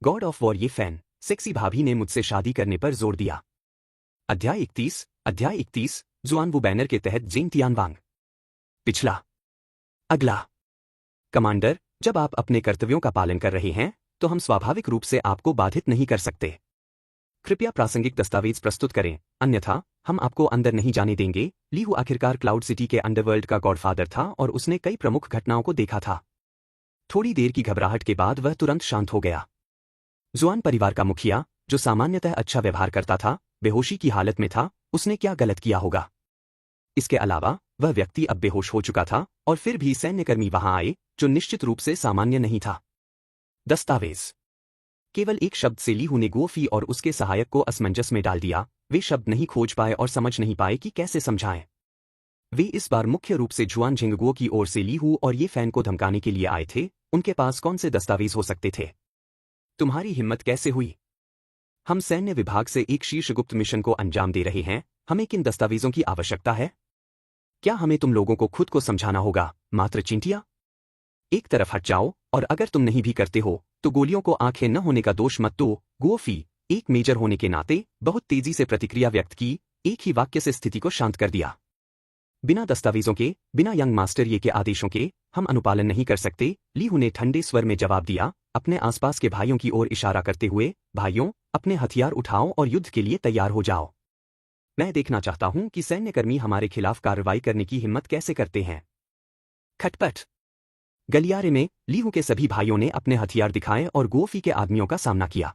God of war ये fan sexy भाभी ने मुझसे शादी करने पर जोर दिया। अध्याय 31 जुआनवू बैनर के तहत जेन तियानवांग। पिछला। अगला। कमांडर, जब आप अपने कर्तव्यों का पालन कर रहे हैं तो हम स्वाभाविक रूप से आपको बाधित नहीं कर सकते। कृपया प्रासंगिक दस्तावेज प्रस्तुत करें, अन्यथा हम आपको अंदर नहीं जाने देंगे। लीहू आखिरकार क्लाउड सिटी के अंडरवर्ल्ड का गॉडफादर था और उसने कई प्रमुख घटनाओं को देखा था। थोड़ी देर की घबराहट के बाद वह तुरंत शांत हो गया। जुआन परिवार का मुखिया, जो सामान्यतः अच्छा व्यवहार करता था, बेहोशी की हालत में था। उसने क्या गलत किया होगा? इसके अलावा वह व्यक्ति अब बेहोश हो चुका था और फिर भी सैन्यकर्मी वहां आए, जो निश्चित रूप से सामान्य नहीं था। दस्तावेज। केवल एक शब्द से लीहू ने गुओफी और उसके सहायक को असमंजस में डाल दिया। वे शब्द नहीं खोज पाए और समझ नहीं पाए कि कैसे समझाएं। वे इस बार मुख्य रूप से जुआन झिंगगुओ की ओर से लीहू और ये फैन को धमकाने के लिए आए थे। उनके पास कौन से दस्तावेज हो सकते थे? तुम्हारी हिम्मत कैसे हुई? हम सैन्य विभाग से एक शीर्षगुप्त मिशन को अंजाम दे रहे हैं। हमें किन दस्तावेजों की आवश्यकता है? क्या हमें तुम लोगों को खुद को समझाना होगा, मात्र चिंटिया? एक तरफ हट जाओ, और अगर तुम नहीं भी करते हो तो गोलियों को आंखें न होने का दोष मत दो। गुओफी, एक मेजर होने के नाते, बहुत तेजी से प्रतिक्रिया व्यक्त की। एक ही वाक्य से स्थिति को शांत कर दिया। बिना दस्तावेजों के, बिना यंग मास्टर ये के आदेशों के हम अनुपालन नहीं कर सकते। लीहू ने ठंडे स्वर में जवाब दिया, अपने आसपास के भाइयों की ओर इशारा करते हुए। भाइयों, अपने हथियार उठाओ और युद्ध के लिए तैयार हो जाओ। मैं देखना चाहता हूं कि सैन्यकर्मी हमारे खिलाफ कार्रवाई करने की हिम्मत कैसे करते हैं। खटपट। गलियारे में लीहू के सभी भाइयों ने अपने हथियार दिखाए और गुओफी के आदमियों का सामना किया।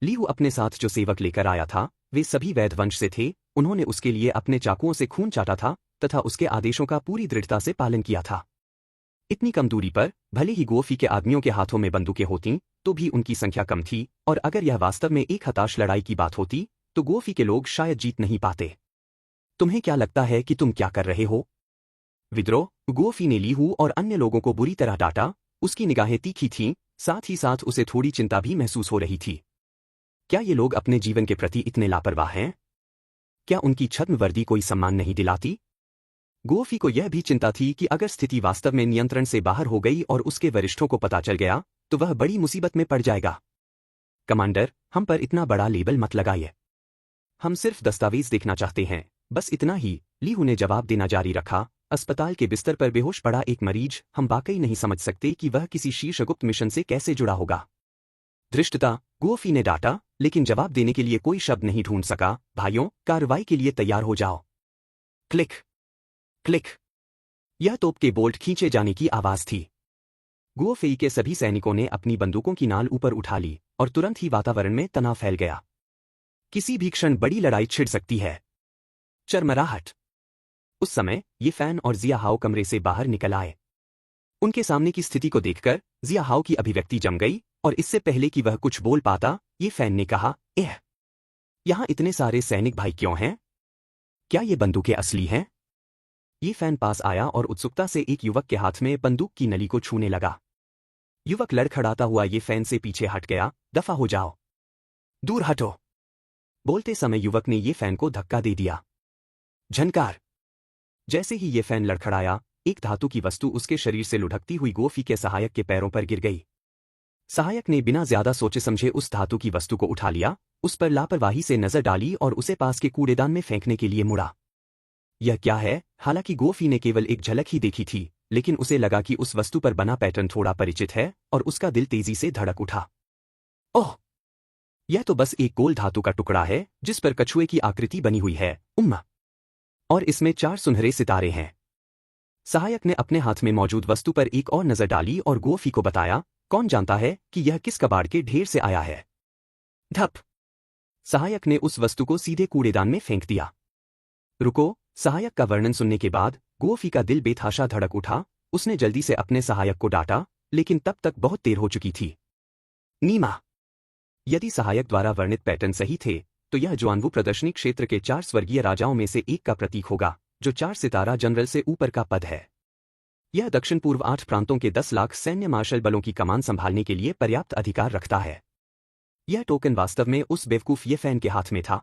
लीहू अपने साथ जो सेवक लेकर आया था, वे सभी वैध वंश से थे। उन्होंने उसके लिए अपने चाकुओं से खून चाटा था तथा उसके आदेशों का पूरी दृढ़ता से पालन किया था। इतनी कम दूरी पर भले ही गुओफी के आदमियों के हाथों में बंदूकें होतीं, तो भी उनकी संख्या कम थी, और अगर यह वास्तव में एक हताश लड़ाई की बात होती तो गुओफी के लोग शायद जीत नहीं पाते। तुम्हें क्या लगता है कि तुम क्या कर रहे हो? विद्रोह? गुओफी ने लीहू और अन्य लोगों को बुरी तरह डांटा। उसकी निगाहें तीखी थीं, साथ ही साथ उसे थोड़ी चिंता भी महसूस हो रही थी। क्या ये लोग अपने जीवन के प्रति इतने लापरवाह हैं? क्या उनकी छद्म वर्दी कोई सम्मान नहीं दिलाती? गुओफी को यह भी चिंता थी कि अगर स्थिति वास्तव में नियंत्रण से बाहर हो गई और उसके वरिष्ठों को पता चल गया तो वह बड़ी मुसीबत में पड़ जाएगा। कमांडर, हम पर इतना बड़ा लेबल मत लगाइए। हम सिर्फ दस्तावेज देखना चाहते हैं, बस इतना ही। लीहू ने जवाब देना जारी रखा। अस्पताल के बिस्तर पर बेहोश पड़ा एक मरीज, हम वाकई नहीं समझ सकते कि वह किसी शीर्षगुप्त मिशन से कैसे जुड़ा होगा। धृष्टता, गुओफी ने डांटा, लेकिन जवाब देने के लिए कोई शब्द नहीं ढूंढ सका। भाइयों, कार्रवाई के लिए तैयार हो जाओ। Click click. यह तोप के बोल्ट खींचे जाने की आवाज थी। गुओफेई के सभी सैनिकों ने अपनी बंदूकों की नाल ऊपर उठा ली और तुरंत ही वातावरण में तनाव फैल गया। किसी भी क्षण बड़ी लड़ाई छिड़ सकती है। चरमराहट। उस समय ये फैन और जिया हाओ कमरे से बाहर निकल आए। उनके सामने की स्थिति को देखकर जिया हाओ की अभिव्यक्ति जम गई, और इससे पहले कि वह कुछ बोल पाता, ये फैन ने कहा, यहां इतने सारे सैनिक भाई क्यों हैं? क्या ये बंदूकें असली हैं? ये फैन पास आया और उत्सुकता से एक युवक के हाथ में बंदूक की नली को छूने लगा। युवक लड़खड़ाता हुआ ये फैन से पीछे हट गया। दफा हो जाओ, दूर हटो। बोलते समय युवक ने ये फैन को धक्का दे दिया। झनकार। जैसे ही ये फैन लड़खड़ाया, एक धातु की वस्तु उसके शरीर से लुढ़कती हुई गुओफी के सहायक के पैरों पर गिर गई। सहायक ने बिना ज्यादा सोचे समझे उस धातु की वस्तु को उठा लिया, उस पर लापरवाही से नजर डाली और उसे पास के कूड़ेदान में फेंकने के लिए मुड़ा। यह क्या है? हालांकि गुओफी ने केवल एक झलक ही देखी थी, लेकिन उसे लगा कि उस वस्तु पर बना पैटर्न थोड़ा परिचित है, और उसका दिल तेजी से धड़क उठा। ओह! यह तो बस एक गोल धातु का टुकड़ा है जिस पर कछुए की आकृति बनी हुई है। और इसमें 4 सुनहरे सितारे हैं। सहायक ने अपने हाथ में मौजूद वस्तु पर एक और नजर डाली और गुओफी को बताया, कौन जानता है कि यह किस कबाड़ के ढेर से आया है। धप। सहायक ने उस वस्तु को सीधे कूड़ेदान में फेंक दिया। रुको। सहायक का वर्णन सुनने के बाद गुओफी का दिल बेतहाशा धड़क उठा। उसने जल्दी से अपने सहायक को डांटा, लेकिन तब तक बहुत देर हो चुकी थी। नीमा। यदि सहायक द्वारा वर्णित पैटर्न सही थे तो यह जुआनवू प्रदर्शनी क्षेत्र के 4 स्वर्गीय राजाओं में से एक का प्रतीक होगा, जो 4 सितारा जनरल से ऊपर का पद है। यह दक्षिण पूर्व 8 प्रांतों के 10 लाख सैन्य मार्शल बलों की कमान संभालने के लिए पर्याप्त अधिकार रखता है। यह टोकन वास्तव में उस बेवकूफ ये फैन के हाथ में था।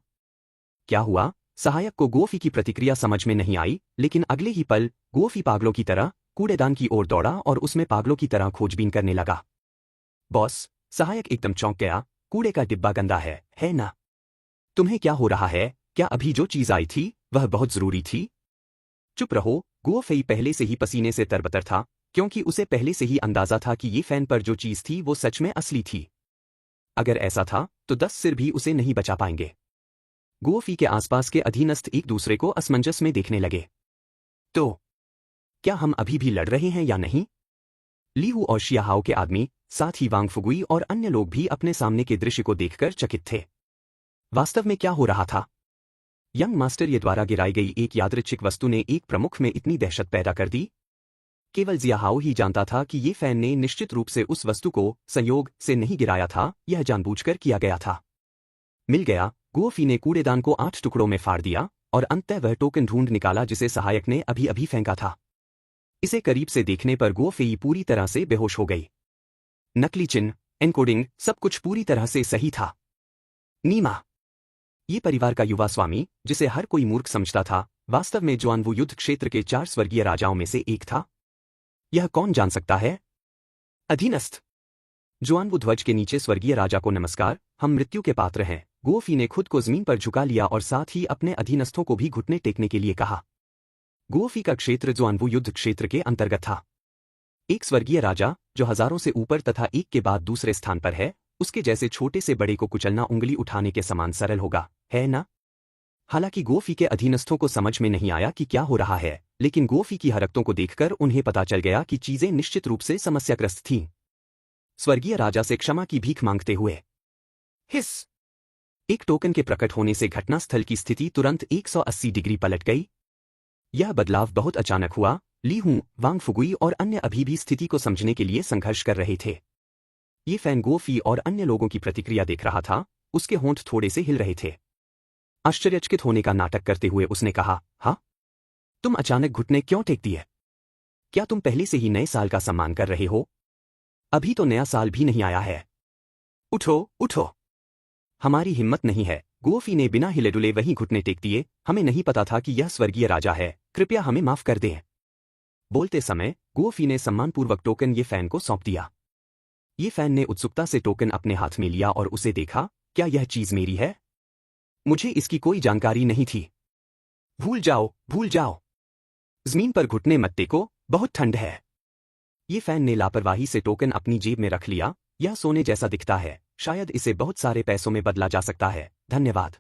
क्या हुआ? सहायक को गुओफी की प्रतिक्रिया समझ में नहीं आई, लेकिन अगले ही पल गुओफी पागलों की तरह कूड़ेदान की ओर दौड़ा और उसमें पागलों की तरह खोजबीन करने लगा। बॉस, सहायक एकदम चौंक गया। कूड़े का डिब्बा गंदा है ना? तुम्हें क्या हो रहा है? क्या अभी जो चीज आई थी वह बहुत जरूरी थी? चुप रहो। गुओ फेई पहले से ही पसीने से तरबतर था, क्योंकि उसे पहले से ही अंदाजा था कि ये फैन पर जो चीज थी वो सच में असली थी। अगर ऐसा था तो 10 सिर भी उसे नहीं बचा पाएंगे। गुओ फी के आसपास के अधीनस्थ एक दूसरे को असमंजस में देखने लगे। तो क्या हम अभी भी लड़ रहे हैं या नहीं? लीहू और शियाहाओ के आदमी, साथ ही वांग फुगुई और अन्य लोग भी अपने सामने के दृश्य को देखकर चकित थे। वास्तव में क्या हो रहा था? यंग मास्टर ये द्वारा गिराई गई एक यादृच्छिक वस्तु ने एक प्रमुख में इतनी दहशत पैदा कर दी। केवल जियाहाओ ही जानता था कि ये फैन ने निश्चित रूप से उस वस्तु को संयोग से नहीं गिराया था, यह जानबूझकर किया गया था। मिल गया। गुओ फी ने कूड़ेदान को 8 टुकड़ों में फाड़ दिया और अंततः वह टोकन ढूंढ निकाला जिसे सहायक ने अभी अभी फेंका था। इसे करीब से देखने पर गुओ फेई पूरी तरह से बेहोश हो गई। नकली चिन्ह, एनकोडिंग, सब कुछ पूरी तरह से सही था। नीमा, ये परिवार का युवा स्वामी, जिसे हर कोई मूर्ख समझता था, वास्तव में जुआनवू युद्ध क्षेत्र के 4 स्वर्गीय राजाओं में से एक था। यह कौन जान सकता है? अधीनस्थ। जुआनवू ध्वज के नीचे स्वर्गीय राजा को नमस्कार, हम मृत्यु के पात्र हैं। गुओ फी ने खुद को जमीन पर झुका लिया और साथ ही अपने अधीनस्थों को भी घुटने टेकने के लिए कहा। गुओ फी का क्षेत्र जुआनवू युद्ध क्षेत्र के अंतर्गत था। एक स्वर्गीय राजा, जो हजारों से ऊपर तथा एक के बाद दूसरे स्थान पर है, उसके जैसे छोटे से बड़े को कुचलना उंगली उठाने के समान सरल होगा, है ना? हालांकि गुओ फी के अधीनस्थों को समझ में नहीं आया कि क्या हो रहा है, लेकिन गुओ फी की हरकतों को देखकर उन्हें पता चल गया कि चीजें निश्चित रूप से समस्याग्रस्त थीं। स्वर्गीय राजा से क्षमा की भीख मांगते हुए हिस। एक टोकन के प्रकट होने से घटनास्थल की स्थिति तुरंत 180 डिग्री पलट गई। यह बदलाव बहुत अचानक हुआ। लीहू, वांग फुगुई और अन्य अभी भी स्थिति को समझने के लिए संघर्ष कर रहे थे। ये फैन गुओ फी और अन्य लोगों की प्रतिक्रिया देख रहा था। उसके होंठ थोड़े से हिल रहे थे। आश्चर्यचकित होने का नाटक करते हुए उसने कहा, हाँ? तुम अचानक घुटने क्यों टेक दिए? क्या तुम पहले से ही नए साल का सम्मान कर रहे हो? अभी तो नया साल भी नहीं आया है। उठो, उठो। हमारी हिम्मत नहीं है। गुओ फी ने बिना हिले डुले वहीं घुटने टेक दिए। हमें नहीं पता था कि यह स्वर्गीय राजा है, कृपया हमें माफ कर दें। बोलते समय गुओ फी ने सम्मानपूर्वक टोकन ये फैन को सौंप दिया। ये फैन ने उत्सुकता से टोकन अपने हाथ में लिया और उसे देखा। क्या यह चीज मेरी है? मुझे इसकी कोई जानकारी नहीं थी। भूल जाओ, भूल जाओ। जमीन पर घुटने मत टेको, बहुत ठंड है। ये फैन ने लापरवाही से टोकन अपनी जेब में रख लिया। यह सोने जैसा दिखता है, शायद इसे बहुत सारे पैसों में बदला जा सकता है, धन्यवाद।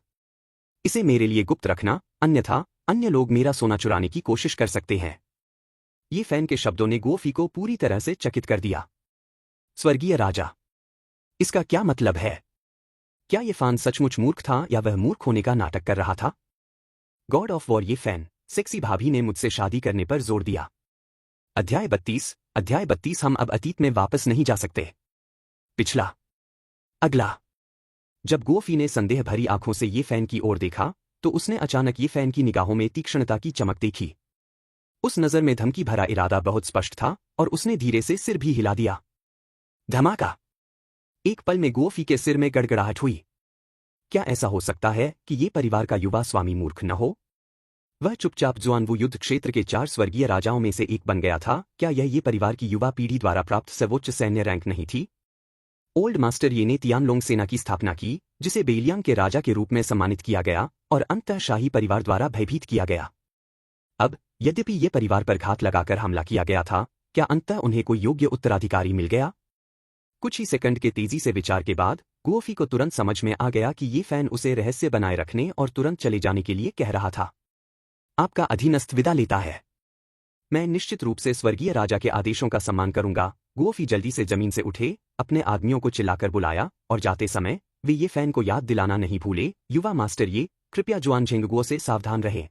इसे मेरे लिए गुप्त रखना, अन्यथा अन्य लोग मेरा सोना चुराने की कोशिश कर सकते हैं। ये फैन के शब्दों ने गुओ फी को पूरी तरह से चकित कर दिया। स्वर्गीय राजा, इसका क्या मतलब है? क्या ये फैन सचमुच मूर्ख था या वह मूर्ख होने का नाटक कर रहा था? गॉड ऑफ वॉर, ये फैन सेक्सी भाभी ने मुझसे शादी करने पर जोर दिया। अध्याय 32। हम अब अतीत में वापस नहीं जा सकते। पिछला। अगला। जब गुओ फी ने संदेह भरी आंखों से ये फैन की ओर देखा, तो उसने अचानक ये फैन की निगाहों में तीक्ष्णता की चमक देखी। उस नजर में धमकी भरा इरादा बहुत स्पष्ट था और उसने धीरे से सिर भी हिला दिया। धमाका। एक पल में गुओ फी के सिर में गड़गड़ाहट हुई। क्या ऐसा हो सकता है कि ये परिवार का युवा स्वामी मूर्ख न हो? वह चुपचाप जुआनवू युद्ध क्षेत्र के 4 स्वर्गीय राजाओं में से एक बन गया था। क्या यह ये परिवार की युवा पीढ़ी द्वारा प्राप्त सर्वोच्च सैन्य रैंक नहीं थी? ओल्ड मास्टर ये ने तियानलोंग सेना की स्थापना की, जिसे बेलियांग के राजा के रूप में सम्मानित किया गया और अंततः शाही परिवार द्वारा भयभीत किया गया। अब, यद्यपि ये परिवार पर घात लगाकर हमला किया गया था, क्या अंततः उन्हें कोई योग्य उत्तराधिकारी मिल गया? कुछ ही सेकंड के तेजी से विचार के बाद गुओ फी को तुरंत समझ में आ गया कि ये फैन उसे रहस्य बनाए रखने और तुरंत चले जाने के लिए कह रहा था। आपका अधीनस्थ विदा लेता है। मैं निश्चित रूप से स्वर्गीय राजा के आदेशों का सम्मान करूंगा। गुओ फी जल्दी से जमीन से उठे, अपने आदमियों को चिल्लाकर बुलाया और जाते समय वे ये फैन को याद दिलाना नहीं भूले, युवा मास्टर ये, कृपया जुआन झिंगगुओ से सावधान रहे।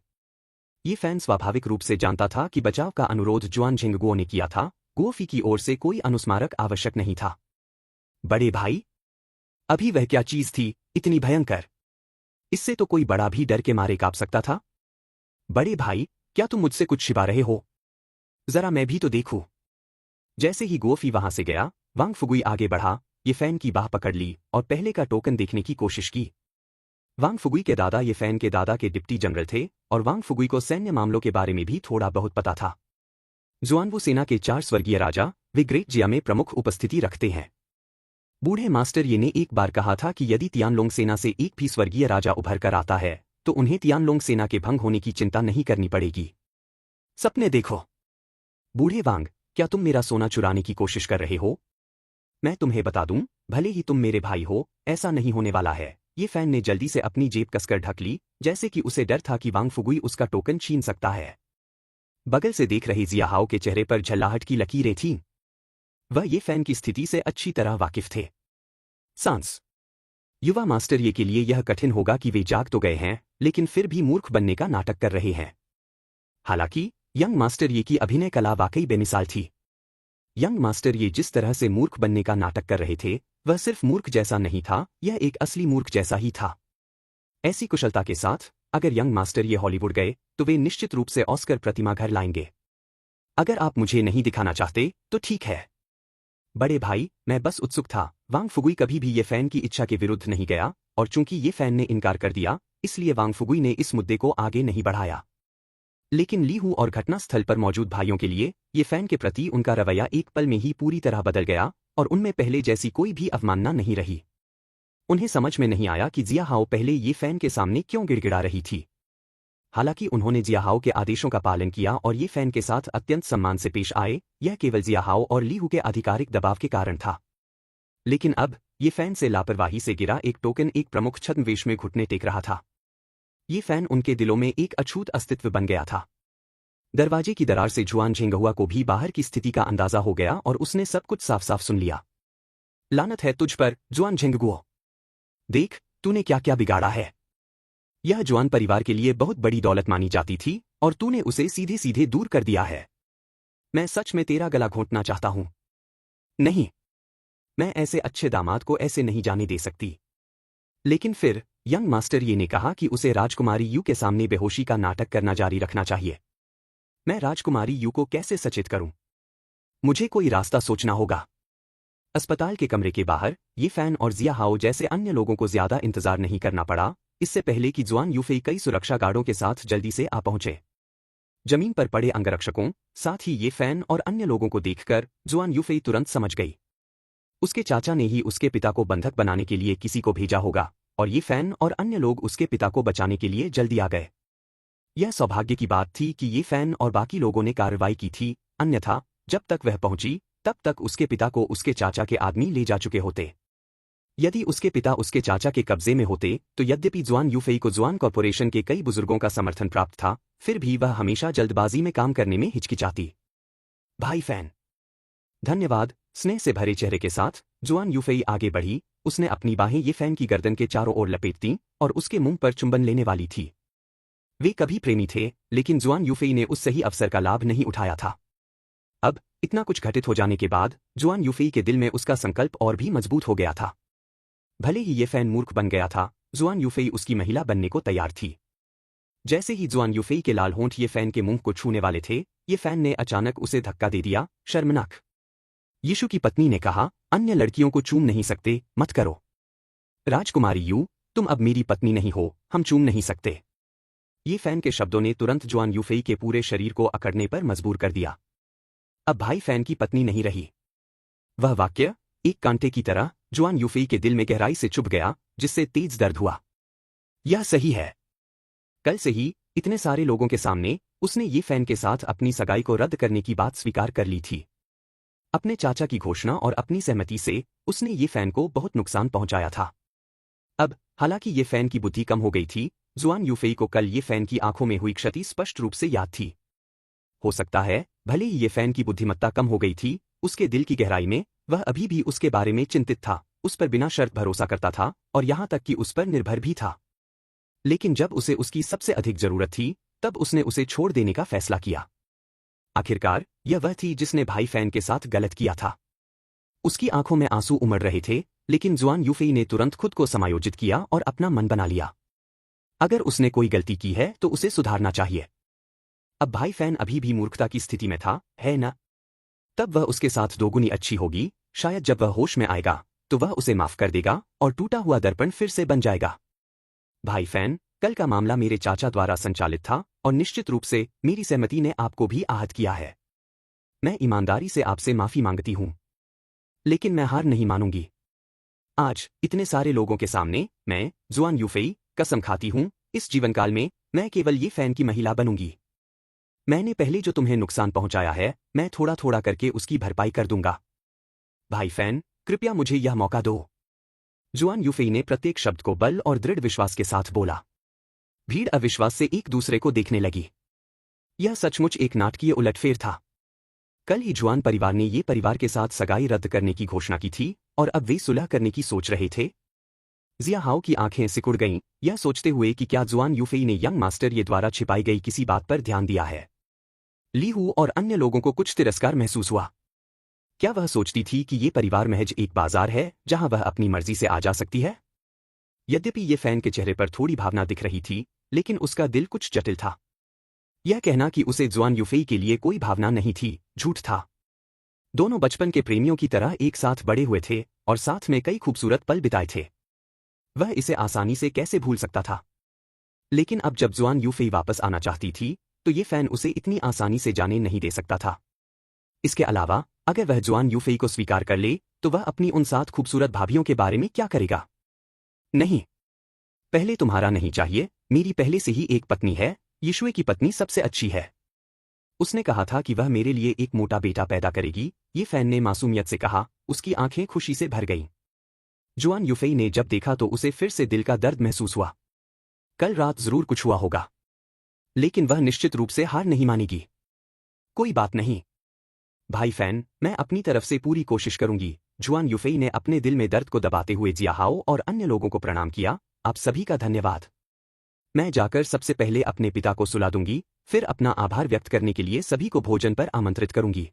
ये फैन स्वाभाविक रूप से जानता था कि बचाव का अनुरोध जुआन झिंगगुओ ने किया था। गुओ फी की ओर से कोई अनुस्मारक आवश्यक नहीं था। बड़े भाई, अभी वह क्या चीज थी, इतनी भयंकर? इससे तो कोई बड़ा भी डर के मारे कांप सकता था। बड़े भाई, क्या तुम मुझसे कुछ छिपा रहे हो? जरा मैं भी तो देखूं। जैसे ही गुओ फी वहां से गया, वांग फुगुई आगे बढ़ा, ये फैन की बाह पकड़ ली और पहले का टोकन देखने की कोशिश की। वांग फुगुई के दादा ये फैन के दादा के डिप्टी जनरल थे और वांग फुगुई को सैन्य मामलों के बारे में भी थोड़ा बहुत पता था। जुआनवू सेना के 4 स्वर्गीय राजा, वे ग्रेट जिया में प्रमुख उपस्थिति रखते हैं। बूढ़े मास्टर ये ने एक बार कहा था कि यदि तियानलोंग सेना से एक भी स्वर्गीय राजा उभर कर आता है तो उन्हें तियानलोंग सेना के भंग होने की चिंता नहीं करनी पड़ेगी। सपने देखो। बूढ़े वांग, क्या तुम मेरा सोना चुराने की कोशिश कर रहे हो? मैं तुम्हें बता दूं, भले ही तुम मेरे भाई हो, ऐसा नहीं होने वाला है। ये फैन ने जल्दी से अपनी जेब कसकर ढक ली, जैसे कि उसे डर था कि वांग फुगुई उसका टोकन छीन सकता है। बगल से देख रही जियाहाओ के चेहरे पर झल्लाहट की लकीरें थीं। वह ये फैन की स्थिति से अच्छी तरह वाकिफ थे। सांस। युवा मास्टर ये के लिए यह कठिन होगा कि वे जाग तो गए हैं, लेकिन फिर भी मूर्ख बनने का नाटक कर रहे हैं। हालांकि यंग मास्टर ये की अभिनय कला वाकई बेमिसाल थी। यंग मास्टर ये जिस तरह से मूर्ख बनने का नाटक कर रहे थे, वह सिर्फ मूर्ख जैसा नहीं था, यह एक असली मूर्ख जैसा ही था। ऐसी कुशलता के साथ अगर यंग मास्टर ये हॉलीवुड गए तो वे निश्चित रूप से ऑस्कर प्रतिमा घर लाएंगे। अगर आप मुझे नहीं दिखाना चाहते तो ठीक है बड़े भाई, मैं बस उत्सुक था। वांग फुगुई कभी भी ये फैन की इच्छा के विरुद्ध नहीं गया, और चूंकि ये फैन ने इनकार कर दिया, इसलिए वांग फुगुई ने इस मुद्दे को आगे नहीं बढ़ाया। लेकिन ली हू और घटनास्थल पर मौजूद भाइयों के लिए ये फैन के प्रति उनका रवैया एक पल में ही पूरी तरह बदल गया, और उनमें पहले जैसी कोई भी अवमानना नहीं रही। उन्हें समझ में नहीं आया कि जियाहाओ पहले ये फैन के सामने क्यों गिड़गिड़ा रही थी। हालांकि उन्होंने जियाहाओ के आदेशों का पालन किया और ये फैन के साथ अत्यंत सम्मान से पेश आए, यह केवल जियाहाओ और ली हू के आधिकारिक दबाव के कारण था। लेकिन अब ये फैन से लापरवाही से गिरा एक टोकन एक प्रमुख छद्मवेश में घुटने टेक रहा था। ये फैन उनके दिलों में एक अछूत अस्तित्व बन गया था। दरवाजे की दरार से जुआन झेंगहुआ को भी बाहर की स्थिति का अंदाजा हो गया और उसने सब कुछ साफ साफ सुन लिया। लानत है तुझ पर, जुआन झेंगगुओ। देख, तूने क्या क्या बिगाड़ा है। यह जुआन परिवार के लिए बहुत बड़ी दौलत मानी जाती थी और तूने उसे सीधे सीधे दूर कर दिया है। मैं सच में तेरा गला घोंटना चाहता हूं। नहीं, मैं ऐसे अच्छे दामाद को ऐसे नहीं जाने दे सकती। लेकिन फिर यंग मास्टर ये ने कहा कि उसे राजकुमारी यू के सामने बेहोशी का नाटक करना जारी रखना चाहिए। मैं राजकुमारी यू को कैसे सचेत करूं? मुझे कोई रास्ता सोचना होगा। अस्पताल के कमरे के बाहर ये फैन और जियाहाओ जैसे अन्य लोगों को ज्यादा इंतजार नहीं करना पड़ा, इससे पहले कि जुआन यूफेई कई सुरक्षा गार्डों के साथ जल्दी से आ पहुंचे। जमीन पर पड़े अंगरक्षकों, साथ ही ये फैन और अन्य लोगों को देखकर जुआन यूफेई तुरंत समझ गई। उसके चाचा ने ही उसके पिता को बंधक बनाने के लिए किसी को भेजा होगा, और ये फैन और अन्य लोग उसके पिता को बचाने के लिए जल्दी आ गए। यह सौभाग्य की बात थी कि ये फैन और बाकी लोगों ने कार्रवाई की थी, अन्यथा जब तक वह पहुंची तब तक उसके पिता को उसके चाचा के आदमी ले जा चुके होते। यदि उसके पिता उसके चाचा के कब्जे में होते तो यद्यपि जुआन यूफेई को जुआन कॉरपोरेशन के कई बुजुर्गों का समर्थन प्राप्त था, फिर भी वह हमेशा जल्दबाजी में काम करने में हिचकिचाती। भाई फैन, धन्यवाद। स्नेह से भरे चेहरे के साथ जुआन यूफेई आगे बढ़ी, उसने अपनी बाहें ये फैन की गर्दन के चारों ओर लपेट दीं और उसके मुंह पर चुंबन लेने वाली थी। वे कभी प्रेमी थे, लेकिन जुआन यूफेई ने उस सही अवसर का लाभ नहीं उठाया था। अब इतना कुछ घटित हो जाने के बाद जुआन यूफेई के दिल में उसका संकल्प और भी मजबूत हो गया था। भले ही ये फैन मूर्ख बन गया था, जुआन यूफेई उसकी महिला बनने को तैयार थी। जैसे ही जुआन यूफेई के लाल होंठ ये फैन के मुंह को छूने वाले थे, ये फैन ने अचानक उसे धक्का दे दिया। शर्मनाक। यीशु की पत्नी ने कहा, अन्य लड़कियों को चूम नहीं सकते, मत करो। राजकुमारी यू, तुम अब मेरी पत्नी नहीं हो, हम चूम नहीं सकते। ये फैन के शब्दों ने तुरंत जुआन यूफेई के पूरे शरीर को अकड़ने पर मजबूर कर दिया। अब भाई फैन की पत्नी नहीं रही। वह वाक्य एक कांटे की तरह जुआन यूफेई के दिल में गहराई से चुभ गया, जिससे तेज दर्द हुआ। यह सही है। कल से ही इतने सारे लोगों के सामने उसने ये फैन के साथ अपनी सगाई को रद्द करने की बात स्वीकार कर ली थी। अपने चाचा की घोषणा और अपनी सहमति से उसने ये फैन को बहुत नुकसान पहुंचाया था। अब हालांकि ये फैन की बुद्धि कम हो गई थी, जुआन यूफेई को कल ये फैन की आंखों में हुई क्षति स्पष्ट रूप से याद थी। हो सकता है भले ही ये फैन की बुद्धिमत्ता कम हो गई थी, उसके दिल की गहराई में वह अभी भी उसके बारे में चिंतित था, उस पर बिना शर्त भरोसा करता था और यहां तक कि उस पर निर्भर भी था। लेकिन जब उसे उसकी सबसे अधिक जरूरत थी, तब उसने उसे छोड़ देने का फैसला किया। आखिरकार यह वह थी जिसने भाई फैन के साथ गलत किया था। उसकी आंखों में आंसू उमड़ रहे थे, लेकिन जुआन यूफेई ने तुरंत खुद को समायोजित किया और अपना मन बना लिया। अगर उसने कोई गलती की है तो उसे सुधारना चाहिए। अब भाई फैन अभी भी मूर्खता की स्थिति में था, है ना? तब वह उसके साथ दोगुनी अच्छी होगी। शायद जब वह होश में आएगा तो वह उसे माफ कर देगा और टूटा हुआ दर्पण फिर से बन जाएगा। भाई फैन, कल का मामला मेरे चाचा द्वारा संचालित था और निश्चित रूप से मेरी सहमति ने आपको भी आहत किया है। मैं ईमानदारी से आपसे माफी मांगती हूं, लेकिन मैं हार नहीं मानूंगी। आज इतने सारे लोगों के सामने मैं जुआन यूफेई कसम खाती हूं, इस जीवनकाल में मैं केवल ये फैन की महिला बनूंगी। मैंने पहले जो तुम्हें नुकसान पहुंचाया है, मैं थोड़ा थोड़ा करके उसकी भरपाई कर दूंगा। भाई फैन, कृपया मुझे यह मौका दो। जुआन यूफेई ने प्रत्येक शब्द को बल और दृढ़ विश्वास के साथ बोला। भीड़ अविश्वास से एक दूसरे को देखने लगी। यह सचमुच एक नाटकीय उलटफेर था। कल ही जुआन परिवार ने ये परिवार के साथ सगाई रद्द करने की घोषणा की थी और अब वे सुलह करने की सोच रहे थे। जिया हाओ की आंखें सिकुड़ गईं, यह सोचते हुए कि क्या जुआन यूफेई ने यंग मास्टर ये द्वारा छिपाई गई किसी बात पर ध्यान दिया है। ली हू और अन्य लोगों को कुछ तिरस्कार महसूस हुआ। क्या वह सोचती थी कि ये परिवार महज एक बाजार है जहां वह अपनी मर्जी से आ जा सकती है? यद्यपि ये फैन के चेहरे पर थोड़ी भावना दिख रही थी, लेकिन उसका दिल कुछ जटिल था। यह कहना कि उसे जुआन यूफेई के लिए कोई भावना नहीं थी, झूठ था। दोनों बचपन के प्रेमियों की तरह एक साथ बड़े हुए थे और साथ में कई खूबसूरत पल बिताए थे। वह इसे आसानी से कैसे भूल सकता था? लेकिन अब जब जुआन यूफेई वापस आना चाहती थी, तो ये फैन उसे इतनी आसानी से जाने नहीं दे सकता था। इसके अलावा, अगर वह जुआन यूफेई को स्वीकार कर ले, तो वह अपनी उन 7 खूबसूरत भाभियों के बारे में क्या करेगा? नहीं, पहले तुम्हारा नहीं चाहिए, मेरी पहले से ही एक पत्नी है, यीशुए की पत्नी सबसे अच्छी है। उसने कहा था कि वह मेरे लिए एक मोटा बेटा पैदा करेगी, ये फैन ने मासूमियत से कहा, उसकी आंखें खुशी से भर गईं। जुआन यूफेई ने जब देखा तो उसे फिर से दिल का दर्द महसूस हुआ। कल रात जरूर कुछ हुआ होगा, लेकिन वह निश्चित रूप से हार नहीं मानेगी। कोई बात नहीं भाई फैन, मैं अपनी तरफ से पूरी कोशिश करूंगी। जुआन यूफेई ने अपने दिल में दर्द को दबाते हुए जिया हाओ और अन्य लोगों को प्रणाम किया। आप सभी का धन्यवाद। मैं जाकर सबसे पहले अपने पिता को सुला दूंगी, फिर अपना आभार व्यक्त करने के लिए सभी को भोजन पर आमंत्रित करूंगी।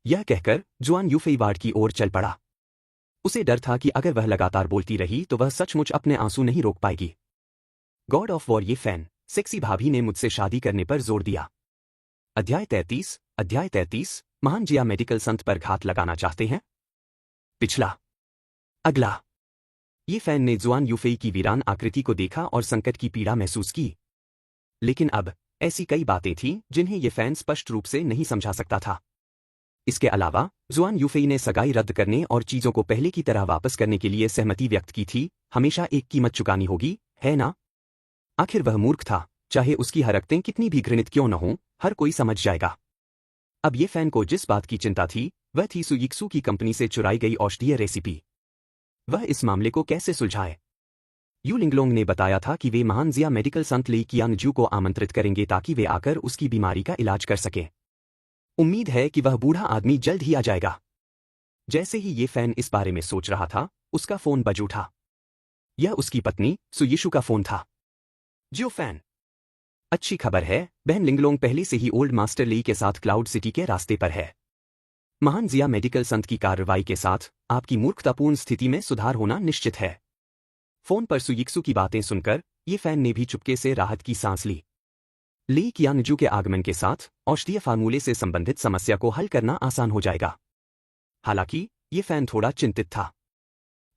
यह कहकर जुआन यूफेई वार्ड की ओर चल पड़ा। उसे डर था कि अगर वह लगातार बोलती रही तो वह सचमुच अपने आंसू नहीं रोक पाएगी। गॉड ऑफ वॉर, ये फैन सेक्सी भाभी ने मुझसे शादी करने पर जोर दिया। अध्याय 33 महान जिया मेडिकल संत पर घात लगाना चाहते हैं। पिछला। अगला। ये फैन ने जुआन यूफेई की वीरान आकृति को देखा और संकट की पीड़ा महसूस की। लेकिन अब ऐसी कई बातें थीं जिन्हें ये फैन स्पष्ट रूप से नहीं समझा सकता था। इसके अलावा, जुआन यूफेई ने सगाई रद्द करने और चीजों को पहले की तरह वापस करने के लिए सहमति व्यक्त की थी। हमेशा एक कीमत चुकानी होगी, है ना? आखिर वह मूर्ख था, चाहे उसकी हरकतें कितनी भी घृणित क्यों न हों, हर कोई समझ जाएगा। अब ये फैन को जिस बात की चिंता थी, वह थी सुयिक्सू की कंपनी से चुराई गई औषधीय रेसिपी। वह इस मामले को कैसे सुलझाए? यू लिंगलोंग ने बताया था कि वे महान जिया मेडिकल संत ली कियांगजू को आमंत्रित करेंगे ताकि वे आकर उसकी बीमारी का इलाज कर सकें। उम्मीद है कि वह बूढ़ा आदमी जल्द ही आ जाएगा। जैसे ही ये फैन इस बारे में सोच रहा था, उसका फोन बज उठा। यह उसकी पत्नी सुयिशु का फोन था। जियो फैन, अच्छी खबर है, बहन लिंगलोंग पहले से ही ओल्ड मास्टर ली के साथ क्लाउड सिटी के रास्ते पर है। महान जिया मेडिकल संत की कार्रवाई के साथ आपकी मूर्खतापूर्ण स्थिति में सुधार होना निश्चित है। फोन पर सुयिक्सू की बातें सुनकर ये फैन ने भी चुपके से राहत की सांस ली। ली कियांगजू के आगमन के साथ औषधीय फार्मूले से संबंधित समस्या को हल करना आसान हो जाएगा। हालांकि ये फैन थोड़ा चिंतित था।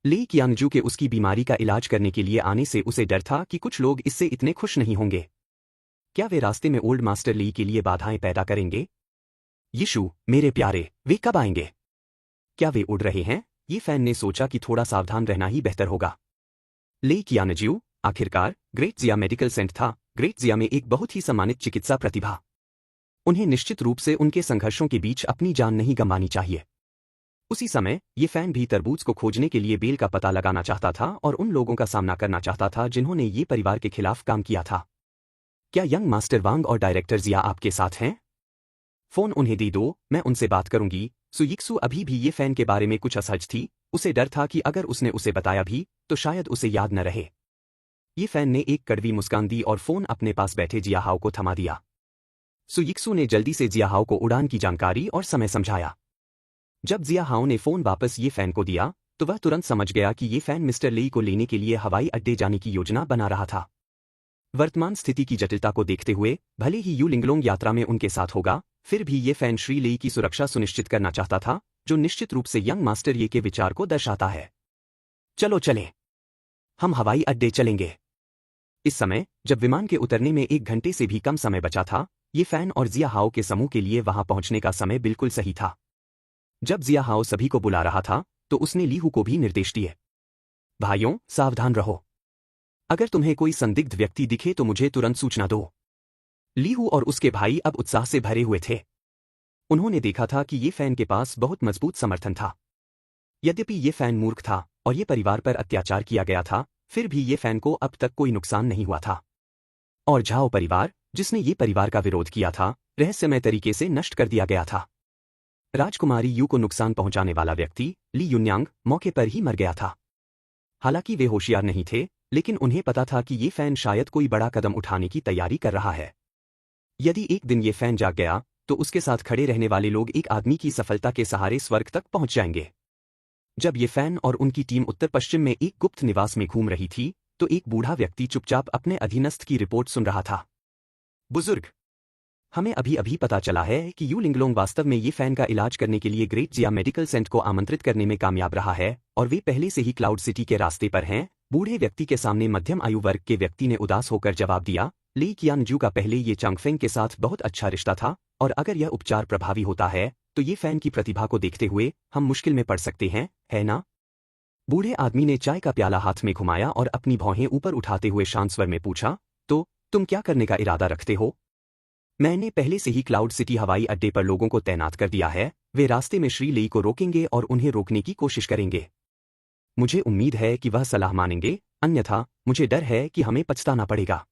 ली कियांगजू के उसकी बीमारी का इलाज करने के लिए आने से उसे डर था कि कुछ लोग इससे इतने खुश नहीं होंगे। क्या वे रास्ते में ओल्ड मास्टर ली के लिए बाधाएं पैदा करेंगे? यीशु, मेरे प्यारे, वे कब आएंगे? क्या वे उड़ रहे हैं? ये फैन ने सोचा कि थोड़ा सावधान रहना ही बेहतर होगा। ली कियांगजू, आखिरकार, ग्रेट जिया मेडिकल सेंट था, ग्रेट जिया में एक बहुत ही सम्मानित चिकित्सा प्रतिभा। उन्हें निश्चित रूप से उनके संघर्षों के बीच अपनी जान नहीं गंवानी चाहिए। उसी समय, ये फैन भी तरबूज को खोजने के लिए बेल का पता लगाना चाहता था और उन लोगों का सामना करना चाहता था जिन्होंने ये परिवार के खिलाफ काम किया था। क्या यंग मास्टर वांग और डायरेक्टर जिया आपके साथ हैं? फोन उन्हें दे दो, मैं उनसे बात करूंगी। सुयिक्सू अभी भी ये फैन के बारे में कुछ असहज थी। उसे डर था कि अगर उसने उसे बताया भी, तो शायद उसे याद न रहे। ये फैन ने एक कड़वी मुस्कान दी और फोन अपने पास बैठे जिया हाओ को थमा दिया। सुयिक्सू ने जल्दी से जिया हाओ को उड़ान की जानकारी और समय समझाया। जब जिया हाओ ने फोन वापस ये फैन को दिया, तो वह तुरंत समझ गया कि ये फैन मिस्टर ली को लेने के लिए हवाई अड्डे जाने की योजना बना रहा था। वर्तमान स्थिति की जटिलता को देखते हुए, भले ही यू लिंगलोंग यात्रा में उनके साथ होगा, फिर भी ये फैन श्री ली की सुरक्षा सुनिश्चित करना चाहता था, जो निश्चित रूप से यंग मास्टर ये के विचार को दर्शाता है। चलो चलें, हम हवाई अड्डे चलेंगे। इस समय, जब विमान के उतरने में 1 घंटे से भी कम समय बचा था, ये फैन और जिया हाओ के समूह के लिए वहां पहुंचने का समय बिल्कुल सही था। जब जिया हाओ सभी को बुला रहा था, तो उसने लीहू को भी निर्देश दिए। भाइयों, सावधान रहो। अगर तुम्हें कोई संदिग्ध व्यक्ति दिखे तो मुझे तुरंत सूचना दो। लीहू और उसके भाई अब उत्साह से भरे हुए थे। उन्होंने देखा था कि ये फैन के पास बहुत मजबूत समर्थन था। यद्यपि ये फैन मूर्ख था और ये परिवार पर अत्याचार किया गया था, फिर भी ये फैन को अब तक कोई नुकसान नहीं हुआ था। और झाओ परिवार, जिसने ये परिवार का विरोध किया था, रहस्यमय तरीके से नष्ट कर दिया गया था। राजकुमारी यू को नुकसान पहुंचाने वाला व्यक्ति, ली युन्यांग, मौके पर ही मर गया था। हालांकि वे होशियार नहीं थे, लेकिन उन्हें पता था कि ये फैन शायद कोई बड़ा कदम उठाने की तैयारी कर रहा है। यदि एक दिन ये फैन जाग गया, तो उसके साथ खड़े रहने वाले लोग एक आदमी की सफलता के सहारे स्वर्ग तक पहुंच जाएंगे। जब ये फैन और उनकी टीम उत्तर पश्चिम में एक गुप्त निवास में घूम रही थी, तो एक बूढ़ा व्यक्ति चुपचाप अपने अधीनस्थ की रिपोर्ट सुन रहा था। बुजुर्ग, हमें अभी अभी पता चला है कि यू लिंगलोंग वास्तव में ये फैन का इलाज करने के लिए ग्रेट जिया मेडिकल सेंटर को आमंत्रित करने में कामयाब रहा है और वे पहले से ही क्लाउड सिटी के रास्ते पर हैं। बूढ़े व्यक्ति के सामने मध्यम आयु वर्ग के व्यक्ति ने उदास होकर जवाब दिया, ली कियानजू का पहले ये चंगफेंग के साथ बहुत अच्छा रिश्ता था और अगर यह उपचार प्रभावी होता है तो ये फैन की प्रतिभा को देखते हुए हम मुश्किल में पड़ सकते हैं, है ना? बूढ़े आदमी ने चाय का प्याला हाथ में घुमाया और अपनी भौहें ऊपर उठाते हुए शांत स्वर में पूछा, तो तुम क्या करने का इरादा रखते हो? मैंने पहले से ही क्लाउड सिटी हवाई अड्डे पर लोगों को तैनात कर दिया है। वे रास्ते में श्री लेई को रोकेंगे और उन्हें रोकने की कोशिश करेंगे। मुझे उम्मीद है कि वह सलाह मानेंगे, अन्यथा मुझे डर है कि हमें पछताना पड़ेगा।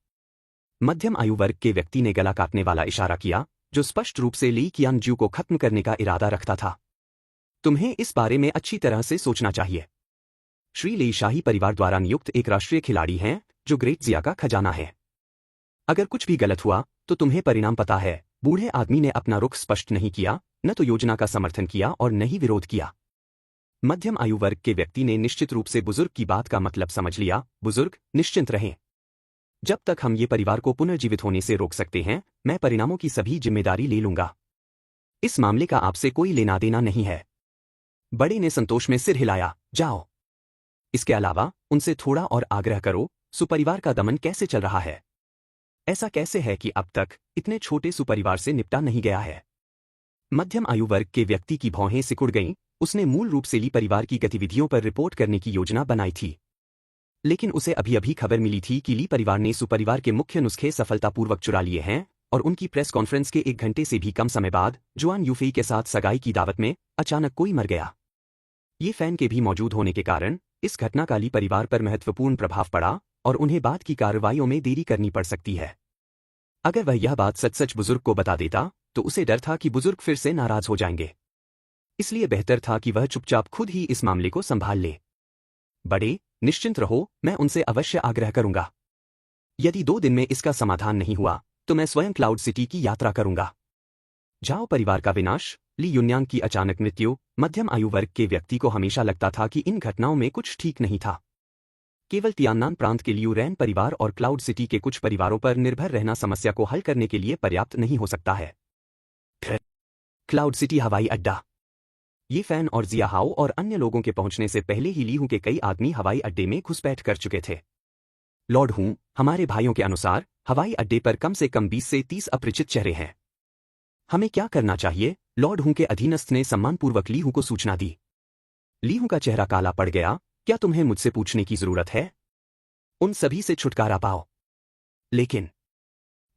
मध्यम आयु वर्ग के व्यक्ति ने गला काटने वाला इशारा किया, जो स्पष्ट रूप से ली कियानजू को खत्म करने का इरादा रखता था। तुम्हें इस बारे में अच्छी तरह से सोचना चाहिए। श्री लेई शाही परिवार द्वारा नियुक्त एक राष्ट्रीय खिलाड़ी हैं, जो ग्रेट जिया का खजाना है। अगर कुछ भी गलत हुआ तो तुम्हें परिणाम पता है। बूढ़े आदमी ने अपना रुख स्पष्ट नहीं किया, न तो योजना का समर्थन किया और न ही विरोध किया। मध्यम आयु वर्ग के व्यक्ति ने निश्चित रूप से बुजुर्ग की बात का मतलब समझ लिया। बुजुर्ग, निश्चिंत रहें। जब तक हम ये परिवार को पुनर्जीवित होने से रोक सकते हैं, मैं परिणामों की सभी जिम्मेदारी ले लूंगा। इस मामले का आपसे कोई लेना देना नहीं है। बड़े ने संतोष में सिर हिलाया, जाओ। इसके अलावा उनसे थोड़ा और आग्रह करो, सुपरिवार का दमन कैसे चल रहा है? ऐसा कैसे है कि अब तक इतने छोटे सुपरिवार से निपटा नहीं गया है? मध्यम आयु वर्ग के व्यक्ति की भौहें सिकुड़ गईं। उसने मूल रूप से ली परिवार की गतिविधियों पर रिपोर्ट करने की योजना बनाई थी, लेकिन उसे अभी अभी खबर मिली थी कि ली परिवार ने सुपरिवार के मुख्य नुस्खे सफलतापूर्वक चुरा लिए हैं और उनकी प्रेस कॉन्फ्रेंस के 1 घंटे से भी कम समय बाद जुआन यूफेई के साथ सगाई की दावत में अचानक कोई मर गया। ये फैन के भी मौजूद होने के कारण इस घटना का ली परिवार पर महत्वपूर्ण प्रभाव पड़ा और उन्हें बाद की कार्रवाइयों में देरी करनी पड़ सकती है। अगर वह यह बात सच बुजुर्ग को बता देता तो उसे डर था कि बुजुर्ग फिर से नाराज हो जाएंगे। इसलिए बेहतर था कि वह चुपचाप खुद ही इस मामले को संभाल ले। बड़े, निश्चिंत रहो, मैं उनसे अवश्य आग्रह करूंगा। यदि 2 दिन में इसका समाधान नहीं हुआ तो मैं स्वयं क्लाउड सिटी की यात्रा करूंगा। झाओ परिवार का विनाश, ली युन्यांग की अचानक मृत्यु। मध्यम आयु वर्ग के व्यक्ति को हमेशा लगता था कि इन घटनाओं में कुछ ठीक नहीं था। केवल तियाननान प्रांत के लियू रैन परिवार और क्लाउड सिटी के कुछ परिवारों पर निर्भर रहना समस्या को हल करने के लिए पर्याप्त नहीं हो सकता है। क्लाउड सिटी हवाई अड्डा। ये फैन और जिया हाओ और अन्य लोगों के पहुंचने से पहले ही लीहू के कई आदमी हवाई अड्डे में घुसपैठ कर चुके थे। लॉर्ड हूं, हमारे भाइयों के अनुसार हवाई अड्डे पर कम से कम 20 से 30 अपरिचित चेहरे हैं। हमें क्या करना चाहिए? लॉर्ड हूं के अधीनस्थ ने सम्मानपूर्वक लीहू को सूचना दी। लीहू का चेहरा काला पड़ गया। क्या तुम्हें मुझसे पूछने की जरूरत है? उन सभी से छुटकारा पाओ। लेकिन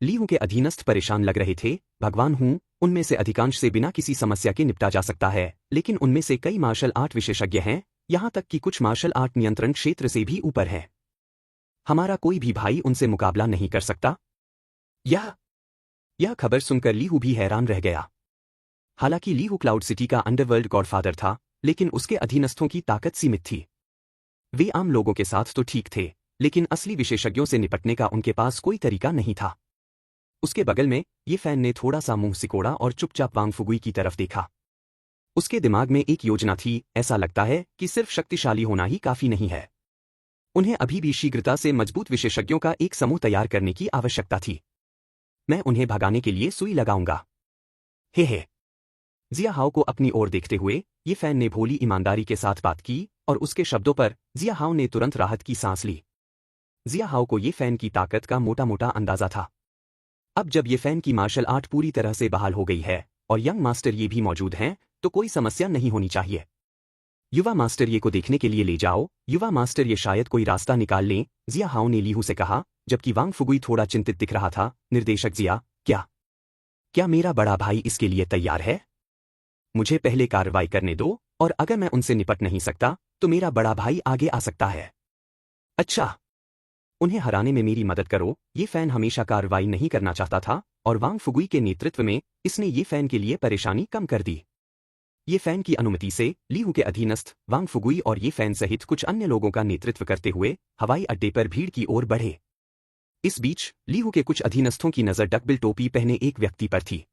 लीहू के अधीनस्थ परेशान लग रहे थे। भगवान हूं, उनमें से अधिकांश से बिना किसी समस्या के निपटा जा सकता है, लेकिन उनमें से कई मार्शल आर्ट विशेषज्ञ हैं, यहां तक कि कुछ मार्शल आर्ट नियंत्रण क्षेत्र से भी ऊपर हैं। हमारा कोई भी भाई उनसे मुकाबला नहीं कर सकता। यह खबर सुनकर लीहू भी हैरान रह गया। हालांकि लीहू क्लाउड सिटी का अंडरवर्ल्ड गॉडफादर था, लेकिन उसके अधीनस्थों की ताकत सीमित थी। वे आम लोगों के साथ तो ठीक थे, लेकिन असली विशेषज्ञों से निपटने का उनके पास कोई तरीका नहीं था। उसके बगल में ये फैन ने थोड़ा सा मुंह सिकोड़ा और चुपचाप वांग फुगुई की तरफ देखा। उसके दिमाग में एक योजना थी। ऐसा लगता है कि सिर्फ शक्तिशाली होना ही काफी नहीं है। उन्हें अभी भी शीघ्रता से मजबूत विशेषज्ञों का एक समूह तैयार करने की आवश्यकता थी। मैं उन्हें भगाने के लिए सुई लगाऊंगा। हे। जिया हाओ को अपनी ओर देखते हुए ये फैन ने भोली ईमानदारी के साथ बात की और उसके शब्दों पर जिया हाओ ने तुरंत राहत की सांस ली। जिया हाओ को ये फैन की ताकत का मोटा मोटा अंदाजा था। अब जब ये फैन की मार्शल आर्ट पूरी तरह से बहाल हो गई है और यंग मास्टर ये भी मौजूद हैं, तो कोई समस्या नहीं होनी चाहिए। युवा मास्टर ये को देखने के लिए ले जाओ। युवा मास्टर ये शायद कोई रास्ता निकाल लें, जिया हाओ ने लीहू से कहा, जबकि वांग फुगुई थोड़ा चिंतित दिख रहा था। निर्देशक जिया, क्या मेरा बड़ा भाई इसके लिए तैयार है? मुझे पहले कार्रवाई करने दो, और अगर मैं उनसे निपट नहीं सकता तो मेरा बड़ा भाई आगे आ सकता है। अच्छा, उन्हें हराने में मेरी मदद करो। ये फैन हमेशा कार्रवाई नहीं करना चाहता था, और वांग फुगुई के नेतृत्व में इसने ये फैन के लिए परेशानी कम कर दी। ये फैन की अनुमति से लीहू के अधीनस्थ वांग फुगुई और ये फैन सहित कुछ अन्य लोगों का नेतृत्व करते हुए हवाई अड्डे पर भीड़ की ओर बढ़े। इस बीच लीहू के कुछ अधीनस्थों की नजर डकबिल टोपी पहने एक व्यक्ति पर थी।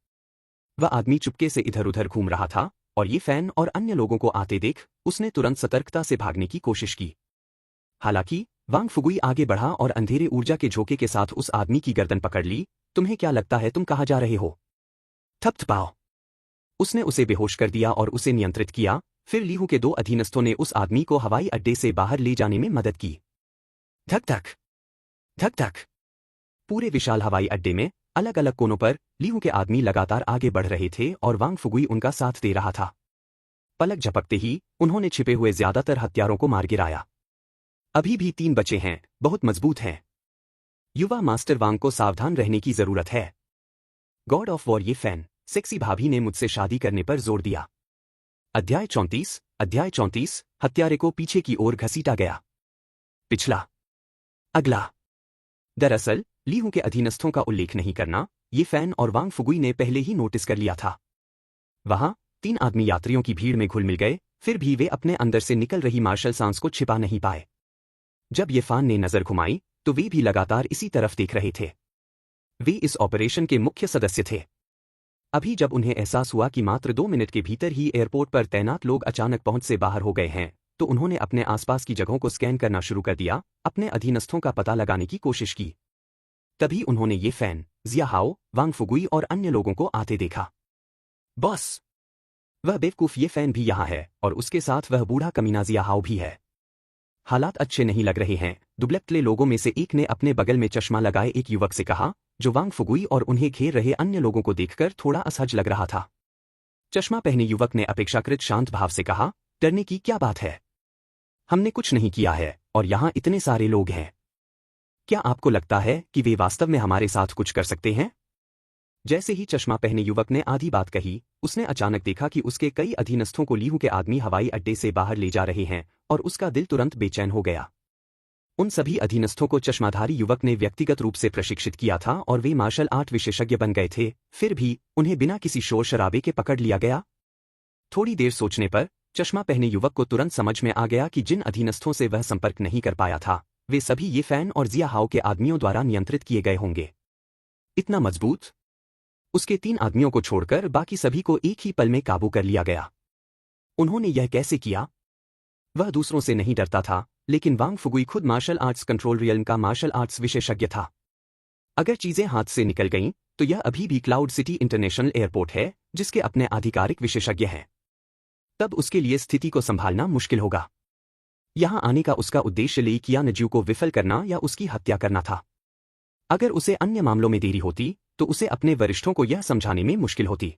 वह आदमी चुपके से इधर उधर घूम रहा था, और ये फैन और अन्य लोगों को आते देख उसने तुरंत सतर्कता से भागने की कोशिश की। हालांकि वांग फुगुई आगे बढ़ा और अंधेरे ऊर्जा के झोंके के साथ उस आदमी की गर्दन पकड़ ली। तुम्हें क्या लगता है तुम कहाँ जा रहे हो? थपथपाओ। उसने उसे बेहोश कर दिया और उसे नियंत्रित किया। फिर लीहू के दो अधीनस्थों ने उस आदमी को हवाई अड्डे से बाहर ले जाने में मदद की। धक धक धक धक। पूरे विशाल हवाई अड्डे में अलग अलग कोनों पर लीहू के आदमी लगातार आगे बढ़ रहे थे और वांग फुगुई उनका साथ दे रहा था। पलक झपकते ही उन्होंने छिपे हुए ज्यादातर हत्यारों को मार गिराया। अभी भी 3 बचे हैं, बहुत मजबूत हैं। युवा मास्टर वांग को सावधान रहने की जरूरत है। गॉड ऑफ वॉर ये फैन सेक्सी भाभी ने मुझसे शादी करने पर जोर दिया। अध्याय 34 हत्यारे को पीछे की ओर घसीटा गया। पिछला, अगला। दरअसल लीहू के अधीनस्थों का उल्लेख नहीं करना ये फैन और वांग फुगुई ने पहले ही नोटिस कर लिया था। वहां 3 आदमी यात्रियों की भीड़ में घुल मिल गए, फिर भी वे अपने अंदर से निकल रही मार्शल सांस को छिपा नहीं पाए। जब ये फान ने नजर घुमाई तो वे भी लगातार इसी तरफ देख रहे थे। वे इस ऑपरेशन के मुख्य सदस्य थे। अभी जब उन्हें एहसास हुआ कि मात्र 2 मिनट के भीतर ही एयरपोर्ट पर तैनात लोग अचानक पहुंच से बाहर हो गए हैं, तो उन्होंने अपने आसपास की जगहों को स्कैन करना शुरू कर दिया, अपने अधीनस्थों का पता लगाने की कोशिश की। तभी उन्होंने ये फैन, जिया हाओ, वांग फुगुई और अन्य लोगों को आते देखा। बॉस, वह बेवकूफ ये फैन भी यहाँ है, और उसके साथ वह बूढ़ा कमीना जिया हाओ भी है। हालात अच्छे नहीं लग रहे हैं, दुबले लोगों में से एक ने अपने बगल में चश्मा लगाए एक युवक से कहा, जो वांग फुगुई और उन्हें घेर रहे अन्य लोगों को देखकर थोड़ा असहज लग रहा था। चश्मा पहने युवक ने अपेक्षाकृत शांत भाव से कहा, डरने की क्या बात है? हमने कुछ नहीं किया है, और यहाँ इतने सारे लोग हैं। क्या आपको लगता है कि वे वास्तव में हमारे साथ कुछ कर सकते हैं? जैसे ही चश्मा पहने युवक ने आधी बात कही, उसने अचानक देखा कि उसके कई अधीनस्थों को लीहू के आदमी हवाई अड्डे से बाहर ले जा रहे हैं, और उसका दिल तुरंत बेचैन हो गया। उन सभी अधीनस्थों को चश्माधारी युवक ने व्यक्तिगत रूप से प्रशिक्षित किया था और वे मार्शल आर्ट विशेषज्ञ बन गए थे, फिर भी उन्हें बिना किसी शोर शराबे के पकड़ लिया गया। थोड़ी देर सोचने पर चश्मा पहने युवक को तुरंत समझ में आ गया कि जिन अधीनस्थों से वह संपर्क नहीं कर पाया था, वे सभी ये फैन और जिया हाओ के आदमियों द्वारा नियंत्रित किए गए होंगे। इतना मजबूत? उसके 3 आदमियों को छोड़कर बाकी सभी को एक ही पल में काबू कर लिया गया। उन्होंने यह कैसे किया? वह दूसरों से नहीं डरता था, लेकिन वांग फुगुई खुद मार्शल आर्ट्स कंट्रोल रियल्म का मार्शल आर्ट्स विशेषज्ञ था। अगर चीजें हाथ से निकल गईं, तो यह अभी भी क्लाउड सिटी इंटरनेशनल एयरपोर्ट है, जिसके अपने आधिकारिक विशेषज्ञ हैं। तब उसके लिए स्थिति को संभालना मुश्किल होगा। यहां आने का उसका उद्देश्य ली कियानजू को विफल करना या उसकी हत्या करना था। अगर उसे अन्य मामलों में देरी होती, तो उसे अपने वरिष्ठों को यह समझाने में मुश्किल होती।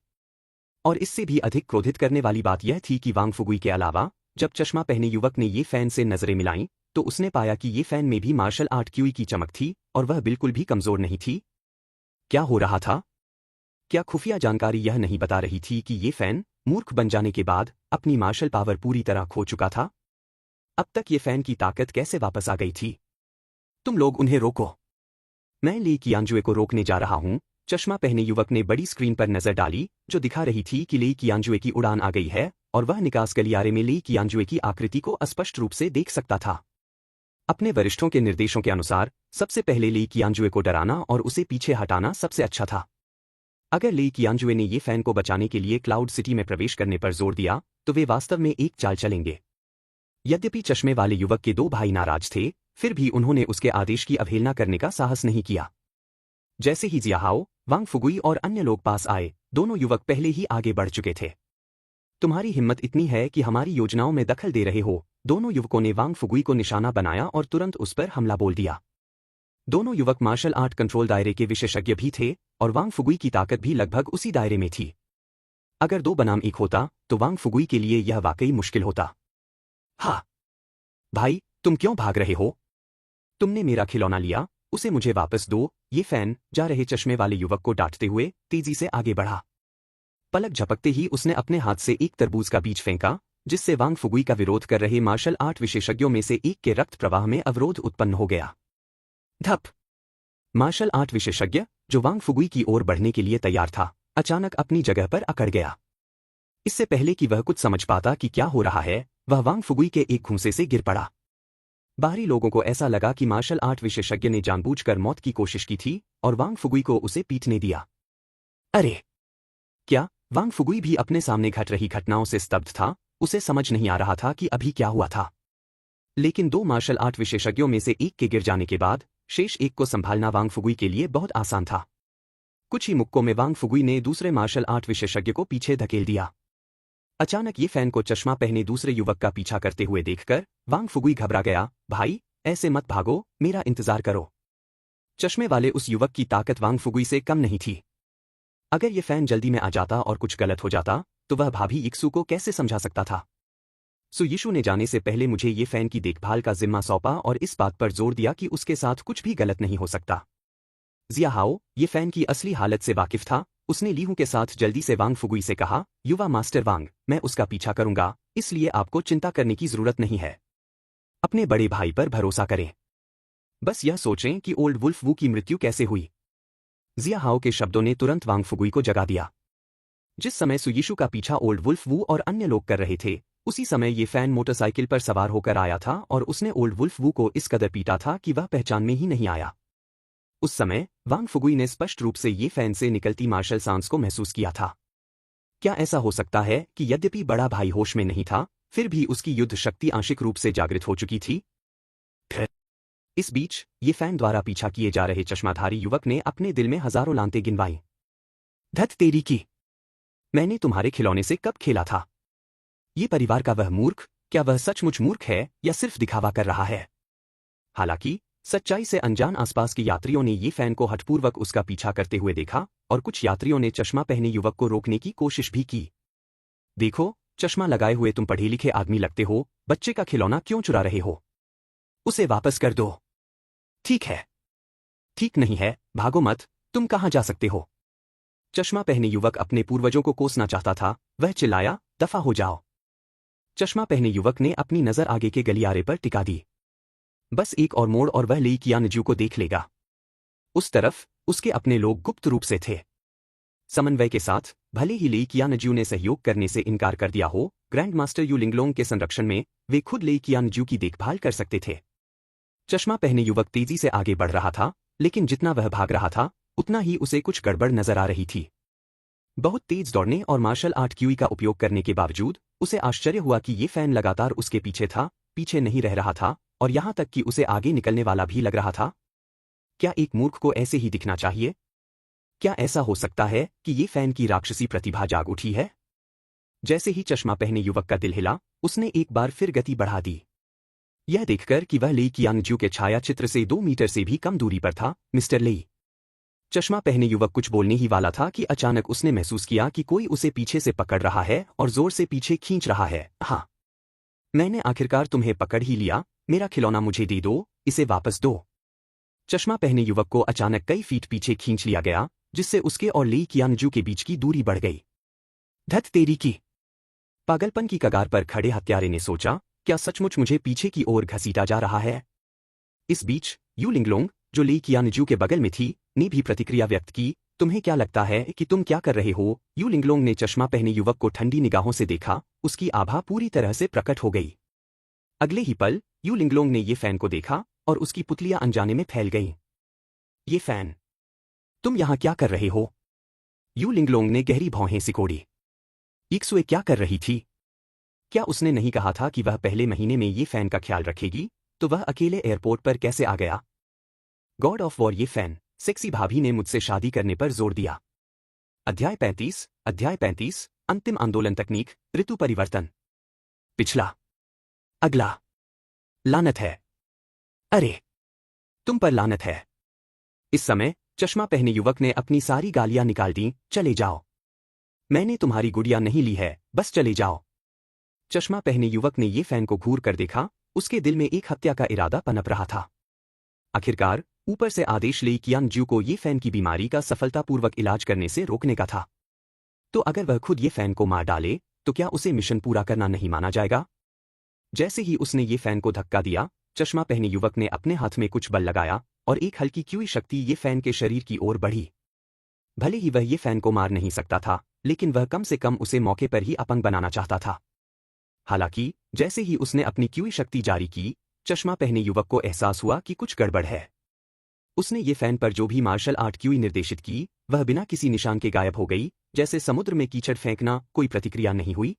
और इससे भी अधिक क्रोधित करने वाली बात यह थी कि वांग फुगुई के अलावा जब चश्मा पहने युवक ने ये फैन से नजरें मिलाईं, तो उसने पाया कि ये फैन में भी मार्शल आर्ट क्यूई की चमक थी, और वह बिल्कुल भी कमजोर नहीं थी। क्या हो रहा था? क्या खुफिया जानकारी यह नहीं बता रही थी कि ये फैन मूर्ख बन जाने के बाद अपनी मार्शल पावर पूरी तरह खो चुका था? अब तक ये फैन की ताकत कैसे वापस आ गई थी? तुम लोग उन्हें रोको। मैं ली कियानजुए को रोकने जा रहा हूं। चश्मा पहने युवक ने बड़ी स्क्रीन पर नजर डाली, जो दिखा रही थी कि ली कियानजुए की उड़ान आ गई है, और वह निकास गलियारे में ली कियानजुए की आकृति को स्पष्ट रूप से देख सकता था। अपने वरिष्ठों के निर्देशों के अनुसार सबसे पहले ली कियानजुए को डराना और उसे पीछे हटाना सबसे अच्छा था। अगर ली कियानजुए ने ये फैन को बचाने के लिए क्लाउड सिटी में प्रवेश करने पर जोर दिया, तो वे वास्तव में एक चाल चलेंगे। यद्यपि चश्मे वाले युवक के 2 भाई नाराज थे, फिर भी उन्होंने उसके आदेश की अवहेलना करने का साहस नहीं किया। जैसे ही जिया हाओ, वांग फुगुई और अन्य लोग पास आए, दोनों युवक पहले ही आगे बढ़ चुके थे। तुम्हारी हिम्मत इतनी है कि हमारी योजनाओं में दखल दे रहे हो? दोनों युवकों ने वांग फुगुई को निशाना बनाया और तुरंत उस पर हमला बोल दिया। दोनों युवक मार्शल आर्ट कंट्रोल दायरे के विशेषज्ञ भी थे, और वांग फुगुई की ताकत भी लगभग उसी दायरे में थी। अगर 2 बनाम 1 होता, तो वांग फुगुई के लिए यह वाकई मुश्किल होता। हाँ। भाई, तुम क्यों भाग रहे हो? तुमने मेरा खिलौना लिया, उसे मुझे वापस दो। ये फैन जा रहे चश्मे वाले युवक को डांटते हुए तेजी से आगे बढ़ा। पलक झपकते ही उसने अपने हाथ से एक तरबूज का बीज फेंका, जिससे वांग फुगुई का विरोध कर रहे मार्शल आर्ट विशेषज्ञों में से एक के रक्त प्रवाह में अवरोध उत्पन्न हो गया। धप। मार्शल आर्ट विशेषज्ञ, जो वांग फुगुई की ओर बढ़ने के लिए तैयार था, अचानक अपनी जगह पर अकड़ गया। इससे पहले कि वह कुछ समझ पाता कि क्या हो रहा है, वह वांग फुगुई के एक घूंसे से गिर पड़ा। बाहरी लोगों को ऐसा लगा कि मार्शल आर्ट विशेषज्ञ ने जानबूझकर मौत की कोशिश की थी और वांग फुगुई को उसे पीटने दिया। अरे! क्या? वांग फुगुई भी अपने सामने घट रही घटनाओं से स्तब्ध था, उसे समझ नहीं आ रहा था कि अभी क्या हुआ था। लेकिन दो मार्शल आर्ट विशेषज्ञों में से एक के गिर जाने के बाद शेष एक को संभालना वांग फुगुई के लिए बहुत आसान था। कुछ ही मुक्कों में वांग फुगुई ने दूसरे मार्शल आर्ट विशेषज्ञ को पीछे धकेल दिया। अचानक ये फैन को चश्मा पहने दूसरे युवक का पीछा करते हुए देखकर वांग फुगुई घबरा गया। भाई, ऐसे मत भागो, मेरा इंतजार करो। चश्मे वाले उस युवक की ताकत वांग फुगुई से कम नहीं थी। अगर ये फैन जल्दी में आ जाता और कुछ गलत हो जाता, तो वह भाभी यिक्सू को कैसे समझा सकता था? सो यीशु ने जाने से पहले मुझे ये फैन की देखभाल का जिम्मा सौंपा और इस बात पर जोर दिया कि उसके साथ कुछ भी गलत नहीं हो सकता। जिया हाओ, ये फैन की असली हालत से वाकिफ था। उसने लीहू के साथ जल्दी से वांग फुगुई से कहा, युवा मास्टर वांग, मैं उसका पीछा करूंगा, इसलिए आपको चिंता करने की जरूरत नहीं है। अपने बड़े भाई पर भरोसा करें। बस यह सोचें कि ओल्ड वुल्फ वू की मृत्यु कैसे हुई। जिया हाओ के शब्दों ने तुरंत वांग फुगुई को जगा दिया। जिस समय सुयीशु का पीछा ओल्ड वुल्फ वू और अन्य लोग कर रहे थे, उसी समय ये फैन मोटरसाइकिल पर सवार होकर आया था और उसने ओल्ड वुल्फ वू को इस कदर पीटा था कि वह पहचान में ही नहीं आया। उस समय वांग फुगुई ने स्पष्ट रूप से ये फैन से निकलती मार्शल सांस को महसूस किया था। क्या ऐसा हो सकता है कि यद्यपि बड़ा भाई होश में नहीं था, फिर भी उसकी युद्ध शक्ति आंशिक रूप से जागृत हो चुकी थी? इस बीच ये फैन द्वारा पीछा किए जा रहे चश्माधारी युवक ने अपने दिल में हजारों लानतें गिनवाईं। धत तेरी की! मैंने तुम्हारे खिलौने से कब खेला था? ये परिवार का वह मूर्ख, क्या वह सचमुच मूर्ख है या सिर्फ दिखावा कर रहा है? हालांकि सच्चाई से अनजान आसपास के यात्रियों ने ये फैन को हठपूर्वक उसका पीछा करते हुए देखा और कुछ यात्रियों ने चश्मा पहने युवक को रोकने की कोशिश भी की। देखो, चश्मा लगाए हुए तुम पढ़े लिखे आदमी लगते हो, बच्चे का खिलौना क्यों चुरा रहे हो? उसे वापस कर दो। ठीक है। ठीक नहीं है, भागो मत, तुम कहाँ जा सकते हो? चश्मा पहने युवक अपने पूर्वजों को कोसना चाहता था, वह चिल्लाया, दफा हो जाओ। चश्मा पहने युवक ने अपनी नजर आगे के गलियारे पर टिका दी। बस एक और मोड़ और वह लेई कियानजू को देख लेगा। उस तरफ उसके अपने लोग गुप्त रूप से थे। समन्वय के साथ, भले ही लेई कियानजू ने सहयोग करने से इनकार कर दिया हो, ग्रैंड मास्टर यू लिंगलोंग के संरक्षण में वे खुद लेई कियानजू की देखभाल कर सकते थे। चश्मा पहने युवक तेजी से आगे बढ़ रहा था, लेकिन जितना वह भाग रहा था, उतना ही उसे कुछ गड़बड़ नजर आ रही थी। बहुत तेज दौड़ने और मार्शल आर्ट क्यूई का उपयोग करने के बावजूद उसे आश्चर्य हुआ कि ये फैन लगातार उसके पीछे था, पीछे नहीं रह रहा था और यहां तक कि उसे आगे निकलने वाला भी लग रहा था। क्या एक मूर्ख को ऐसे ही दिखना चाहिए? क्या ऐसा हो सकता है कि ये फैन की राक्षसी प्रतिभा जाग उठी है? जैसे ही चश्मा पहने युवक का दिल हिला, उसने एक बार फिर गति बढ़ा दी। यह देखकर कि वह लेई कियांगजू के छाया चित्र से 2 मीटर से भी कम दूरी पर था। मिस्टर लेई। चश्मा पहने युवक कुछ बोलने ही वाला था कि अचानक उसने महसूस किया कि कोई उसे पीछे से पकड़ रहा है और जोर से पीछे खींच रहा है। हाँ, मैंने आखिरकार तुम्हें पकड़ ही लिया, मेरा खिलौना मुझे दे दो, इसे वापस दो। चश्मा पहने युवक को अचानक कई फीट पीछे खींच लिया गया, जिससे उसके और लेई कियांगजू के बीच की दूरी बढ़ गई। धत तेरी की! पागलपन की कगार पर खड़े हत्यारे ने सोचा, क्या सचमुच मुझे पीछे की ओर घसीटा जा रहा है? इस बीच यू लिंगलोंग, जो लेई कियानजू के बगल में थी, ने भी प्रतिक्रिया व्यक्त की। तुम्हें क्या लगता है कि तुम क्या कर रहे हो? यू लिंगलोंग ने चश्मा पहने युवक को ठंडी निगाहों से देखा, उसकी आभा पूरी तरह से प्रकट हो गई। अगले ही पल यू लिंगलोंग ने ये फैन को देखा और उसकी पुतलियां अनजाने में फैल गईं। ये फैन, तुम यहां क्या कर रहे हो? यू लिंगलोंग ने गहरी भौहें सिकोड़ी। इक्सुए क्या कर रही थी? क्या उसने नहीं कहा था कि वह पहले महीने में ये फैन का ख्याल रखेगी? तो वह अकेले एयरपोर्ट पर कैसे आ गया? गॉड ऑफ वॉर, ये फैन, सेक्सी भाभी ने मुझसे शादी करने पर जोर दिया। अध्याय 35, अंतिम आंदोलन तकनीक, ऋतु परिवर्तन। पिछला। अगला। लानत है। अरे! तुम पर लानत है। इस समय चश्मा पहने युवक ने अपनी सारी गालियां निकाल दी। चले जाओ। मैंने तुम्हारी गुड़िया नहीं ली है, बस चले जाओ। चश्मा पहने युवक ने ये फैन को घूर कर देखा, उसके दिल में एक हत्या का इरादा पनप रहा था। आखिरकार ऊपर से आदेश ले कियान ज्यू को ये फैन की बीमारी का सफलतापूर्वक इलाज करने से रोकने का था। तो अगर वह खुद ये फैन को मार डाले तो क्या उसे मिशन पूरा करना नहीं माना जाएगा? जैसे ही उसने ये फैन को धक्का दिया, चश्मा पहने युवक ने अपने हाथ में कुछ बल लगाया और एक हल्की क्यूई शक्ति ये फैन के शरीर की ओर बढ़ी। भले ही वह ये फैन को मार नहीं सकता था, लेकिन वह कम से कम उसे मौके पर ही अपंग बनाना चाहता था। हालांकि जैसे ही उसने अपनी क्यूई शक्ति जारी की, चश्मा पहने युवक को एहसास हुआ कि कुछ गड़बड़ है। उसने ये फैन पर जो भी मार्शल आर्ट क्यूई निर्देशित की, वह बिना किसी निशान के गायब हो गई, जैसे समुद्र में कीचड़ फेंकना, कोई प्रतिक्रिया नहीं हुई।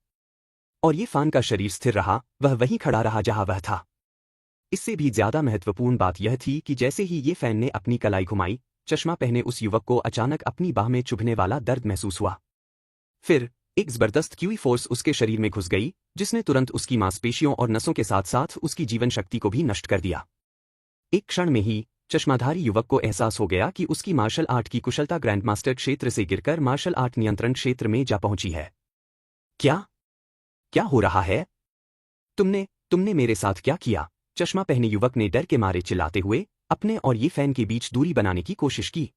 और ये फैन का शरीर स्थिर रहा, वह वहीं खड़ा रहा जहां वह था। इससे भी ज्यादा महत्वपूर्ण बात यह थी कि जैसे ही ये फैन ने अपनी कलाई घुमाई, चश्मा पहने उस युवक को अचानक अपनी बाह में चुभने वाला दर्द महसूस हुआ। फिर एक जबरदस्त क्यूई फोर्स उसके शरीर में घुस गई, जिसने तुरंत उसकी मांसपेशियों और नसों के साथ साथ उसकी जीवन शक्ति को भी नष्ट कर दिया। एक क्षण में ही चश्माधारी युवक को एहसास हो गया कि उसकी मार्शल आर्ट की कुशलता ग्रैंडमास्टर क्षेत्र से गिरकर मार्शल आर्ट नियंत्रण क्षेत्र में जा पहुंची है। क्या क्या हो रहा है? तुमने मेरे साथ क्या किया? चश्मा पहने युवक ने डर के मारे चिल्लाते हुए अपने और ये फैन के बीच दूरी बनाने की कोशिश की।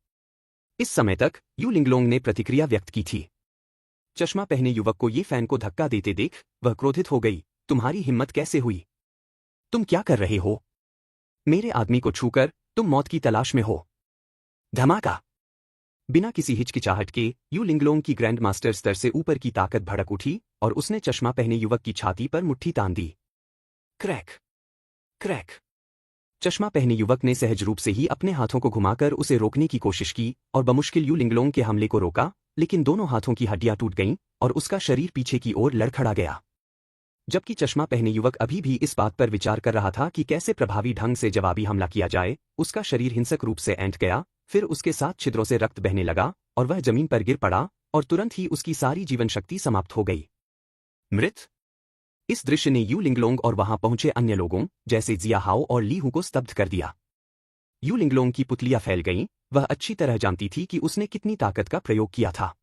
इस समय तक यू लिंगलोंग ने प्रतिक्रिया व्यक्त की थी। चश्मा पहने युवक को ये फैन को धक्का देते देख वह क्रोधित हो गई। तुम्हारी हिम्मत कैसे हुई? तुम क्या कर रहे हो? मेरे आदमी को छूकर तुम मौत की तलाश में हो। धमाका! बिना किसी हिचकिचाहट के यू लिंगलोंग की ग्रैंड मास्टर स्तर से ऊपर की ताकत भड़क उठी और उसने चश्मा पहने युवक की छाती पर मुट्ठी तान दी। Crack crack! चश्मा पहने युवक ने सहज रूप से ही अपने हाथों को घुमाकर उसे रोकने की कोशिश की और बमुश्किल यू लिंगलोंग के हमले को रोका, लेकिन दोनों हाथों की हड्डियां टूट गईं और उसका शरीर पीछे की ओर लड़खड़ा गया। जबकि चश्मा पहने युवक अभी भी इस बात पर विचार कर रहा था कि कैसे प्रभावी ढंग से जवाबी हमला किया जाए, उसका शरीर हिंसक रूप से ऐंठ गया, फिर उसके साथ छिद्रों से रक्त बहने लगा और वह जमीन पर गिर पड़ा और तुरंत ही उसकी सारी जीवन शक्ति समाप्त हो गई। मृत! इस दृश्य ने यू लिंगलोंग और वहां पहुंचे अन्य लोगों जैसे जिया हाओ और ली हू को स्तब्ध कर दिया। यू लिंगलोंग की पुतलियां फैल गईं, वह अच्छी तरह जानती थी कि उसने कितनी ताकत का प्रयोग किया था।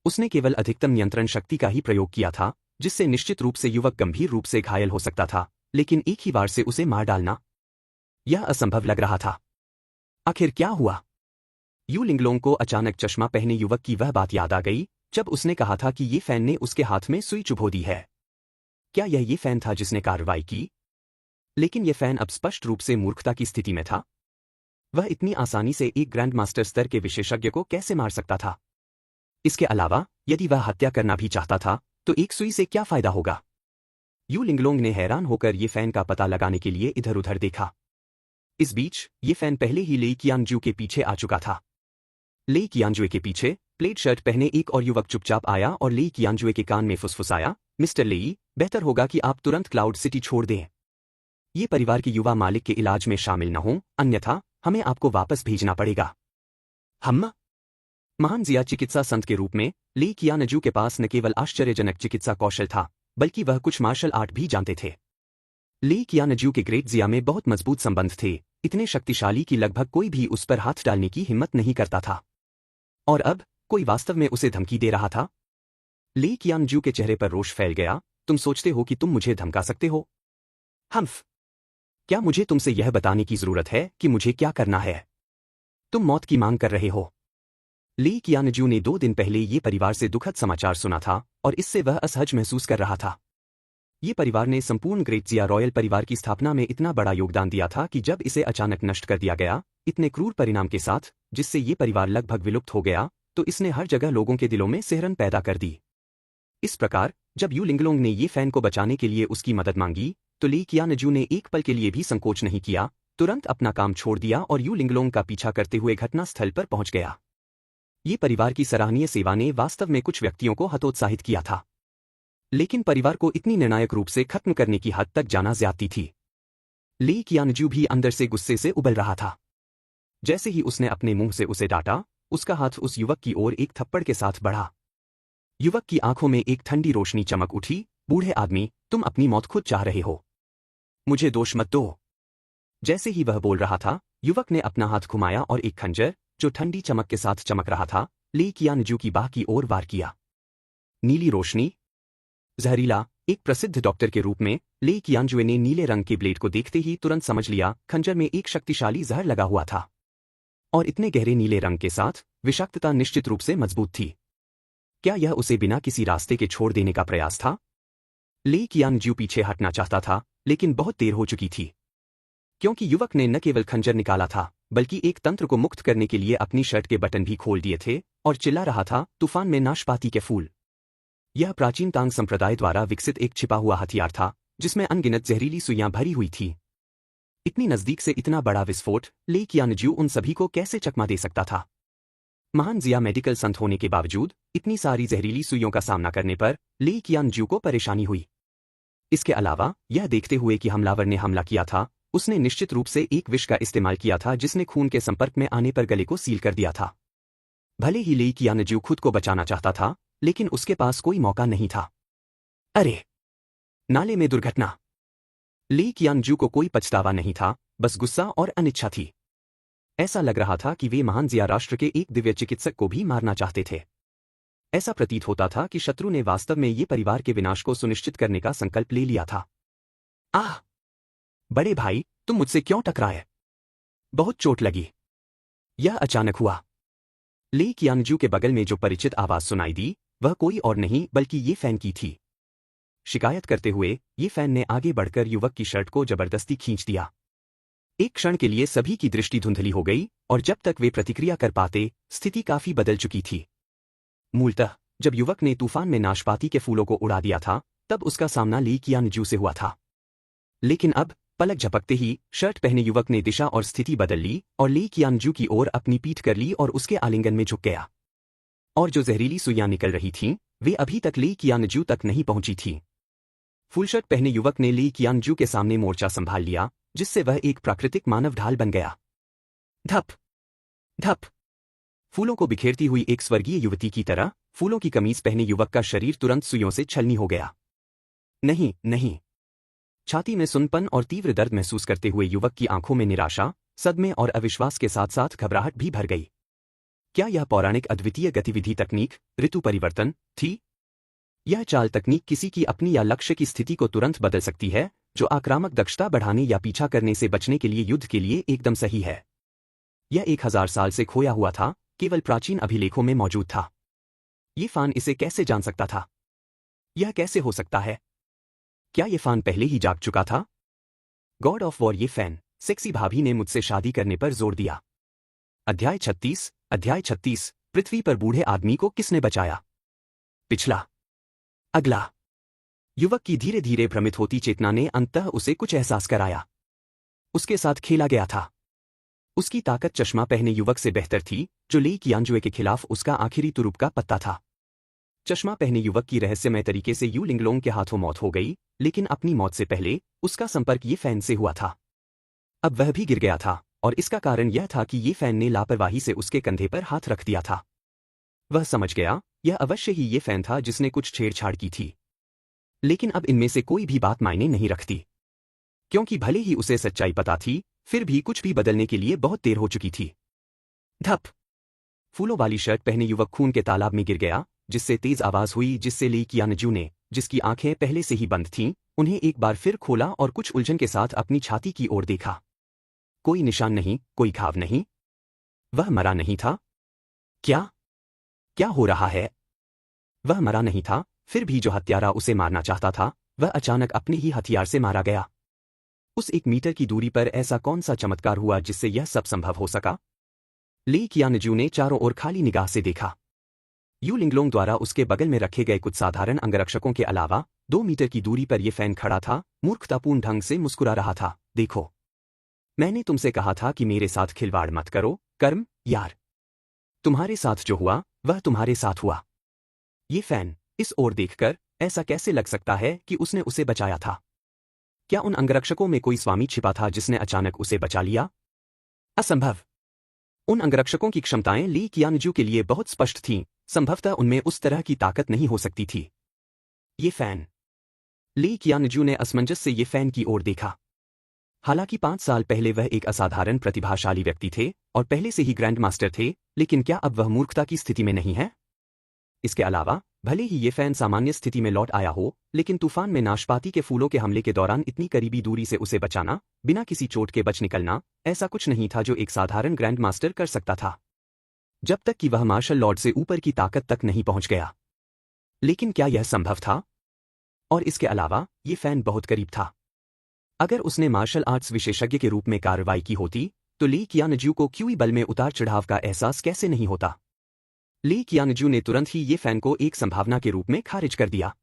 उसने केवल अधिकतम नियंत्रण शक्ति का ही प्रयोग किया था, जिससे निश्चित रूप से युवक गंभीर रूप से घायल हो सकता था, लेकिन एक ही बार से उसे मार डालना, यह असंभव लग रहा था। आखिर क्या हुआ? यू लिंगलोंग को अचानक चश्मा पहने युवक की वह बात याद आ गई जब उसने कहा था कि ये फैन ने उसके हाथ में सुई चुभो दी है। क्या यह ये फैन था जिसने कार्रवाई की? लेकिन यह फैन अब स्पष्ट रूप से मूर्खता की स्थिति में था। वह इतनी आसानी से एक ग्रैंड मास्टर स्तर के विशेषज्ञ को कैसे मार सकता था? इसके अलावा यदि वह हत्या करना भी चाहता था तो एक सुई से क्या फायदा होगा? यू लिंगलोंग ने हैरान होकर ये फैन का पता लगाने के लिए इधर उधर देखा। इस बीच ये फैन पहले ही लेई कियानजू के पीछे आ चुका था। लेई कियानजुए के पीछे प्लेड शर्ट पहने एक और युवक चुपचाप आया और लेई कियानजुए के कान में फुसफुसाया, मिस्टर लेई, बेहतर होगा कि आप तुरंत क्लाउड सिटी छोड़ दें। ये परिवार के युवा मालिक के इलाज में शामिल न हों, अन्यथा हमें आपको वापस भेजना पड़ेगा। हम महान जिया चिकित्सा संत के रूप में लेई कियानजू के पास न केवल आश्चर्यजनक चिकित्सा कौशल था, बल्कि वह कुछ मार्शल आर्ट भी जानते थे। लेई कियानजू के ग्रेट जिया में बहुत मजबूत संबंध थे, इतने शक्तिशाली कि लगभग कोई भी उस पर हाथ डालने की हिम्मत नहीं करता था। और अब कोई वास्तव में उसे धमकी दे रहा था। लेई कियानजू के चेहरे पर रोष फैल गया। तुम सोचते हो कि तुम मुझे धमका सकते हो? हम्फ! क्या मुझे तुमसे यह बताने की जरूरत है कि मुझे क्या करना है? तुम मौत की मांग कर रहे हो। लेई कियानजू ने 2 दिन पहले ये परिवार से दुखद समाचार सुना था और इससे वह असहज महसूस कर रहा था। ये परिवार ने संपूर्ण ग्रेट जिया रॉयल परिवार की स्थापना में इतना बड़ा योगदान दिया था कि जब इसे अचानक नष्ट कर दिया गया, इतने क्रूर परिणाम के साथ, जिससे ये परिवार लगभग विलुप्त हो गया, तो इसने हर जगह लोगों के दिलों में सिहरन पैदा कर दी। इस प्रकार जब यू लिंगलोंग ने ये फैन को बचाने के लिए उसकी मदद मांगी, तो लेई कियानजू ने एक पल के लिए भी संकोच नहीं किया, तुरंत अपना काम छोड़ दिया और यू लिंगलोंग का पीछा करते हुए घटनास्थल पर पहुंच गया। ये परिवार की सराहनीय सेवा ने वास्तव में कुछ व्यक्तियों को हतोत्साहित किया था, लेकिन परिवार को इतनी निर्णायक रूप से खत्म करने की हद तक जाना ज्यादती थी। लेई कियानजू भी अंदर से गुस्से से उबल रहा था। जैसे ही उसने अपने मुंह से उसे डांटा, उसका हाथ उस युवक की ओर एक थप्पड़ के साथ बढ़ा। युवक की आंखों में एक ठंडी रोशनी चमक उठी। बूढ़े आदमी, तुम अपनी मौत खुद चाह रहे हो। मुझे दोष मत दो। जैसे ही वह बोल रहा था, युवक ने अपना हाथ घुमाया और एक खंजर, जो ठंडी चमक के साथ चमक रहा था, लेई कियानजू की बाह की ओर वार किया। नीली रोशनी, जहरीला। एक प्रसिद्ध डॉक्टर के रूप में ले कियानजुए ने नीले रंग के ब्लेड को देखते ही तुरंत समझ लिया खंजर में एक शक्तिशाली जहर लगा हुआ था। और इतने गहरे नीले रंग के साथ विषाक्तता निश्चित रूप से मजबूत थी। क्या यह उसे बिना किसी रास्ते के छोड़ देने का प्रयास था? ले कियानजू पीछे हटना चाहता था, लेकिन बहुत देर हो चुकी थी। क्योंकि युवक ने न केवल खंजर निकाला था, बल्कि एक तंत्र को मुक्त करने के लिए अपनी शर्ट के बटन भी खोल दिए थे और चिल्ला रहा था, तूफान में नाशपाती के फूल। यह प्राचीन तांग संप्रदाय द्वारा विकसित एक छिपा हुआ हथियार था, जिसमें अनगिनत जहरीली सुइयां भरी हुई थी। इतनी नजदीक से इतना बड़ा विस्फोट ले कियानजू उन सभी को कैसे चकमा दे सकता था? महान जिया मेडिकल संत होने के बावजूद इतनी सारी जहरीली सुइयों का सामना करने पर ले कियानजू को परेशानी हुई। इसके अलावा यह देखते हुए कि हमलावर ने हमला किया था, उसने निश्चित रूप से एक विष का इस्तेमाल किया था जिसने खून के संपर्क में आने पर गले को सील कर दिया था। भले ही ले कियानजू खुद को बचाना चाहता था, लेकिन उसके पास कोई मौका नहीं था। अरे! नाले में दुर्घटना। ले कियानजू को कोई पछतावा नहीं था, बस गुस्सा और अनिच्छा थी। ऐसा लग रहा था कि वे महान जिया राष्ट्र के एक दिव्य चिकित्सक को भी मारना चाहते थे। ऐसा प्रतीत होता था कि शत्रु ने वास्तव में ये परिवार के विनाश को सुनिश्चित करने का संकल्प ले लिया था। आह! बड़े भाई, तुम मुझसे क्यों टकराए? बहुत चोट लगी। यह अचानक हुआ। ले कियानजू के बगल में जो परिचित आवाज सुनाई दी, वह कोई और नहीं बल्कि ये फैन की थी। शिकायत करते हुए ये फैन ने आगे बढ़कर युवक की शर्ट को जबरदस्ती खींच दिया। एक क्षण के लिए सभी की दृष्टि धुंधली हो गई और जब तक वे प्रतिक्रिया कर पाते, स्थिति काफी बदल चुकी थी। मूलतः जब युवक ने तूफान में नाशपाती के फूलों को उड़ा दिया था, तब उसका सामना ले कियानजू से हुआ था। लेकिन अब पलक झपकते ही शर्ट पहने युवक ने दिशा और स्थिति बदल ली और ले कियानजू की ओर अपनी पीठ कर ली और उसके आलिंगन में झुक गया। और जो जहरीली सुइयां निकल रही थीं, वे अभी तक ले कियानजू तक नहीं पहुंची थीं। फुल शर्ट पहने युवक ने ले कियानजू के सामने मोर्चा संभाल लिया, जिससे वह एक प्राकृतिक मानव ढाल बन गया। धप धप। फूलों को बिखेरती हुई एक स्वर्गीय युवती की तरह फूलों की कमीज पहने युवक का शरीर तुरंत सुइयों से छलनी हो गया। नहीं नहीं। छाती में सुनपन और तीव्र दर्द महसूस करते हुए युवक की आंखों में निराशा, सदमे और अविश्वास के साथ साथ घबराहट भी भर गई। क्या यह पौराणिक अद्वितीय गतिविधि तकनीक, ऋतु परिवर्तन, थी? यह चाल तकनीक किसी की अपनी या लक्ष्य की स्थिति को तुरंत बदल सकती है, जो आक्रामक दक्षता बढ़ाने या पीछा करने से बचने के लिए युद्ध के लिए एकदम सही है। यह 1000 साल से खोया हुआ था, केवल प्राचीन अभिलेखों में मौजूद था। ये फान इसे कैसे जान सकता था? यह कैसे हो सकता है? क्या ये फान पहले ही जाग चुका था? God of war. ये फैन, सेक्सी भाभी ने मुझसे शादी करने पर जोर दिया। अध्याय 36। पृथ्वी पर बूढ़े आदमी को किसने बचाया? पिछला। अगला। युवक की धीरे धीरे भ्रमित होती चेतना ने अंततः उसे कुछ एहसास कराया। उसके साथ खेला गया था। उसकी ताकत चश्मा पहने युवक से बेहतर थी, जो ले कियानजुए के खिलाफ उसका आखिरी तुरुप का पत्ता था। चश्मा पहने युवक की रहस्यमय तरीके से यू लिंगलोंग के हाथों मौत हो गई, लेकिन अपनी मौत से पहले उसका संपर्क ये फैन से हुआ था। अब वह भी गिर गया था, और इसका कारण यह था कि ये फैन ने लापरवाही से उसके कंधे पर हाथ रख दिया था। वह समझ गया, यह अवश्य ही ये फैन था जिसने कुछ छेड़छाड़ की थी। लेकिन अब इनमें से कोई भी बात मायने नहीं रखती, क्योंकि भले ही उसे सच्चाई पता थी, फिर भी कुछ भी बदलने के लिए बहुत देर हो चुकी थी। धप। फूलों वाली शर्ट पहने युवक खून के तालाब में गिर गया, जिससे तेज आवाज हुई, जिससे ले कियानजू ने, जिसकी आंखें पहले से ही बंद थीं, उन्हें एक बार फिर खोला और कुछ उलझन के साथ अपनी छाती की ओर देखा। कोई निशान नहीं, कोई घाव नहीं। वह मरा नहीं था। क्या हो रहा है? वह मरा नहीं था, फिर भी जो हत्यारा उसे मारना चाहता था, वह अचानक अपने ही हथियार से मारा गया। उस 1 मीटर की दूरी पर ऐसा कौन सा चमत्कार हुआ जिससे यह सब संभव हो सका? ले कियानजू ने चारों ओर खाली निगाह से देखा। यू लिंगलोंग द्वारा उसके बगल में रखे गए कुछ साधारण अंगरक्षकों के अलावा 2 मीटर की दूरी पर यह फैन खड़ा था, मूर्खतापूर्ण ढंग से मुस्कुरा रहा था। देखो, मैंने तुमसे कहा था कि मेरे साथ खिलवाड़ मत करो, कर्म यार। तुम्हारे साथ जो हुआ, वह तुम्हारे साथ हुआ। ये फैन, इस ओर देखकर ऐसा कैसे लग सकता है कि उसने उसे बचाया था? क्या उन अंगरक्षकों में कोई स्वामी छिपा था जिसने अचानक उसे बचा लिया? असंभव। उन अंगरक्षकों की क्षमताएं ली कियानजू के लिए बहुत स्पष्ट थीं, संभवतः उनमें उस तरह की ताकत नहीं हो सकती थी। ये फैन। ली कियानजू ने असमंजस से ये फैन की ओर देखा। हालांकि 5 साल पहले वह एक असाधारण प्रतिभाशाली व्यक्ति थे और पहले से ही ग्रैंड मास्टर थे, लेकिन क्या अब वह मूर्खता की स्थिति में नहीं है? इसके अलावा भले ही ये फैन सामान्य स्थिति में लौट आया हो, लेकिन तूफान में नाशपाती के फूलों के हमले के दौरान इतनी करीबी दूरी से उसे बचाना, बिना किसी चोट के बच निकलना, ऐसा कुछ नहीं था जो एक साधारण ग्रैंड मास्टर कर सकता था, जब तक कि वह मार्शल लॉर्ड से ऊपर की ताकत तक नहीं पहुंच गया। लेकिन क्या यह संभव था? और इसके अलावा ये फैन बहुत करीब था। अगर उसने मार्शल आर्ट्स विशेषज्ञ के रूप में कार्रवाई की होती, तो ली कियानजू को क्यूई बल में उतार चढ़ाव का एहसास कैसे नहीं होता? ली कियानजू ने तुरंत ही ये फैन को एक संभावना के रूप में खारिज कर दिया।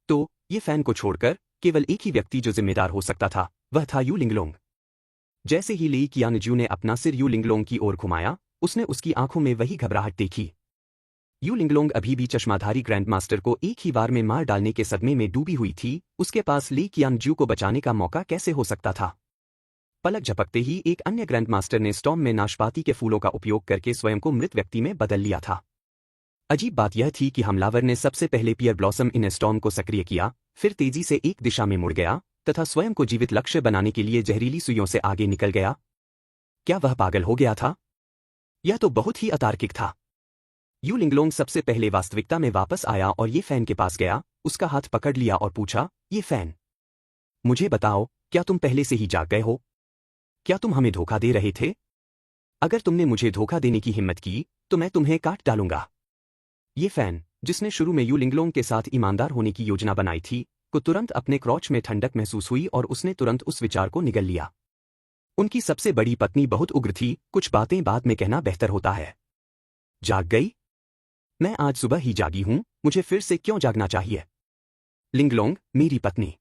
तो ये फैन को छोड़कर केवल एक ही व्यक्ति जो जिम्मेदार हो सकता था, वह था यू लिंगलोंग। जैसे ही ली कियानजू ने अपना सिर यू लिंगलोंग की ओर घुमाया, उसने उसकी आंखों में वही घबराहट देखी। यू लिंगलोंग अभी भी चश्माधारी ग्रैंड मास्टर को एक ही बार में मार डालने के सदमे में डूबी हुई थी। उसके पास ली कियानजू को बचाने का मौका कैसे हो सकता था? पलक झपकते ही एक अन्य ग्रैंड मास्टर ने स्टॉर्म में नाशपाती के फूलों का उपयोग करके स्वयं को मृत व्यक्ति में बदल लिया था। अजीब बात यह थी कि हमलावर ने सबसे पहले पियर ब्लॉसम इन स्टॉर्म को सक्रिय किया, फिर तेजी से एक दिशा में मुड़ गया तथा स्वयं को जीवित लक्ष्य बनाने के लिए जहरीली सुइयों से आगे निकल गया। क्या वह पागल हो गया था? यह तो बहुत ही अतार्किक था। यू लिंगलोंग सबसे पहले वास्तविकता में वापस आया और ये फैन के पास गया, उसका हाथ पकड़ लिया और पूछा, ये फैन, मुझे बताओ, क्या तुम पहले से ही जाग गए हो? क्या तुम हमें धोखा दे रहे थे? अगर तुमने मुझे धोखा देने की हिम्मत की, तो मैं तुम्हें काट डालूंगा। ये फैन, जिसने शुरू में यू लिंगलोंग के साथ ईमानदार होने की योजना बनाई थी, को तुरंत अपने क्रॉच में ठंडक महसूस हुई और उसने तुरंत उस विचार को निगल लिया। उनकी सबसे बड़ी पत्नी बहुत उग्र थी, कुछ बातें बाद में कहना बेहतर होता है। जाग गई? मैं आज सुबह ही जागी हूं, मुझे फिर से क्यों जागना चाहिए? लिंगलोंग, मेरी पत्नी,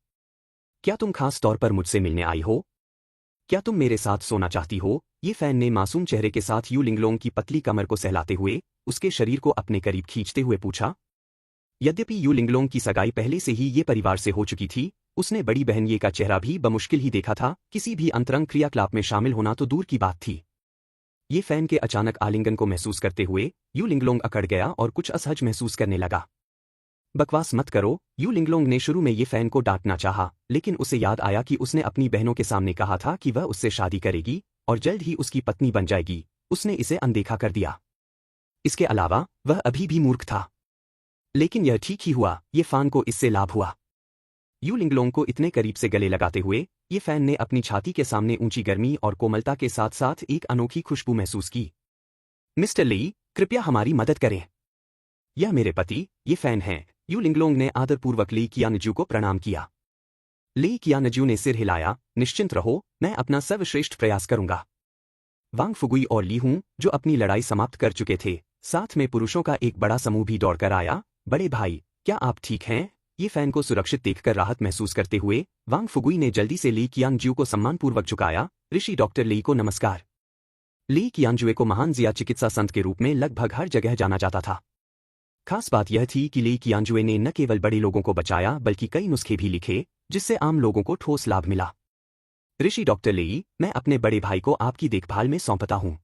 क्या तुम खास तौर पर मुझसे मिलने आई हो? क्या तुम मेरे साथ सोना चाहती हो? ये फैन ने मासूम चेहरे के साथ यू लिंगलोंग की पतली कमर को सहलाते हुए उसके शरीर को अपने करीब खींचते हुए पूछा। यद्यपि यू लिंगलोंग की सगाई पहले से ही ये परिवार से हो चुकी थी, उसने बड़ी बहन ये का चेहरा भी बमुश्किल ही देखा था। किसी भी अंतरंग क्रियाकलाप में शामिल होना तो दूर की बात थी। ये फैन के अचानक आलिंगन को महसूस करते हुए यू लिंगलोंग अकड़ गया और कुछ असहज महसूस करने लगा। बकवास मत करो, यू लिंगलोंग ने शुरू में ये फैन को डांटना चाहा, लेकिन उसे याद आया कि उसने अपनी बहनों के सामने कहा था कि वह उससे शादी करेगी और जल्द ही उसकी पत्नी बन जाएगी। उसने इसे अनदेखा कर दिया। इसके अलावा वह अभी भी मूर्ख था। लेकिन यह ठीक ही हुआ, ये फैन को इससे लाभ हुआ। यू लिंगलोंग को इतने करीब से गले लगाते हुए ये फैन ने अपनी छाती के सामने ऊंची गर्मी और कोमलता के साथ साथ एक अनोखी खुशबू महसूस की। मिस्टर ली, कृपया हमारी मदद करें। यह मेरे पति, ये फैन हैं। यू लिंगलोंग ने आदरपूर्वक ली कियानजू को प्रणाम किया। ली कियानजू ने सिर हिलाया, निश्चिंत रहो, मैं अपना सर्वश्रेष्ठ प्रयास करूंगा। वांग फुगुई और ली हूं, जो अपनी लड़ाई समाप्त कर चुके थे, साथ में पुरुषों का एक बड़ा समूह भी दौड़कर आया। बड़े भाई, क्या आप ठीक हैं? ये फैन को सुरक्षित देखकर राहत महसूस करते हुए वांग फुगुई ने जल्दी से ली कियानजू को सम्मानपूर्वक झुकाया। ऋषि डॉक्टर ली को नमस्कार। ली कियानजुए को महान जिया चिकित्सा संत के रूप में लगभग हर जगह जाना जाता था। खास बात यह थी कि ली कियानजुए ने न केवल बड़े लोगों को बचाया बल्कि कई नुस्खे भी लिखे, जिससे आम लोगों को ठोस लाभ मिला। ऋषि डॉक्टर ली, मैं अपने बड़े भाई को आपकी देखभाल में सौंपता हूं।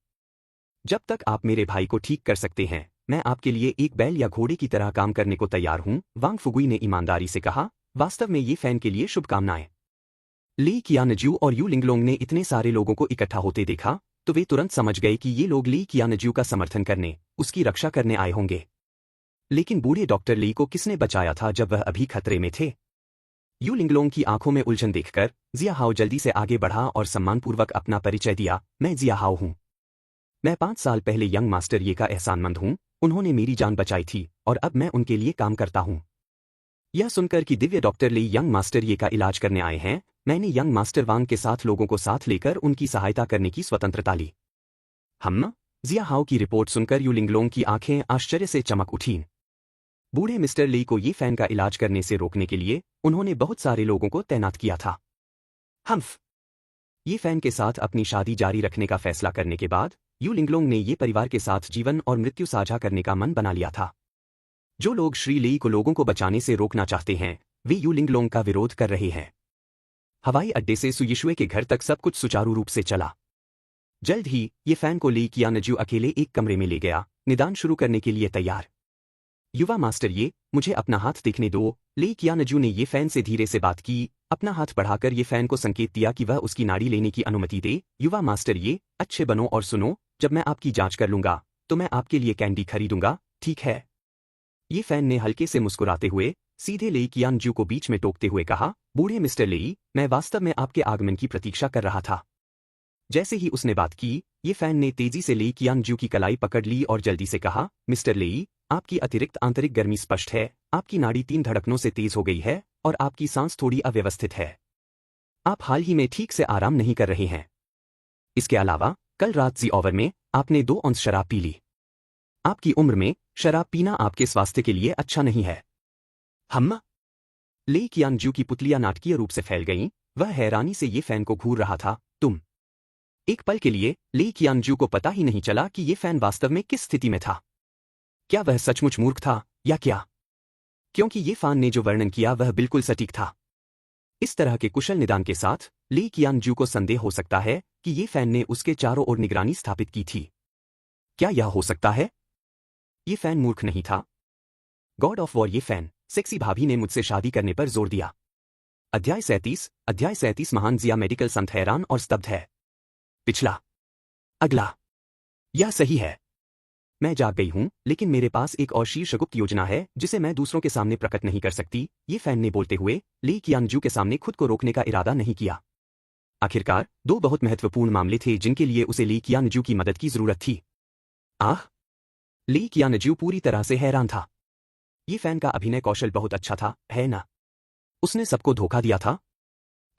जब तक आप मेरे भाई को ठीक कर सकते हैं, मैं आपके लिए एक बैल या घोड़े की तरह काम करने को तैयार हूं। वांग फुगुई ने ईमानदारी से कहा। वास्तव में ये फैन के लिए शुभकामनाएं। ली कियानजू और यू लिंगलोंग ने इतने सारे लोगों को इकट्ठा होते देखा तो वे तुरंत समझ गए कि ये लोग ली कियानजू का समर्थन करने, उसकी रक्षा करने आए होंगे। लेकिन बूढ़े डॉक्टर ली को किसने बचाया था जब वह अभी खतरे में थे? यू लिंगलोंग की आंखों में उलझन देखकर जिया हाओ जल्दी से आगे बढ़ा और सम्मानपूर्वक अपना परिचय दिया। मैं जिया हाओ हूं। मैं 5 साल पहले यंग मास्टर ये का एहसानमंद हूं। उन्होंने मेरी जान बचाई थी और अब मैं उनके लिए काम करता हूं। यह सुनकर कि Divya doctor Li young master ये का इलाज करने आए हैं, मैंने यंग मास्टर वांग के साथ लोगों को साथ लेकर उनकी सहायता करने की स्वतंत्रता ली। जिया हाओ की रिपोर्ट सुनकर यू लिंगलोंग की आंखें आश्चर्य से चमक उठीं। बूढ़े मिस्टर ली को ये फैन का इलाज करने से रोकने के लिए उन्होंने बहुत सारे लोगों को तैनात किया था। ये फैन के साथ अपनी शादी जारी रखने का फैसला करने के बाद यू लिंगलोंग ने ये परिवार के साथ जीवन और मृत्यु साझा करने का मन बना लिया था। जो लोग श्री ली को लोगों को बचाने से रोकना चाहते हैं, वे यू लिंगलोंग का विरोध कर रहे हैं। हवाई अड्डे से सुयिशुए के घर तक सब कुछ सुचारू रूप से चला। जल्द ही ये फैन को ली कियानजू अकेले एक कमरे में ले गया, निदान शुरू करने के लिए तैयार। युवा मास्टर ये, मुझे अपना हाथ देखने दो। ली कियानजू ने ये फैन से धीरे से बात की, अपना हाथ बढ़ाकर ये फैन को संकेत दिया कि वह उसकी नाड़ी लेने की अनुमति दे। युवा मास्टर ये, अच्छे बनो और सुनो, जब मैं आपकी जांच कर लूंगा तो मैं आपके लिए कैंडी खरीदूंगा, ठीक है? ये फैन ने हल्के से मुस्कुराते हुए सीधे लेई कियानजू को बीच में टोकते हुए कहा, बूढ़े मिस्टर लेई, मैं वास्तव में आपके आगमन की प्रतीक्षा कर रहा था। जैसे ही उसने बात की, ये फैन ने तेजी से लेई कियानजू की कलाई पकड़ ली और जल्दी से कहा, मिस्टर लेई, आपकी अतिरिक्त आंतरिक गर्मी स्पष्ट है, आपकी नाड़ी 3 धड़कनों से तेज हो गई है और आपकी सांस थोड़ी अव्यवस्थित है। आप हाल ही में ठीक से आराम नहीं कर रहे हैं। इसके अलावा कल रात जी ओवर में आपने 2 औंस शराब पी ली। आपकी उम्र में शराब पीना आपके स्वास्थ्य के लिए अच्छा नहीं है। हम लेई कियानजू की पुतलियां नाटकीय रूप से फैल गईं, वह हैरानी से ये फैन को घूर रहा था। तुम एक पल के लिए लेई कियानजू को पता ही नहीं चला कि ये फैन वास्तव में किस स्थिति में था। क्या वह सचमुच मूर्ख था या क्या? क्योंकि ये फैन ने जो वर्णन किया वह बिल्कुल सटीक था। इस तरह के कुशल निदान के साथ लेई कियानजू को संदेह हो सकता है कि ये फैन ने उसके चारों ओर निगरानी स्थापित की थी। क्या यह हो सकता है? ये फैन मूर्ख नहीं था। गॉड ऑफ वॉर, ये फैन सेक्सी भाभी ने मुझसे शादी करने पर जोर दिया। अध्याय 37 महान जिया मेडिकल संत हैरान और स्तब्ध है। पिछला अगला। यह सही है। मैं जाग गई हूं, लेकिन मेरे पास एक और शीर्षगुप्त योजना है जिसे मैं दूसरों के सामने प्रकट नहीं कर सकती, ये फैन ने बोलते हुए लेई कियानजू के सामने खुद को रोकने का इरादा नहीं किया। आखिरकार 2 बहुत महत्वपूर्ण मामले थे जिनके लिए उसे लेई कियानजू की मदद की जरूरत थी। आह! लेई कियानजू पूरी तरह से हैरान था। ये फैन का अभिनय कौशल बहुत अच्छा था, है ना? उसने सबको धोखा दिया था।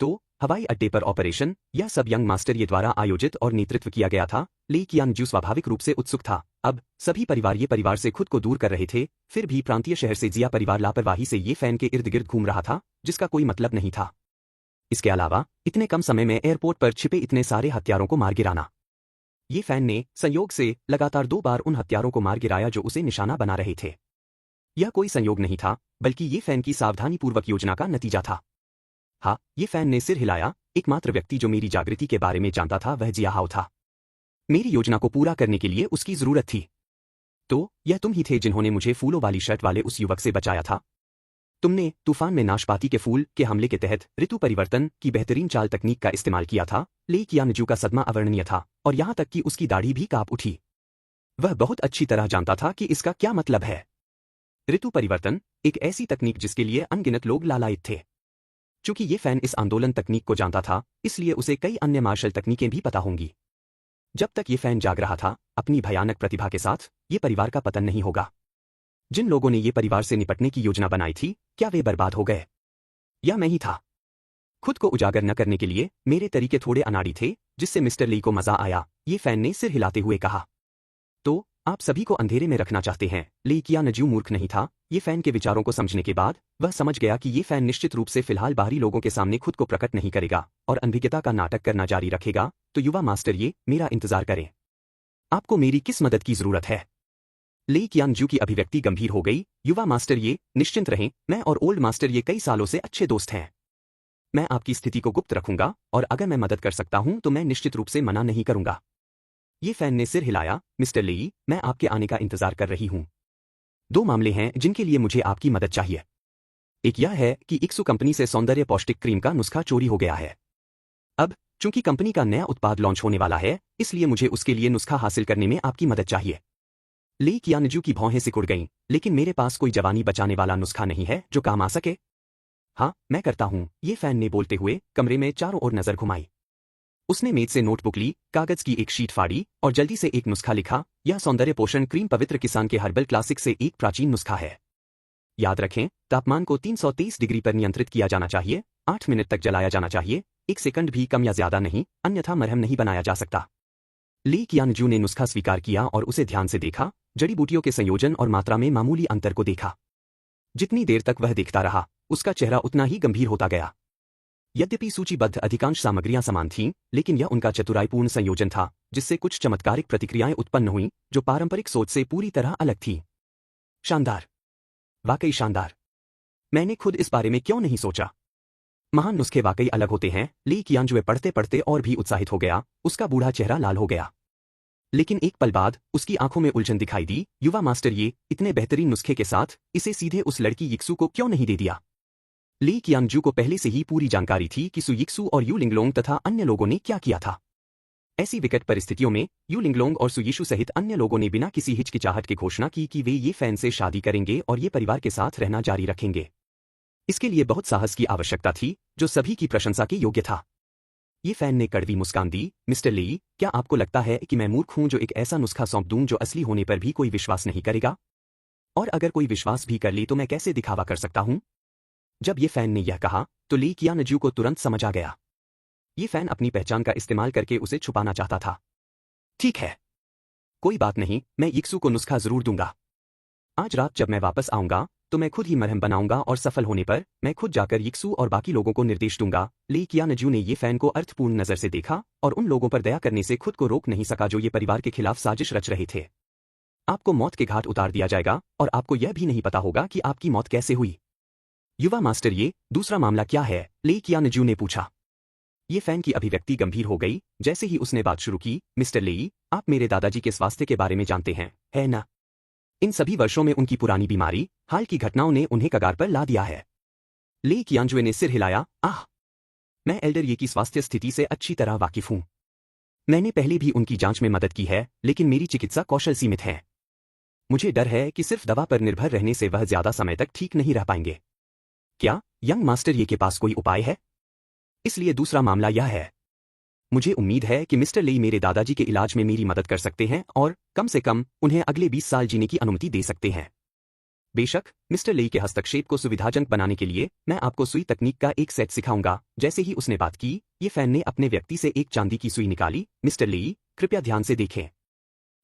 तो हवाई अड्डे पर ऑपरेशन, यह सब यंग मास्टर ये द्वारा आयोजित और नेतृत्व किया गया था। लेई कियानजू स्वाभाविक रूप से उत्सुक था। अब सभी परिवार ये परिवार से खुद को दूर कर रहे थे, फिर भी प्रांतीय शहर से जिया परिवार लापरवाही से ये फैन के इर्द गिर्द घूम रहा था, जिसका कोई मतलब नहीं था। इसके अलावा इतने कम समय में एयरपोर्ट पर छिपे इतने सारे हत्यारों को मार गिराना। ये फैन ने संयोग से लगातार 2 बार उन हत्यारों को मार गिराया जो उसे निशाना बना रहे थे। यह कोई संयोग नहीं था, बल्कि ये फैन की सावधानीपूर्वक योजना का नतीजा था। हाँ, ये फैन ने सिर हिलाया। एकमात्र व्यक्ति जो मेरी जागृति के बारे में जानता था वह जिया हाओ था। मेरी योजना को पूरा करने के लिए उसकी जरूरत थी। तो यह तुम ही थे जिन्होंने मुझे फूलों वाली शर्ट वाले उस युवक से बचाया था। तुमने तूफान में नाशपाती के फूल के हमले के तहत ऋतु परिवर्तन की बेहतरीन चाल तकनीक का इस्तेमाल किया था। लेई कियानजू का सदमा अवर्णनीय था और यहां तक कि उसकी दाढ़ी भी कांप उठी। वह बहुत अच्छी तरह जानता था कि इसका क्या मतलब है। ऋतु परिवर्तन, एक ऐसी तकनीक जिसके लिए अनगिनत लोग लालायित थे। चूंकि ये फैन इस आंदोलन तकनीक को जानता था, इसलिए उसे कई अन्य मार्शल तकनीकें भी पता होंगी। जब तक ये फैन जाग रहा था, अपनी भयानक प्रतिभा के साथ, ये परिवार का पतन नहीं होगा। जिन लोगों ने ये परिवार से निपटने की योजना बनाई थी, क्या वे बर्बाद हो गए? या मैं ही था? खुद को उजागर न करने के लिए मेरे तरीके थोड़े अनाड़ी थे, जिससे मिस्टर ली को मजा आया, ये फैन ने सिर हिलाते हुए कहा। तो आप सभी को अंधेरे में रखना चाहते हैं। लेई कियानजू मूर्ख नहीं था। ये फैन के विचारों को समझने के बाद वह समझ गया कि ये फैन निश्चित रूप से फिलहाल बाहरी लोगों के सामने खुद को प्रकट नहीं करेगा और अनभिज्ञता का नाटक करना जारी रखेगा। तो युवा मास्टर, ये मेरा इंतजार करें। आपको मेरी किस मदद की जरूरत है? लेई कियानजू की अभिव्यक्ति गंभीर हो गई। युवा मास्टर, ये निश्चिंत रहें, मैं और ओल्ड मास्टर ये कई सालों से अच्छे दोस्त हैं। मैं आपकी स्थिति को गुप्त रखूंगा और अगर मैं मदद कर सकता हूं तो मैं निश्चित रूप से मना नहीं करूंगा। ये फैन ने सिर हिलाया। मिस्टर लेई, मैं आपके आने का इंतजार कर रही हूं। 2 मामले हैं जिनके लिए मुझे आपकी मदद चाहिए। एक यह है कि इक्सु कंपनी से सौंदर्य पौष्टिक क्रीम का नुस्खा चोरी हो गया है। अब चूंकि कंपनी का नया उत्पाद लॉन्च होने वाला है, इसलिए मुझे उसके लिए नुस्खा हासिल करने में आपकी मदद चाहिए। लेई कियानजू की भौहें सिकुड़ गईं, लेकिन मेरे पास कोई जवानी बचाने वाला नुस्खा नहीं है जो काम आ सके। हाँ, मैं करता हूं, ये फैन ने बोलते हुए कमरे में चारों ओर नजर घुमाई। उसने मेज से नोटबुक ली, कागज की एक शीट फाड़ी और जल्दी से एक नुस्खा लिखा। यह सौंदर्य पोषण क्रीम पवित्र किसान के हर्बल क्लासिक से एक प्राचीन नुस्खा है। याद रखें, तापमान को 323 डिग्री पर नियंत्रित किया जाना चाहिए, 8 मिनट तक जलाया जाना चाहिए, 1 सेकंड भी कम या ज्यादा नहीं, अन्यथा मरहम नहीं बनाया जा सकता। लेई कियानजू ने नुस्खा स्वीकार किया और उसे ध्यान से देखा, जड़ी बूटियों के संयोजन और मात्रा में मामूली अंतर को देखा। जितनी देर तक वह देखता रहा, उसका चेहरा उतना ही गंभीर होता गया। यद्यपि सूचीबद्ध अधिकांश सामग्रियां समान थीं, लेकिन यह उनका चतुराईपूर्ण संयोजन था, जिससे कुछ चमत्कारिक प्रतिक्रियाएं उत्पन्न हुईं, जो पारंपरिक सोच से पूरी तरह अलग थीं। शानदार, वाकई शानदार। मैंने खुद इस बारे में क्यों नहीं सोचा? महान नुस्खे वाकई अलग होते हैं। लेई कियानजू पढ़ते पढ़ते और भी उत्साहित हो गया, उसका बूढ़ा चेहरा लाल हो गया। लेकिन एक पल बाद उसकी आंखों में उलझन दिखाई दी। युवा मास्टर, ये इतने बेहतरीन नुस्खे के साथ इसे सीधे उस लड़की यिक्सु को क्यों नहीं दे दिया? लेई कियानजू को पहले से ही पूरी जानकारी थी कि सु यिक्सु और यू लिंगलोंग तथा अन्य लोगों ने क्या किया था। ऐसी विकट परिस्थितियों में यू लिंगलोंग और सुयीशु सहित अन्य लोगों ने बिना किसी हिचकिचाहट के घोषणा की कि वे ये फैन से शादी करेंगे और ये परिवार के साथ रहना जारी रखेंगे। इसके लिए बहुत साहस की आवश्यकता थी, जो सभी की प्रशंसा के योग्य था। ये फैन ने कड़वी मुस्कान दी, मिस्टर ली, क्या आपको लगता है कि मैं मूर्ख हूं जो एक ऐसा नुस्खा सौंप दूं जो असली होने पर भी कोई विश्वास नहीं करेगा? और अगर कोई विश्वास भी कर ले तो मैं कैसे दिखावा कर सकता हूं? जब ये फैन ने यह कहा तो ली कियानजू को तुरंत समझ आ गया। ये फैन अपनी पहचान का इस्तेमाल करके उसे छुपाना चाहता था। ठीक है, कोई बात नहीं, मैं यिक्सू को नुस्खा जरूर दूंगा। आज रात जब मैं वापस आऊंगा तो मैं खुद ही मरहम बनाऊंगा और सफल होने पर मैं खुद जाकर यिक्सू और बाकी लोगों को निर्देश दूंगा। ली कियानजू ने ये फैन को अर्थपूर्ण नजर से देखा और उन लोगों पर दया करने से खुद को रोक नहीं सका जो ये परिवार के खिलाफ साजिश रच रहे थे। आपको मौत के घाट उतार दिया जाएगा और आपको यह भी नहीं पता होगा कि आपकी मौत कैसे हुई। युवा मास्टर, ये दूसरा मामला क्या है? ली कियानजू ने पूछा। ये फैन की अभिव्यक्ति गंभीर हो गई जैसे ही उसने बात शुरू की। मिस्टर ली, आप मेरे दादाजी के स्वास्थ्य के बारे में जानते हैं, है ना? इन सभी वर्षों में उनकी पुरानी बीमारी, हाल की घटनाओं ने उन्हें कगार पर ला दिया है। ली कियानजुए ने सिर हिलाया। आह, मैं एल्डर ये की स्वास्थ्य स्थिति से अच्छी तरह वाकिफ हूं। मैंने पहले भी उनकी जांच में मदद की है, लेकिन मेरी चिकित्सा कौशल सीमित है। मुझे डर है कि सिर्फ दवा पर निर्भर रहने से वह ज्यादा समय तक ठीक नहीं रह पाएंगे। क्या यंग मास्टर ये के पास कोई उपाय है? इसलिए दूसरा मामला यह है, मुझे उम्मीद है कि मिस्टर ली मेरे दादाजी के इलाज में मेरी मदद कर सकते हैं और कम से कम उन्हें अगले 20 साल जीने की अनुमति दे सकते हैं। बेशक, मिस्टर ली के हस्तक्षेप को सुविधाजनक बनाने के लिए मैं आपको सुई तकनीक का एक सेट सिखाऊंगा। जैसे ही उसने बात की, ये फैन ने अपने व्यक्ति से एक चांदी की सुई निकाली। मिस्टर ली, कृपया ध्यान से देखें।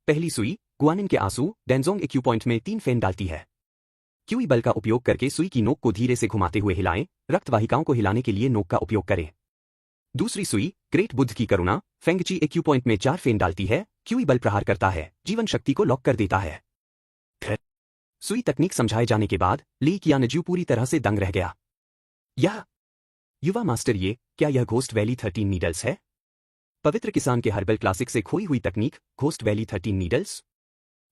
पहली सुई गुआनिन के आंसू डेंजोंग एक्यू पॉइंट में 3 फेन डालती है। क्यूई बल का उपयोग करके सुई की नोक को धीरे से घुमाते हुए हिलाएं। रक्त वाहिकाओं को हिलाने के लिए नोक का उपयोग करें। दूसरी सुई ग्रेट बुद्ध की करुणा फेंगची एक्यू पॉइंट में 4 फेन डालती है। क्यूई बल प्रहार करता है, जीवन शक्ति को लॉक कर देता है। सुई तकनीक समझाए जाने के बाद ली कियानजू पूरी तरह से दंग रह गया। यह युवा मास्टर, ये क्या यह घोस्ट वैली 13 नीडल्स है? पवित्र किसान के हर्बल क्लासिक से खोई हुई तकनीक घोस्ट वैली 13 नीडल्स?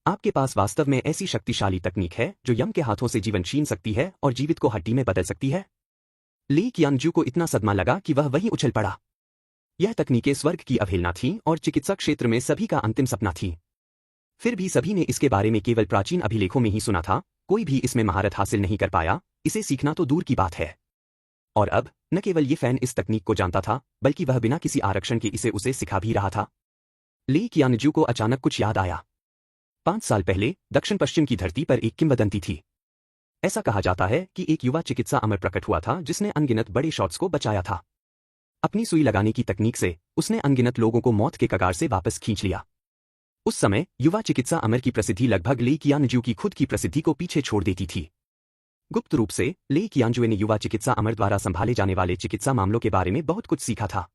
आपके पास वास्तव में ऐसी शक्तिशाली तकनीक है जो यम के हाथों से जीवन छीन सकती है और जीवित को हड्डी में बदल सकती है? ली कियानजू को इतना सदमा लगा कि वह वहीं उछल पड़ा। यह तकनीकें स्वर्ग की अवहेलना थीं और चिकित्सा क्षेत्र में सभी का अंतिम सपना थी। फिर भी सभी ने इसके बारे में केवल प्राचीन अभिलेखों में ही सुना था, कोई भी इसमें महारत हासिल नहीं कर पाया। इसे सीखना तो दूर की बात है। और अब न केवल ये फैन इस तकनीक को जानता था, बल्कि वह बिना किसी आरक्षण के इसे उसे सिखा भी रहा था। ली कियानजू को अचानक कुछ याद आया। 5 साल पहले दक्षिण पश्चिम की धरती पर एक किंवदंती थी। ऐसा कहा जाता है कि एक युवा चिकित्सा अमर प्रकट हुआ था जिसने अनगिनत बड़े शॉट्स को बचाया था। अपनी सुई लगाने की तकनीक से उसने अनगिनत लोगों को मौत के कगार से वापस खींच लिया। उस समय युवा चिकित्सा अमर की प्रसिद्धि लगभग ली कियानजू की खुद की प्रसिद्धि को पीछे छोड़ देती थी। गुप्त रूप से ली कियानजुए ने युवा चिकित्सा अमर द्वारा संभाले जाने वाले चिकित्सा मामलों के बारे में बहुत कुछ सीखा था।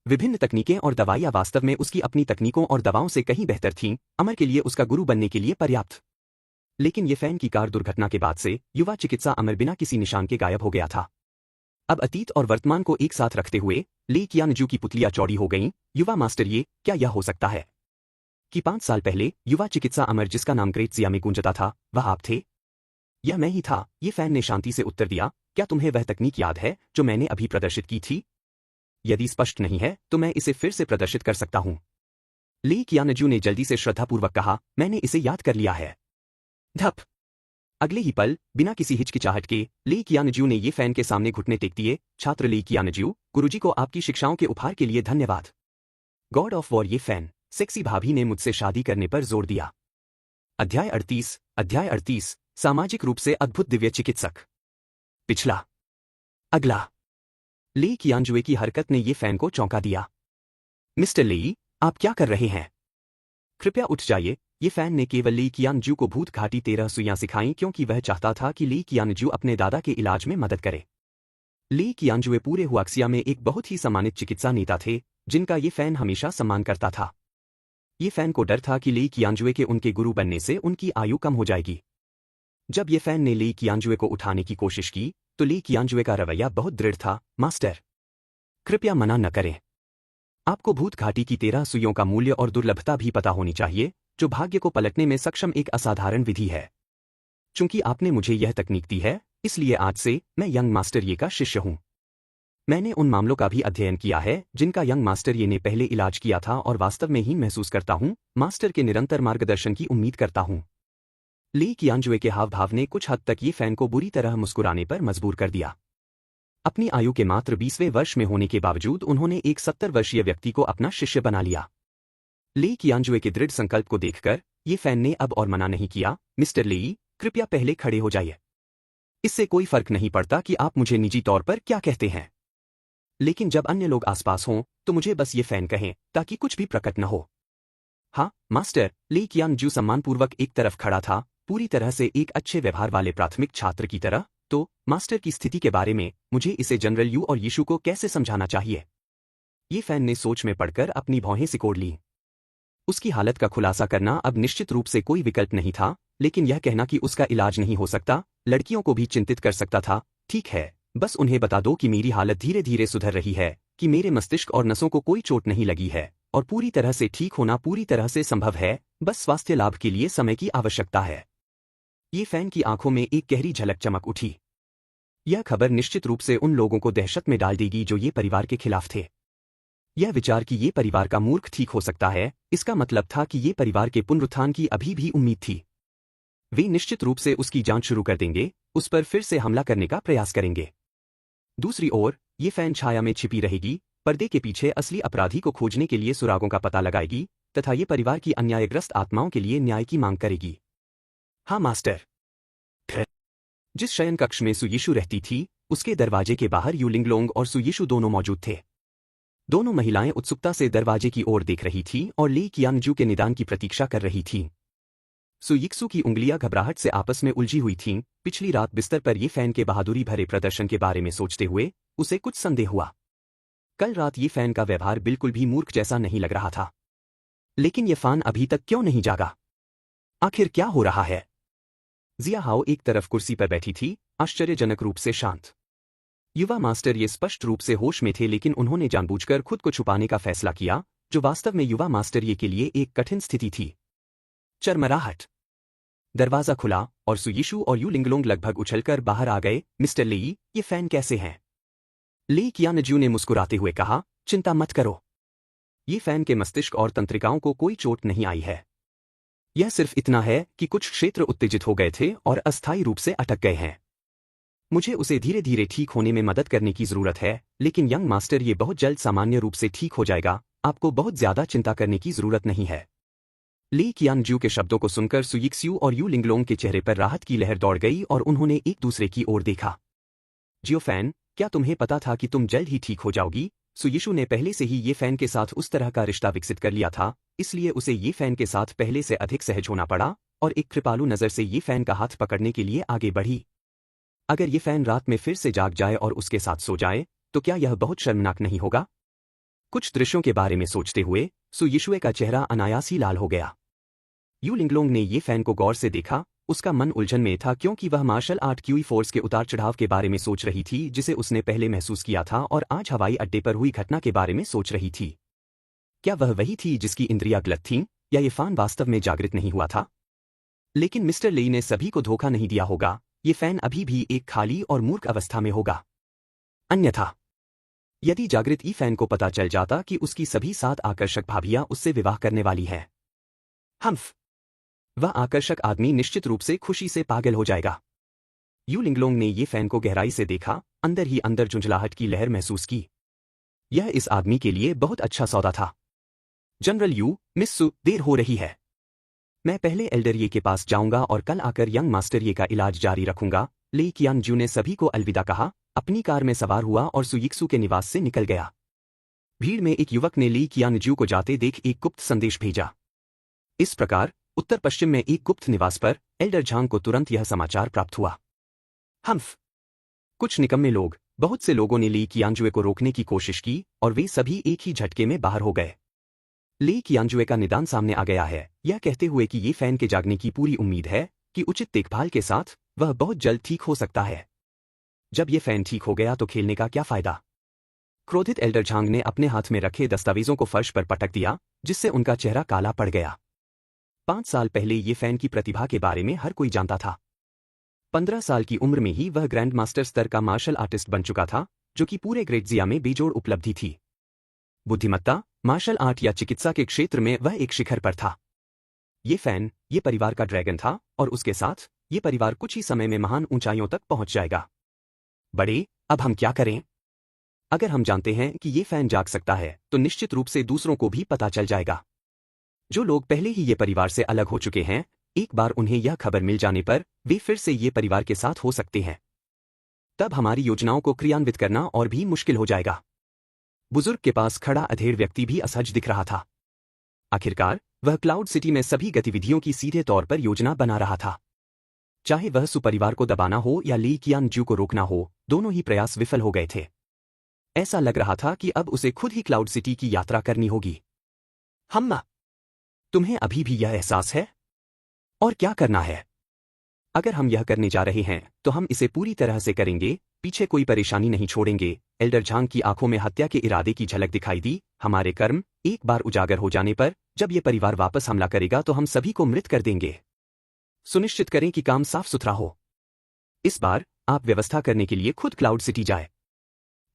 विभिन्न तकनीकें और दवाइयां वास्तव में उसकी अपनी तकनीकों और दवाओं से कहीं बेहतर थीं, अमर के लिए उसका गुरु बनने के लिए पर्याप्त। लेकिन ये फैन की कार दुर्घटना के बाद से युवा चिकित्सा अमर बिना किसी निशान के गायब हो गया था। अब अतीत और वर्तमान को एक साथ रखते हुए ली कियानजू की पुतलियां चौड़ी हो गईं। युवा मास्टर, ये क्या यह हो सकता है कि 5 साल पहले युवा चिकित्सा अमर जिसका नाम ग्रेट जिया में गूंजता था, वह आप थे? यह मैं ही था, ये फैन ने शांति से उत्तर दिया। क्या तुम्हें वह तकनीक याद है जो मैंने अभी प्रदर्शित की थी? यदि स्पष्ट नहीं है तो मैं इसे फिर से प्रदर्शित कर सकता हूं। ली कियानजू ने जल्दी से श्रद्धापूर्वक कहा, मैंने इसे याद कर लिया है। धप। अगले ही पल बिना किसी हिचकिचाहट के ली कियानजू ने ये फैन के सामने घुटने टेक दिए। छात्र ली कियानजू, गुरुजी को आपकी शिक्षाओं के उपहार के लिए धन्यवाद। गॉड ऑफ वॉर, ये फैन सेक्सी भाभी ने मुझसे शादी करने पर जोर दिया। अध्याय 38 सामाजिक रूप से अद्भुत दिव्य चिकित्सक। पिछला। अगला। ली कियानजुए की हरकत ने ये फैन को चौंका दिया। मिस्टर ली, आप क्या कर रहे हैं? कृपया उठ जाइए। ये फैन ने केवल ली कियानजू को भूत घाटी 13 सुइयां सिखाईं क्योंकि वह चाहता था कि ली कियानजू अपने दादा के इलाज में मदद करे। ली कियानजुए पूरे हुआक्सिया में एक बहुत ही सम्मानित चिकित्सा नेता थे जिनका ये फैन हमेशा सम्मान करता था। ये फैन को डर था कि ली कियानजुए के उनके गुरु बनने से उनकी आयु कम हो जाएगी। जब ये फैन ने ली कियानजुए को उठाने की कोशिश की तो ली कियानजुए का रवैया बहुत दृढ़ था। मास्टर, कृपया मना न करें। आपको भूत घाटी की 13 सुइयों का मूल्य और दुर्लभता भी पता होनी चाहिए, जो भाग्य को पलटने में सक्षम एक असाधारण विधि है। चूंकि आपने मुझे यह तकनीक दी है, इसलिए आज से मैं यंग मास्टर ये का शिष्य हूं। मैंने उन मामलों का भी अध्ययन किया है जिनका यंग मास्टर ये ने पहले इलाज किया था और वास्तव में ही महसूस करता हूँ मास्टर के निरंतर मार्गदर्शन की उम्मीद करता हूँ। ली कियानजुए के हाव भाव ने कुछ हद तक ये फैन को बुरी तरह मुस्कुराने पर मजबूर कर दिया। अपनी आयु के मात्र 20वें वर्ष में होने के बावजूद उन्होंने एक 70 वर्षीय व्यक्ति को अपना शिष्य बना लिया। ली कियानजुए के दृढ़ संकल्प को देखकर ये फैन ने अब और मना नहीं किया, मिस्टर ली, कृपया पहले खड़े हो जाइए। इससे कोई फर्क नहीं पड़ता कि आप मुझे निजी तौर पर क्या कहते हैं, लेकिन जब अन्य लोग आसपास हों तो मुझे बस ये फैन कहें ताकि कुछ भी प्रकट न हो। हाँ मास्टर, ली कियानजू सम्मानपूर्वक एक तरफ खड़ा था, पूरी तरह से एक अच्छे व्यवहार वाले प्राथमिक छात्र की तरह। तो मास्टर की स्थिति के बारे में मुझे इसे जनरल यू और यीशु को कैसे समझाना चाहिए? ये फैन ने सोच में पड़कर अपनी भौहें सिकोड़ ली। उसकी हालत का खुलासा करना अब निश्चित रूप से कोई विकल्प नहीं था, लेकिन यह कहना कि उसका इलाज नहीं हो सकता लड़कियों को भी चिंतित कर सकता था। ठीक है, बस उन्हें बता दो कि मेरी हालत धीरे धीरे सुधर रही है, कि मेरे मस्तिष्क और नसों को कोई चोट नहीं लगी है और पूरी तरह से ठीक होना पूरी तरह से संभव है, बस स्वास्थ्य लाभ के लिए समय की आवश्यकता है। ये फैन की आंखों में एक गहरी झलक चमक उठी। यह खबर निश्चित रूप से उन लोगों को दहशत में डाल देगी जो ये परिवार के खिलाफ थे। यह विचार कि ये परिवार का मूर्ख ठीक हो सकता है, इसका मतलब था कि ये परिवार के पुनरुत्थान की अभी भी उम्मीद थी। वे निश्चित रूप से उसकी जांच शुरू कर देंगे, उस पर फिर से हमला करने का प्रयास करेंगे। दूसरी ओर ये फैन छाया में छिपी रहेगी, पर्दे के पीछे असली अपराधी को खोजने के लिए सुरागों का पता लगाएगी तथा ये परिवार की अन्यायग्रस्त आत्माओं के लिए न्याय की मांग करेगी। हाँ मास्टर। जिस शयन कक्ष में सुयीशु रहती थी उसके दरवाजे के बाहर यूलिंगलोंग और सुयीशु दोनों मौजूद थे। दोनों महिलाएं उत्सुकता से दरवाजे की ओर देख रही थीं और ली कियानजू के निदान की प्रतीक्षा कर रही थीं। सुयिक्सु की उंगलियां घबराहट से आपस में उलझी हुई थीं। पिछली रात बिस्तर पर ये फैन के बहादुरी भरे प्रदर्शन के बारे में सोचते हुए उसे कुछ संदेह हुआ। कल रात ये फैन का व्यवहार बिल्कुल भी मूर्ख जैसा नहीं लग रहा था। लेकिन ये फैन अभी तक क्यों नहीं जागा? आखिर क्या हो रहा है? जिया हाओ एक तरफ कुर्सी पर बैठी थी, आश्चर्यजनक रूप से शांत। युवा मास्टर ये स्पष्ट रूप से होश में थे, लेकिन उन्होंने जानबूझकर खुद को छुपाने का फैसला किया, जो वास्तव में युवा मास्टर ये के लिए एक कठिन स्थिति थी। चरमराहट। दरवाजा खुला और सुयीशु और यूलिंगलोंग लगभग उछलकर बाहर आ गए। मिस्टर ली, ये फैन कैसे हैं? ली कियानजू ने मुस्कुराते हुए कहा, चिंता मत करो। ये फैन के मस्तिष्क और तंत्रिकाओं को कोई चोट नहीं आई है। यह सिर्फ इतना है कि कुछ क्षेत्र उत्तेजित हो गए थे और अस्थायी रूप से अटक गए हैं। मुझे उसे धीरे धीरे ठीक होने में मदद करने की जरूरत है, लेकिन यंग मास्टर ये बहुत जल्द सामान्य रूप से ठीक हो जाएगा, आपको बहुत ज्यादा चिंता करने की जरूरत नहीं है। ली कियानजू के शब्दों को सुनकर सुयिक्स्यू और यूलिंगलोंग के चेहरे पर राहत की लहर दौड़ गई और उन्होंने एक दूसरे की ओर देखा। जियोफैन, क्या तुम्हें पता था कि तुम जल्द ही ठीक हो जाओगी? सुयीशु ने पहले से ही ये फैन के साथ उस तरह का रिश्ता विकसित कर लिया था, इसलिए उसे ये फैन के साथ पहले से अधिक सहज होना पड़ा और एक कृपालु नजर से ये फैन का हाथ पकड़ने के लिए आगे बढ़ी। अगर ये फैन रात में फिर से जाग जाए और उसके साथ सो जाए तो क्या यह बहुत शर्मनाक नहीं होगा? कुछ दृश्यों के बारे में सोचते हुए सुयीशुए का चेहरा अनायास ही लाल हो गया। यूलिंगलोंग ने ये फैन को गौर से देखा। उसका मन उलझन में था क्योंकि वह मार्शल आर्ट क्यूई फोर्स के उतार चढ़ाव के बारे में सोच रही थी जिसे उसने पहले महसूस किया था और आज हवाई अड्डे पर हुई घटना के बारे में सोच रही थी। क्या वह वही थी जिसकी इंद्रियां गलत थीं, या ये फैन वास्तव में जागृत नहीं हुआ था? लेकिन मिस्टर ली ने सभी को धोखा नहीं दिया होगा, ये फैन अभी भी एक खाली और मूर्ख अवस्था में होगा। अन्यथा यदि जागृत ई फैन को पता चल जाता कि उसकी सभी 7 आकर्षक भाभियां उससे विवाह करने वाली हैं, वह आकर्षक आदमी निश्चित रूप से खुशी से पागल हो जाएगा। यूलिंगलोंग ने ये फैन को गहराई से देखा, अंदर ही अंदर झुंझलाहट की लहर महसूस की। यह इस आदमी के लिए बहुत अच्छा सौदा था। जनरल यू, मिस सु, देर हो रही है। मैं पहले एल्डर ये के पास जाऊंगा और कल आकर यंग मास्टर ये का इलाज जारी रखूंगा। ली कियानजू ने सभी को अलविदा कहा, अपनी कार में सवार हुआ और सुयिक्सु के निवास से निकल गया। भीड़ में एक युवक ने ली कियानजू को जाते देख एक गुप्त संदेश भेजा। इस प्रकार उत्तर पश्चिम में एक गुप्त निवास पर एल्डर झांग को तुरंत यह समाचार प्राप्त हुआ। कुछ निकम्मे लोग, बहुत से लोगों ने ली कियानजुए को रोकने की कोशिश की और वे सभी एक ही झटके में बाहर हो गए। ली कियानजुए का निदान सामने आ गया है, यह कहते हुए कि ये फैन के जागने की पूरी उम्मीद है कि उचित देखभाल के साथ वह बहुत जल्द ठीक हो सकता है। जब ये फैन ठीक हो गया तो खेलने का क्या फायदा? क्रोधित एल्डर झांग ने अपने हाथ में रखे दस्तावेजों को फर्श पर पटक दिया, जिससे उनका चेहरा काला पड़ गया। 5 साल पहले ये फैन की प्रतिभा के बारे में हर कोई जानता था। 15 साल की उम्र में ही वह ग्रैंड मास्टर स्तर का मार्शल आर्टिस्ट बन चुका था, जो कि पूरे ग्रेटजिया में बेजोड़ उपलब्धि थी। बुद्धिमत्ता, मार्शल आर्ट या चिकित्सा के क्षेत्र में वह एक शिखर पर था। ये फैन, ये परिवार का ड्रैगन था और उसके साथ ये परिवार कुछ ही समय में महान ऊंचाइयों तक पहुंच जाएगा। बड़े, अब हम क्या करें? अगर हम जानते हैं कि ये फैन जाग सकता है तो निश्चित रूप से दूसरों को भी पता चल जाएगा। जो लोग पहले ही ये परिवार से अलग हो चुके हैं, एक बार उन्हें यह खबर मिल जाने पर वे फिर से ये परिवार के साथ हो सकते हैं। तब हमारी योजनाओं को क्रियान्वित करना और भी मुश्किल हो जाएगा। बुजुर्ग के पास खड़ा अधेड़ व्यक्ति भी असहज दिख रहा था। आखिरकार वह क्लाउड सिटी में सभी गतिविधियों की सीधे तौर पर योजना बना रहा था। चाहे वह सुपरिवार को दबाना हो या ली कियानजू को रोकना हो, दोनों ही प्रयास विफल हो गए थे। ऐसा लग रहा था कि अब उसे खुद ही क्लाउड सिटी की यात्रा करनी होगी। हम्मा, तुम्हें अभी भी यह एहसास है? और क्या करना है? अगर हम यह करने जा रहे हैं तो हम इसे पूरी तरह से करेंगे, पीछे कोई परेशानी नहीं छोड़ेंगे। एल्डर झांग की आंखों में हत्या के इरादे की झलक दिखाई दी। हमारे कर्म एक बार उजागर हो जाने पर जब ये परिवार वापस हमला करेगा तो हम सभी को मृत कर देंगे। सुनिश्चित करें कि काम साफ सुथरा हो। इस बार आप व्यवस्था करने के लिए खुद क्लाउड सिटी जाए।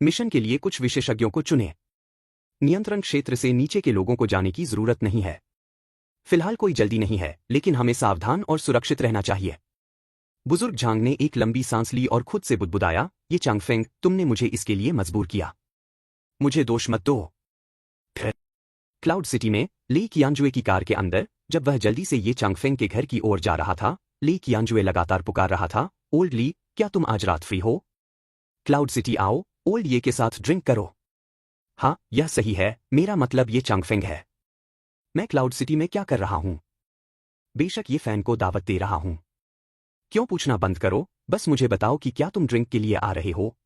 मिशन के लिए कुछ विशेषज्ञों को चुनें। नियंत्रण क्षेत्र से नीचे के लोगों को जाने की जरूरत नहीं है। फिलहाल कोई जल्दी नहीं है, लेकिन हमें सावधान और सुरक्षित रहना चाहिए। बुजुर्ग झांग ने एक लंबी सांस ली और खुद से बुदबुदाया, ये चांगफेंग, तुमने मुझे इसके लिए मजबूर किया। मुझे दोष मत दो। फिर क्लाउड सिटी में ली कियानजुए की कार के अंदर, जब वह जल्दी से ये चांगफेंग के घर की ओर जा रहा था, ली कियानजुए लगातार पुकार रहा था, ओल्ड ली, क्या तुम आज रात फ्री हो? क्लाउड सिटी आओ, ओल्ड ये के साथ ड्रिंक करो। हाँ, यह सही है, मेरा मतलब ये चांगफेंग है। मैं क्लाउड सिटी में क्या कर रहा हूं? बेशक ये फैन को दावत दे रहा हूं। क्यों पूछना बंद करो, बस मुझे बताओ कि क्या तुम ड्रिंक के लिए आ रहे हो?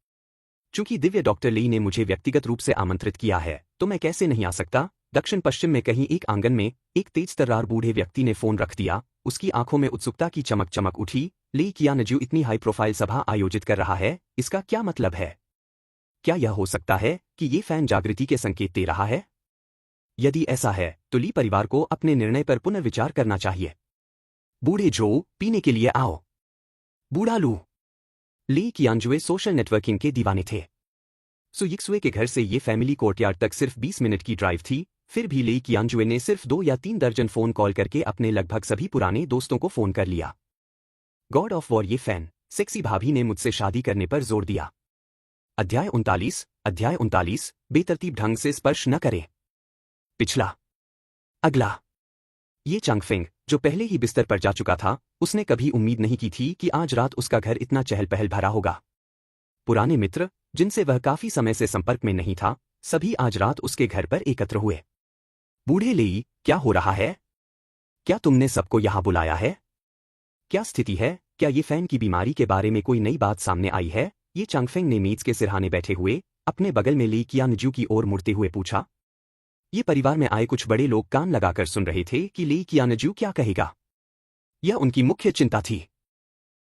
चूंकि दिव्य डॉक्टर ली ने मुझे व्यक्तिगत रूप से आमंत्रित किया है, तो मैं कैसे नहीं आ सकता? दक्षिण पश्चिम में कहीं एक आंगन में एक तेज तर्रार बूढ़े व्यक्ति ने फोन रख दिया। उसकी आंखों में उत्सुकता की चमक चमक उठी। ली कियानजू इतनी हाई प्रोफाइल सभा आयोजित कर रहा है, इसका क्या मतलब है? क्या यह हो सकता है कि ये फैन जागृति के संकेत दे रहा है? यदि ऐसा है तो ली परिवार को अपने निर्णय पर पुनर्विचार करना चाहिए। बूढ़े जो, पीने के लिए आओ। बूढ़ा लू। ली कियानजुए सोशल नेटवर्किंग के दीवाने थे। सुयिक्सुए के घर से ये फैमिली कोर्टयार्ड तक सिर्फ 20 मिनट की ड्राइव थी। फिर भी ली कियानजुए ने सिर्फ 2 या 3 दर्जन फोन कॉल करके अपने लगभग सभी पुराने दोस्तों को फोन कर लिया। गॉड ऑफ वॉर, ये फैन, सेक्सी भाभी ने मुझसे शादी करने पर जोर दिया। अध्याय 39, बेतरतीब ढंग से स्पर्श न करें। पिछला। अगला। ये चांगफेंग, जो पहले ही बिस्तर पर जा चुका था, उसने कभी उम्मीद नहीं की थी कि आज रात उसका घर इतना चहल पहल भरा होगा। पुराने मित्र, जिनसे वह काफी समय से संपर्क में नहीं था, सभी आज रात उसके घर पर एकत्र हुए। बूढ़े लेई, क्या हो रहा है? क्या तुमने सबको यहां बुलाया है? क्या स्थिति है? क्या ये फैन की बीमारी के बारे में कोई नई बात सामने आई है? ये चांगफेंग ने मेज के सिरहाने बैठे हुए अपने बगल में ली कियानजू की ओर मुड़ते हुए पूछा। ये परिवार में आए कुछ बड़े लोग कान लगाकर सुन रहे थे कि ली कियानजू क्या कहेगा। यह उनकी मुख्य चिंता थी।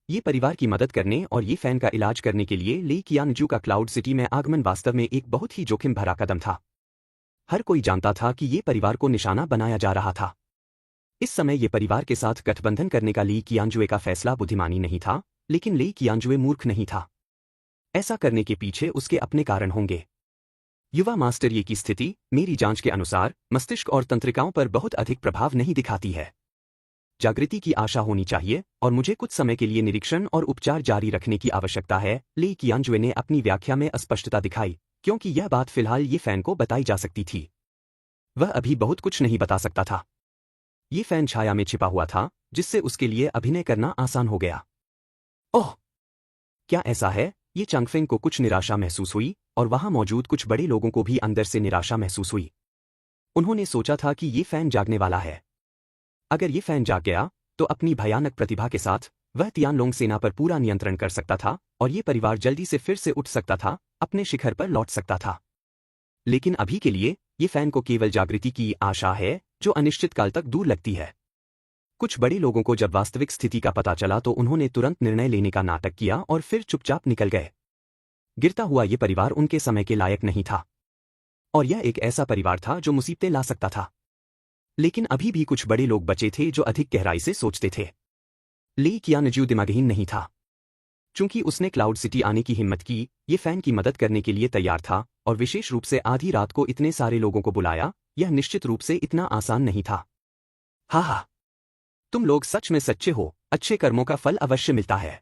ये परिवार की मदद करने और ये फैन का इलाज करने के लिए ली कियानजू का क्लाउड सिटी में आगमन वास्तव में एक बहुत ही जोखिम भरा कदम था। हर कोई जानता था कि ये परिवार को निशाना बनाया जा रहा था। इस समय ये परिवार के साथ गठबंधन करने का ली कियानजुए का फैसला बुद्धिमानी नहीं था, लेकिन ली कियानजुए मूर्ख नहीं था। ऐसा करने के पीछे उसके अपने कारण होंगे। युवा मास्टर ये की स्थिति, मेरी जांच के अनुसार, मस्तिष्क और तंत्रिकाओं पर बहुत अधिक प्रभाव नहीं दिखाती है। जागृति की आशा होनी चाहिए और मुझे कुछ समय के लिए निरीक्षण और उपचार जारी रखने की आवश्यकता है। ली कियानजुए ने अपनी व्याख्या में अस्पष्टता दिखाई, क्योंकि यह बात फिलहाल ये फैन को बताई जा सकती थी। वह अभी बहुत कुछ नहीं बता सकता था। ये फैन छाया में छिपा हुआ था, जिससे उसके लिए अभिनय करना आसान हो गया। ओह! क्या ऐसा है? ये चांगफेंग को कुछ निराशा महसूस हुई और वहां मौजूद कुछ बड़े लोगों को भी अंदर से निराशा महसूस हुई। उन्होंने सोचा था कि ये फैन जागने वाला है। अगर ये फैन जाग गया तो अपनी भयानक प्रतिभा के साथ वह तियानलोंग सेना पर पूरा नियंत्रण कर सकता था और ये परिवार जल्दी से फिर से उठ सकता था, अपने शिखर पर लौट सकता था। लेकिन अभी के लिए ये फैन को केवल जागृति की आशा है, जो अनिश्चित काल तक दूर लगती है। कुछ बड़े लोगों को जब वास्तविक स्थिति का पता चला तो उन्होंने तुरंत निर्णय लेने का नाटक किया और फिर चुपचाप निकल गए। गिरता हुआ ये परिवार उनके समय के लायक नहीं था और यह एक ऐसा परिवार था जो मुसीबतें ला सकता था। लेकिन अभी भी कुछ बड़े लोग बचे थे जो अधिक गहराई से सोचते थे। ली कियानजू दिमागहीन नहीं था। चूंकि उसने क्लाउड सिटी आने की हिम्मत की, ये फैन की मदद करने के लिए तैयार था और विशेष रूप से आधी रात को इतने सारे लोगों को बुलाया, यह निश्चित रूप से इतना आसान नहीं था। हा हा, तुम लोग सच में सच्चे हो, अच्छे कर्मों का फल अवश्य मिलता है।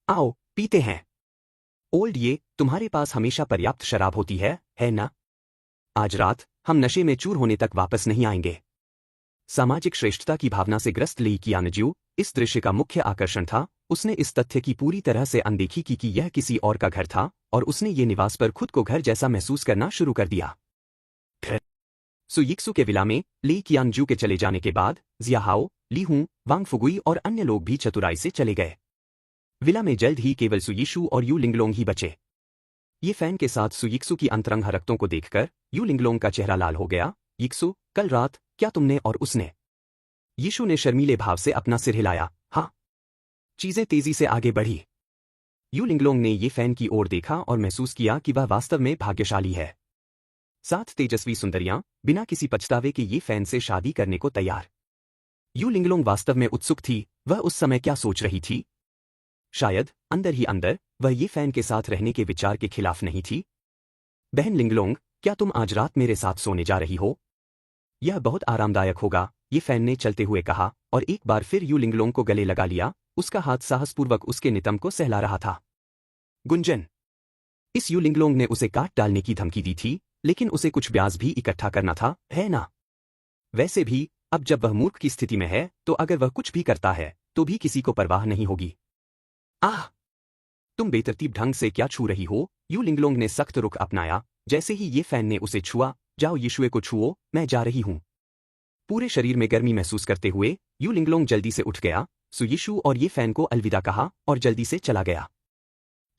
आओ, पीते हैं। ओल्ड ये, तुम्हारे पास हमेशा पर्याप्त शराब होती है ना? आज रात हम नशे में चूर होने तक वापस नहीं आएंगे। सामाजिक श्रेष्ठता की भावना से ग्रस्त ली कियानजू इस दृश्य का मुख्य आकर्षण था। उसने इस तथ्य की पूरी तरह से अनदेखी की कि यह किसी और का घर था और उसने ये निवास पर खुद को घर जैसा महसूस करना शुरू कर दिया। सुयिक्सु के विला में ली कियानजू के चले जाने के बाद जियाहाओ, ली हूं, वांग फुगुई और अन्य लोग भी चतुराई से चले गए। विला में जल्द ही केवल सुयिशु और यू लिंगलोंग ही बचे। ये फैन के साथ सुयिक्सु की अंतरंग हरकतों को देखकर यू लिंगलोंग का चेहरा लाल हो गया। यिक्सु, कल रात क्या तुमने और उसने? यीशु ने शर्मीले भाव से अपना सिर हिलाया। हाँ। चीजें तेजी से आगे बढ़ी। यू लिंगलोंग ने ये फैन की ओर देखा और महसूस किया कि वह वास्तव में भाग्यशाली है। 7 तेजस्वी सुंदरियां, बिना किसी पछतावे के ये फैन से शादी करने को तैयार। यू लिंगलोंग वास्तव में उत्सुक थी। वह उस समय क्या सोच रही थी? शायद अंदर ही अंदर वह ये फैन के साथ रहने के विचार के खिलाफ नहीं थी। बहन लिंगलोंग, क्या तुम आज रात मेरे साथ सोने जा रही हो? यह बहुत आरामदायक होगा, ये फैन ने चलते हुए कहा और एक बार फिर यू लिंगलोंग को गले लगा लिया। उसका हाथ साहसपूर्वक उसके नितंब को सहला रहा था। गुंजन। इस यू लिंगलोंग ने उसे काट डालने की धमकी दी थी, लेकिन उसे कुछ ब्याज भी इकट्ठा करना था, है ना? वैसे भी अब जब वह मूर्ख की स्थिति में है तो अगर वह कुछ भी करता है तो भी किसी को परवाह नहीं होगी। आह! तुम बेतरतीब ढंग से क्या छू रही हो? यू लिंगलोंग ने सख्त रुख अपनाया। जैसे ही ये फैन ने उसे छुआ, जाओ यीशुए को छुओ, मैं जा रही हूं। पूरे शरीर में गर्मी महसूस करते हुए यू लिंगलोंग जल्दी से उठ गया, सुयीशु और ये फैन को अलविदा कहा और जल्दी से चला गया।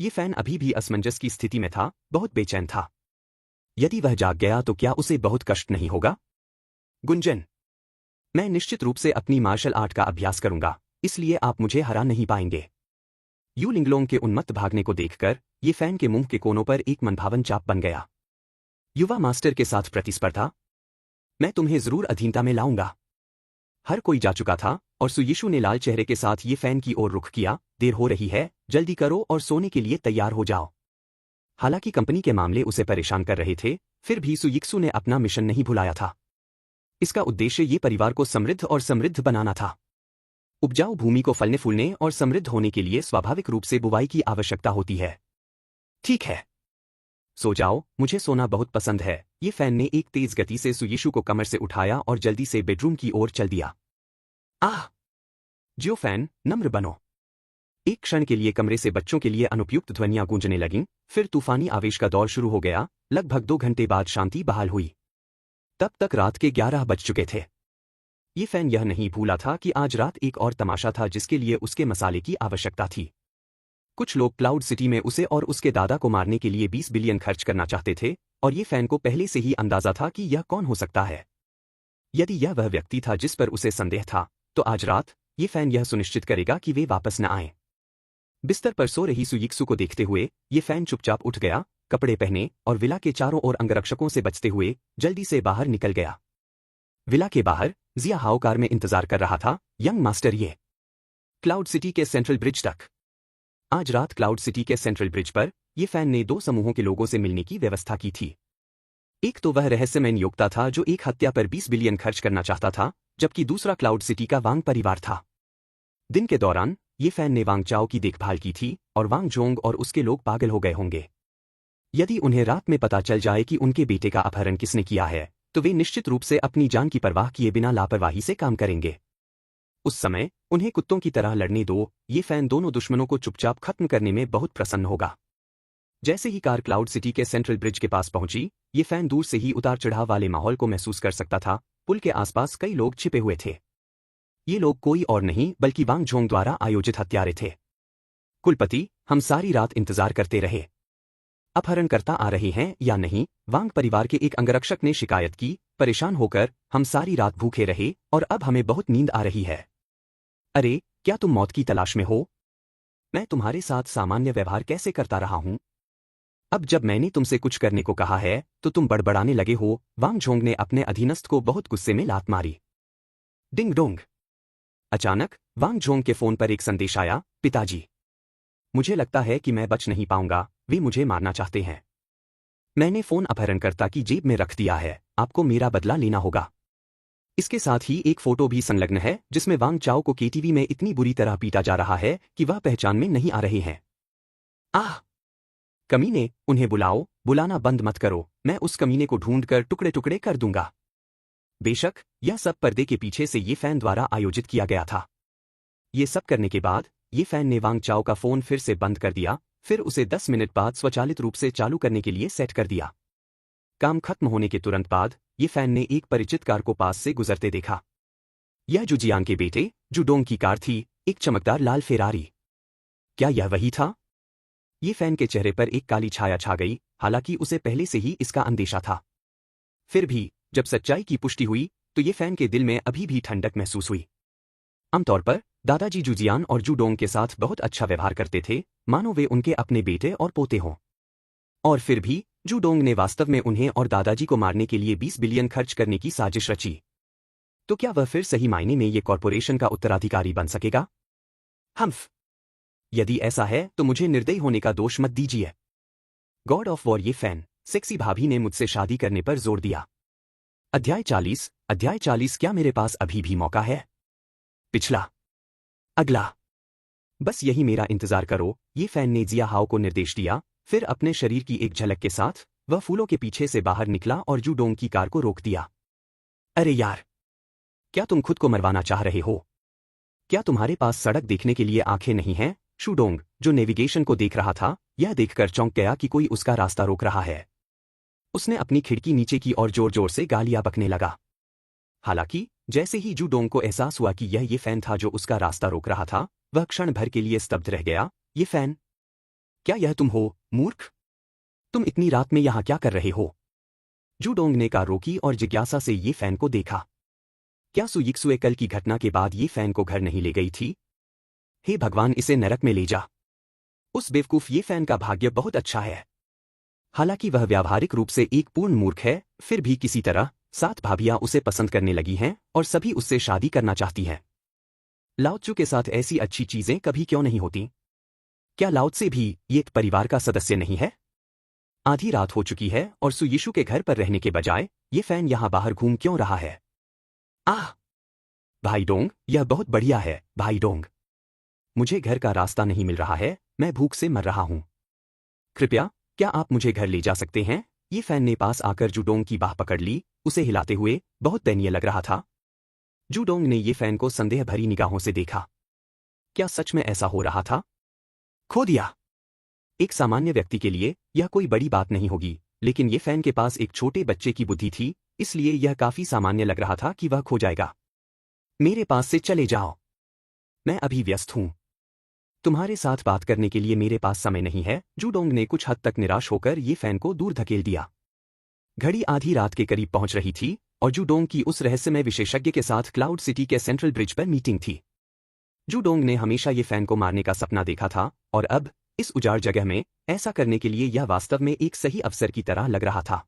ये फैन अभी भी असमंजस की स्थिति में था, बहुत बेचैन था। यदि वह जाग गया तो क्या उसे बहुत कष्ट नहीं होगा? गुंजन, मैं निश्चित रूप से अपनी मार्शल आर्ट का अभ्यास करूंगा, इसलिए आप मुझे हरा नहीं पाएंगे। यू लिंगलोंग के उन्मत्त भागने को देखकर ये फैन के मुंह के कोनों पर एक मनभावन चाप बन गया। युवा मास्टर के साथ प्रतिस्पर्धा? मैं तुम्हें जरूर अधीनता में लाऊंगा। हर कोई जा चुका था और सुयीशु ने लाल चेहरे के साथ ये फैन की ओर रुख किया। देर हो रही है, जल्दी करो और सोने के लिए तैयार हो जाओ। हालांकि कंपनी के मामले उसे परेशान कर रहे थे, फिर भी सुयिक्सु ने अपना मिशन नहीं भुलाया था। इसका उद्देश्य ये परिवार को समृद्ध और समृद्ध बनाना था। उपजाऊ भूमि को फलने फूलने और समृद्ध होने के लिए स्वाभाविक रूप से बुवाई की आवश्यकता होती है। ठीक है, सो जाओ, मुझे सोना बहुत पसंद है। ये फैन ने एक तेज गति से सुयीशु को कमर से उठाया और जल्दी से बेडरूम की ओर चल दिया। आह! जियो फैन, नम्र बनो। एक क्षण के लिए कमरे से बच्चों के लिए अनुपयुक्त ध्वनियां गूंजने लगीं, फिर तूफानी आवेश का दौर शुरू हो गया। लगभग 2 घंटे बाद शांति बहाल हुई। तब तक रात के 11 बज चुके थे। ये फैन यह नहीं भूला था कि आज रात एक और तमाशा था जिसके लिए उसके मसाले की आवश्यकता थी। कुछ लोग क्लाउड सिटी में उसे और उसके दादा को मारने के लिए 20 बिलियन खर्च करना चाहते थे और ये फैन को पहले से ही अंदाजा था कि यह कौन हो सकता है। यदि यह वह व्यक्ति था जिस पर उसे संदेह था, तो आज रात ये फैन यह सुनिश्चित करेगा कि वे वापस न आएं। बिस्तर पर सो रही सुयिक्सु को देखते हुए ये फैन चुपचाप उठ गया, कपड़े पहने और विला के चारों ओर अंगरक्षकों से बचते हुए जल्दी से बाहर निकल गया। विला के बाहर जियाहाओ कार में इंतजार कर रहा था। यंग मास्टर, ये क्लाउड सिटी के सेंट्रल ब्रिज तक। आज रात क्लाउड सिटी के सेंट्रल ब्रिज पर ये फैन ने 2 समूहों के लोगों से मिलने की व्यवस्था की थी। एक तो वह रहस्यमय नियोक्ता था जो एक हत्या पर 20 बिलियन खर्च करना चाहता था, जबकि दूसरा क्लाउड सिटी का वांग परिवार था। दिन के दौरान ये फैन ने वांग चाओ की देखभाल की थी और वांग जोंग और उसके लोग पागल हो गए होंगे। यदि उन्हें रात में पता चल जाए कि उनके बेटे का अपहरण किसने किया है, तो वे निश्चित रूप से अपनी जान की परवाह किए बिना लापरवाही से काम करेंगे। उस समय उन्हें कुत्तों की तरह लड़ने दो। ये फैन दोनों दुश्मनों को चुपचाप खत्म करने में बहुत प्रसन्न होगा। जैसे ही कार क्लाउड सिटी के सेंट्रल ब्रिज के पास पहुंची, ये फैन दूर से ही उतार चढ़ाव वाले माहौल को महसूस कर सकता था। पुल के आसपास कई लोग छिपे हुए थे। ये लोग कोई और नहीं बल्कि वांग जोंग द्वारा आयोजित हत्यारे थे। कुलपति, हम सारी रात इंतजार करते रहे। अपहरणकर्ता आ रहे हैं या नहीं? वांग परिवार के एक अंगरक्षक ने शिकायत की। परेशान होकर हम सारी रात भूखे रहे और अब हमें बहुत नींद आ रही है। अरे, क्या तुम मौत की तलाश में हो? मैं तुम्हारे साथ सामान्य व्यवहार कैसे करता रहा हूं? अब जब मैंने तुमसे कुछ करने को कहा है तो तुम बड़बड़ाने लगे हो। वांग जोंग ने अपने अधीनस्थ को बहुत गुस्से में लात मारी। Ding dong. अचानक वांग जोंग के फोन पर एक संदेश आया। पिताजी, मुझे लगता है कि मैं बच नहीं पाऊंगा, वे मुझे मारना चाहते हैं। मैंने फोन अपहरणकर्ता की जेब में रख दिया है, आपको मेरा बदला लेना होगा। इसके साथ ही एक फोटो भी संलग्न है जिसमें वांग चाओ को केटीवी में इतनी बुरी तरह पीटा जा रहा है कि वह पहचान में नहीं आ रहे हैं। आह! कमीने, उन्हें बुलाओ, बुलाना बंद मत करो, मैं उस कमीने को ढूंढकर टुकड़े टुकड़े कर दूंगा। बेशक, यह सब पर्दे के पीछे से ये फैन द्वारा आयोजित किया गया था। ये सब करने के बाद, ये फैन ने वांग चाओ का फोन फिर से बंद कर दिया, फिर उसे 10 मिनट बाद स्वचालित रूप से चालू करने के लिए सेट कर दिया। काम खत्म होने के तुरंत बाद, ये फैन ने एक परिचित कार को पास से गुजरते देखा। यह जुजियान के बेटे, जुडोंग की कार थी, एक चमकदार लाल फेरारी। क्या यह वही था? ये फैन के चेहरे पर एक काली छाया छा गई, हालांकि उसे पहले से ही इसका अंदेशा था। फिर भी, जब सच्चाई की पुष्टि हुई, तो ये फैन के दिल में अभी भी ठंडक महसूस हुई। आमतौर पर, दादाजी जुजियान और जुडोंग के साथ बहुत अच्छा व्यवहार करते थे, मानो वे उनके अपने बेटे और पोते हों। और फिर भी, जुडोंग ने वास्तव में उन्हें और दादाजी को मारने के लिए 20 बिलियन खर्च करने की साजिश रची। तो क्या वह फिर सही मायने में ये कॉर्पोरेशन का उत्तराधिकारी बन सकेगा? हम्फ। यदि ऐसा है तो मुझे निर्दयी होने का दोष मत दीजिए। गॉड ऑफ वॉर, ये फैन, सेक्सी भाभी ने मुझसे शादी करने पर जोर दिया। अध्याय 40। क्या मेरे पास अभी भी मौका है? पिछला। अगला। बस यही मेरा इंतजार करो, ये फैन ने जिया हाओ को निर्देश दिया, फिर अपने शरीर की एक झलक के साथ, वह फूलों के पीछे से बाहर निकला और जुडोंग की कार को रोक दिया। अरे यार! क्या तुम खुद को मरवाना चाह रहे हो? क्या तुम्हारे पास सड़क देखने के लिए आंखें नहीं हैं? जुडोंग, जो नेविगेशन को देख रहा था, यह देखकर चौंक गया कि कोई उसका रास्ता रोक रहा है। उसने अपनी खिड़की नीचे की और जोर जोर से गालियां बकने लगा। हालांकि, जैसे ही जुडोंग को एहसास हुआ कि यह ये फैन था जो उसका रास्ता रोक रहा था, वह क्षण भर के लिए स्तब्ध रह गया। ये फैन? क्या यह तुम हो, मूर्ख? तुम इतनी रात में यहां क्या कर रहे हो? जुडोंग ने कार रोकी और जिज्ञासा से ये फैन को देखा। क्या सुयिक्सुए कल की घटना के बाद ये फैन को घर नहीं ले गई थी? हे भगवान, इसे नरक में ले जा। उस बेवकूफ ये फैन का भाग्य बहुत अच्छा है। हालांकि वह व्यावहारिक रूप से एक पूर्ण मूर्ख है, फिर भी किसी तरह 7 भाभियां उसे पसंद करने लगी हैं और सभी उससे शादी करना चाहती हैं। लाओत्सु के साथ ऐसी अच्छी चीजें कभी क्यों नहीं होती? क्या लाओत्से भी ये परिवार का सदस्य नहीं है? आधी रात हो चुकी है और सुयिशु के घर पर रहने के बजाय ये फैन यहां बाहर घूम क्यों रहा है? आह! भाई डोंग, यह बहुत बढ़िया है, भाई डोंग। मुझे घर का रास्ता नहीं मिल रहा है, मैं भूख से मर रहा हूं। कृपया, क्या आप मुझे घर ले जा सकते हैं? ये फैन ने पास आकर जुडोंग की बाह पकड़ ली, उसे हिलाते हुए, बहुत दयनीय लग रहा था। जुडोंग ने ये फैन को संदेह भरी निगाहों से देखा। क्या सच में ऐसा हो रहा था? खो दिया। एक सामान्य व्यक्ति के लिए यह कोई बड़ी बात नहीं होगी, लेकिन ये फैन के पास एक छोटे बच्चे की बुद्धि थी, इसलिए यह काफी सामान्य लग रहा था कि वह खो जाएगा। मेरे पास से चले जाओ। मैं अभी व्यस्त हूं। तुम्हारे साथ बात करने के लिए मेरे पास समय नहीं है। जुडोंग ने कुछ हद तक निराश होकर ये फैन को दूर धकेल दिया। घड़ी आधी रात के करीब पहुंच रही थी और जुडोंग की उस रहस्यमय विशेषज्ञ के साथ क्लाउड सिटी के सेंट्रल ब्रिज पर मीटिंग थी। जुडोंग ने हमेशा ये फैन को मारने का सपना देखा था और अब, इस उजाड़ जगह में, ऐसा करने के लिए यह वास्तव में एक सही अवसर की तरह लग रहा था।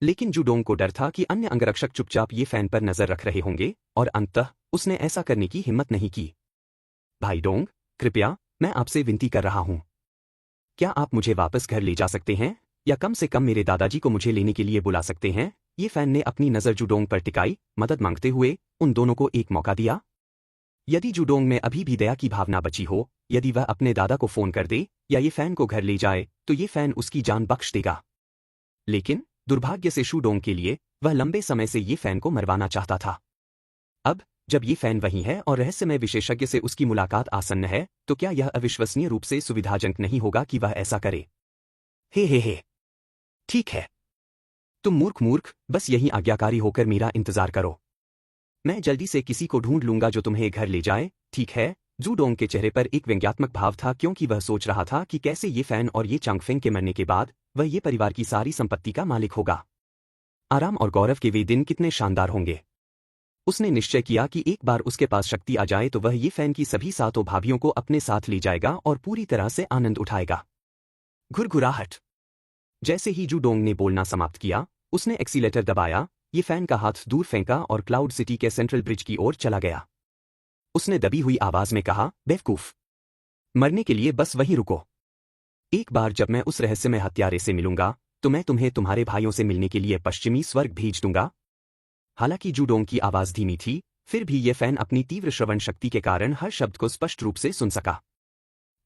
लेकिन जुडोंग को डर था कि अन्य अंगरक्षक चुपचाप ये फैन पर नजर रख रहे होंगे, और अंततः उसने ऐसा करने की हिम्मत नहीं की। भाई डोंग, कृपया, मैं आपसे विनती कर रहा हूं। क्या आप मुझे वापस घर ले जा सकते हैं, या कम से कम मेरे दादाजी को मुझे लेने के लिए बुला सकते हैं? ये फैन ने अपनी नजर जुडोंग पर टिकाई, मदद मांगते हुए, उन दोनों को एक मौका दिया। यदि जुडोंग में अभी भी दया की भावना बची हो, यदि वह अपने दादा को फोन कर दे, या ये फैन को घर ले जाए, तो ये फैन उसकी जान बख्श देगा। लेकिन, दुर्भाग्य से जुडोंग के लिए, वह लंबे समय से ये फैन को मरवाना चाहता था। अब, जब ये फैन वहीं है और रहस्यमय विशेषज्ञ से उसकी मुलाकात आसन्न है, तो क्या यह अविश्वसनीय रूप से सुविधाजनक नहीं होगा कि वह ऐसा करे? हे। ठीक है। तुम मूर्ख, बस यही आज्ञाकारी होकर मेरा इंतजार करो। मैं जल्दी से किसी को ढूंढ लूंगा जो तुम्हें घर ले जाए, ठीक है? जुडोंग के चेहरे पर एक व्यंग्यात्मक भाव था क्योंकि वह सोच रहा था कि कैसे ये फैन और ये चांगफेंग के मरने के बाद, वह ये परिवार की सारी संपत्ति का मालिक होगा। आराम और गौरव के वे दिन कितने शानदार होंगे। उसने निश्चय किया कि एक बार उसके पास शक्ति आ जाए तो वह ये फैन की सभी 7 भाभियों को अपने साथ ले जाएगा और पूरी तरह से आनंद उठाएगा। घुरघुराहट। जैसे ही जुडोंग ने बोलना समाप्त किया, उसने एक्सीलेटर दबाया, ये फैन का हाथ दूर फेंका और क्लाउड सिटी के सेंट्रल ब्रिज की ओर चला गया। उसने दबी हुई आवाज में कहा, बेवकूफ। मरने के लिए बस वहीं रुको। एक बार जब मैं उस रहस्यमय हत्यारे से मिलूंगा तो मैं तुम्हें तुम्हारे भाइयों से मिलने के लिए पश्चिमी स्वर्ग भेज दूंगा। हालांकि जूडोंग की आवाज धीमी थी, फिर भी ये फैन अपनी तीव्र श्रवण शक्ति के कारण हर शब्द को स्पष्ट रूप से सुन सका।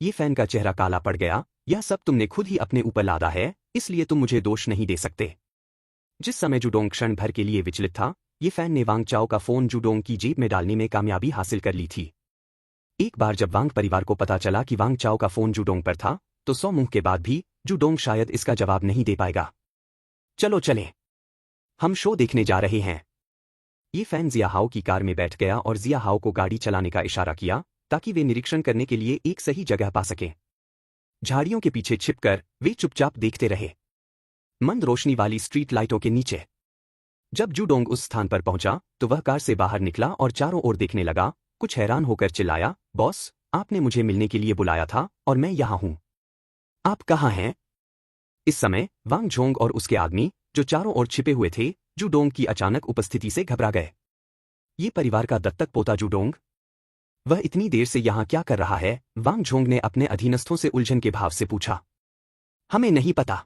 ये फैन का चेहरा काला पड़ गया। यह सब तुमने खुद ही अपने ऊपर लादा है, इसलिए तुम मुझे दोष नहीं दे सकते। जिस समय जूडोंग क्षण भर के लिए विचलित था, ये फैन ने वांग चाओ का फोन जूडोंग की जेब में डालने में कामयाबी हासिल कर ली थी। एक बार जब वांग परिवार को पता चला कि वांग चाओ का फोन जूडोंग पर था, तो 100 मुंह के बाद भी जूडोंग शायद इसका जवाब नहीं दे पाएगा। चलो चलें, हम शो देखने जा रहे हैं। ये फैन जियाहाओ की कार में बैठ गया और जियाहाओ को गाड़ी चलाने का इशारा किया ताकि वे निरीक्षण करने के लिए एक सही जगह पा सकें। झाड़ियों के पीछे छिपकर वे चुपचाप देखते रहे, मंद रोशनी वाली स्ट्रीट लाइटों के नीचे। जब जूडोंग उस स्थान पर पहुंचा तो वह कार से बाहर निकला और चारों ओर देखने लगा। कुछ हैरान होकर चिल्लाया, बॉस, आपने मुझे मिलने के लिए बुलाया था और मैं यहां हूं। आप कहां हैं? इस समय वांग झोंग और उसके आदमी, जो चारों ओर छिपे हुए थे, जूडोंग की अचानक उपस्थिति से घबरा गए। ये परिवार का दत्तक पोता जूडोंग? वह इतनी देर से यहां क्या कर रहा है? वांग झोंग ने अपने अधीनस्थों से उलझन के भाव से पूछा। हमें नहीं पता,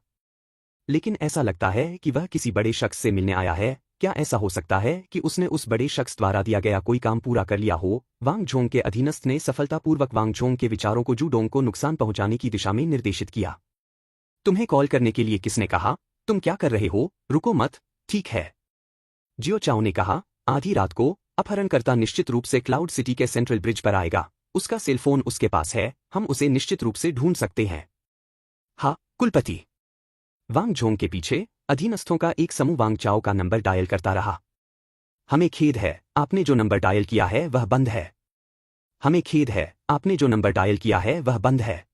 लेकिन ऐसा लगता है कि वह किसी बड़े शख्स से मिलने आया है। क्या ऐसा हो सकता है कि उसने उस बड़े शख्स द्वारा दिया गया कोई काम पूरा कर लिया हो? वांग झोंग के अधीनस्थ ने सफलतापूर्वक वांग झोंग के विचारों को जूडोंग को नुकसान पहुंचाने की दिशा में निर्देशित किया। तुम्हें कॉल करने के लिए किसने कहा? तुम क्या कर रहे हो? रुको मत। ठीक है, जियो चाओ ने कहा। आधी रात को अपहरणकर्ता निश्चित रूप से क्लाउड सिटी के सेंट्रल ब्रिज पर आएगा। उसका सेल फोन उसके पास है, हम उसे निश्चित रूप से ढूंढ सकते हैं। हाँ, कुलपति। वांग झोंग के पीछे अधीनस्थों का एक समूह वांग चाओ का नंबर डायल करता रहा। हमें खेद है, आपने जो नंबर डायल किया है वह बंद है। हमें खेद है, आपने जो नंबर डायल किया है वह बंद है।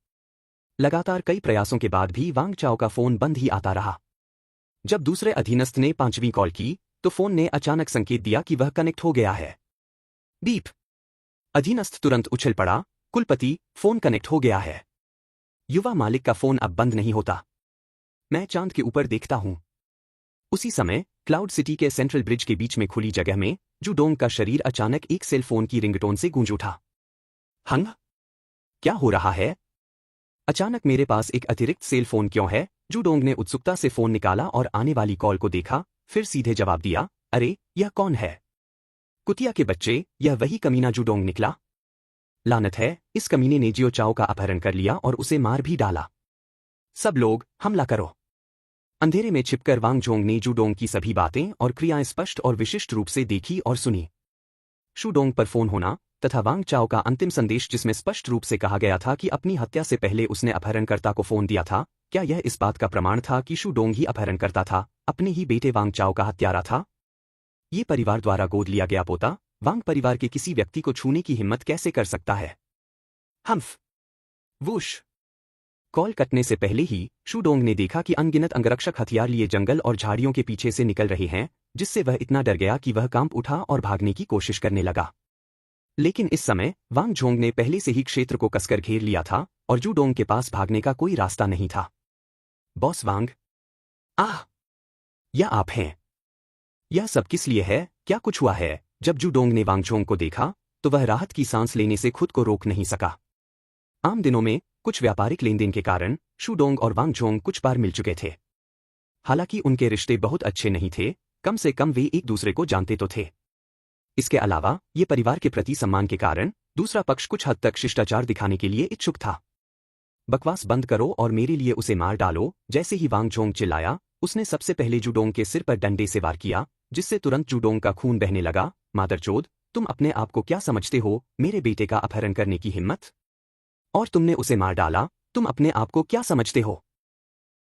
लगातार कई प्रयासों के बाद भी वांग चाओ का फोन बंद ही आता रहा। जब दूसरे अधीनस्थ ने 5वीं कॉल की तो फोन ने अचानक संकेत दिया कि वह कनेक्ट हो गया है। बीप। अधीनस्थ तुरंत उछल पड़ा। कुलपति, फोन कनेक्ट हो गया है। युवा मालिक का फोन अब बंद नहीं होता। मैं चांद के ऊपर देखता हूं। उसी समय क्लाउड सिटी के सेंट्रल ब्रिज के बीच में खुली जगह में जूडोंग का शरीर अचानक एक सेल फोन की रिंगटोन से गूंज उठा। हंग, क्या हो रहा है? अचानक मेरे पास एक अतिरिक्त सेल फोन क्यों है? जूडोंग ने उत्सुकता से फोन निकाला और आने वाली कॉल को देखा, फिर सीधे जवाब दिया, अरे, यह कौन है? कुतिया के बच्चे, यह वही कमीना जूडोंग निकला। लानत है, इस कमीने ने जियो चाओ का अपहरण कर लिया और उसे मार भी डाला। सब लोग हमला करो। अंधेरे में छिपकर वांग झोंग ने जूडोंग की सभी बातें और क्रियाएं स्पष्ट और विशिष्ट रूप से देखी और सुनी। शूडोंग पर फोन होना तथा वांग चाओ का अंतिम संदेश जिसमें स्पष्ट रूप से कहा गया था कि अपनी हत्या से पहले उसने अपहरणकर्ता को फोन दिया था, क्या यह इस बात का प्रमाण था कि शूडोंग ही अपहरणकर्ता था, अपने ही बेटे वांग चाओ का हत्यारा था? ये परिवार द्वारा गोद लिया गया पोता वांग परिवार के किसी व्यक्ति को छूने की हिम्मत कैसे कर सकता है? हम्फ। वूश। कॉल कटने से पहले ही शूडोंग ने देखा कि अनगिनत अंगरक्षक हथियार लिए जंगल और झाड़ियों के पीछे से निकल रहे हैं, जिससे वह इतना डर गया कि वह कांप उठा और भागने की कोशिश करने लगा। लेकिन इस समय वांग झोंग ने पहले से ही क्षेत्र को कसकर घेर लिया था और जूडोंग के पास भागने का कोई रास्ता नहीं था। बॉस वांग। आह! यह आप हैं। यह सब किस लिए है? क्या कुछ हुआ है? जब जूडोंग ने वांग झोंग को देखा तो वह राहत की सांस लेने से खुद को रोक नहीं सका। आम दिनों में कुछ व्यापारिक लेनदेन के कारण शूडोंग और वांग झोंग कुछ बार मिल चुके थे। हालांकि उनके रिश्ते बहुत अच्छे नहीं थे, कम से कम वे एक दूसरे को जानते तो थे। इसके अलावा ये परिवार के प्रति सम्मान के कारण दूसरा पक्ष कुछ हद तक शिष्टाचार दिखाने के लिए इच्छुक था। बकवास बंद करो और मेरे लिए उसे मार डालो। जैसे ही वांग झोंग चिल्लाया, उसने सबसे पहले जूडोंग के सिर पर डंडे से वार किया, जिससे तुरंत जूडोंग का खून बहने लगा। मादरचोद, तुम अपने आप को क्या समझते हो? मेरे बेटे का अपहरण करने की हिम्मत? और तुमने उसे मार डाला। तुम अपने आप को क्या समझते हो?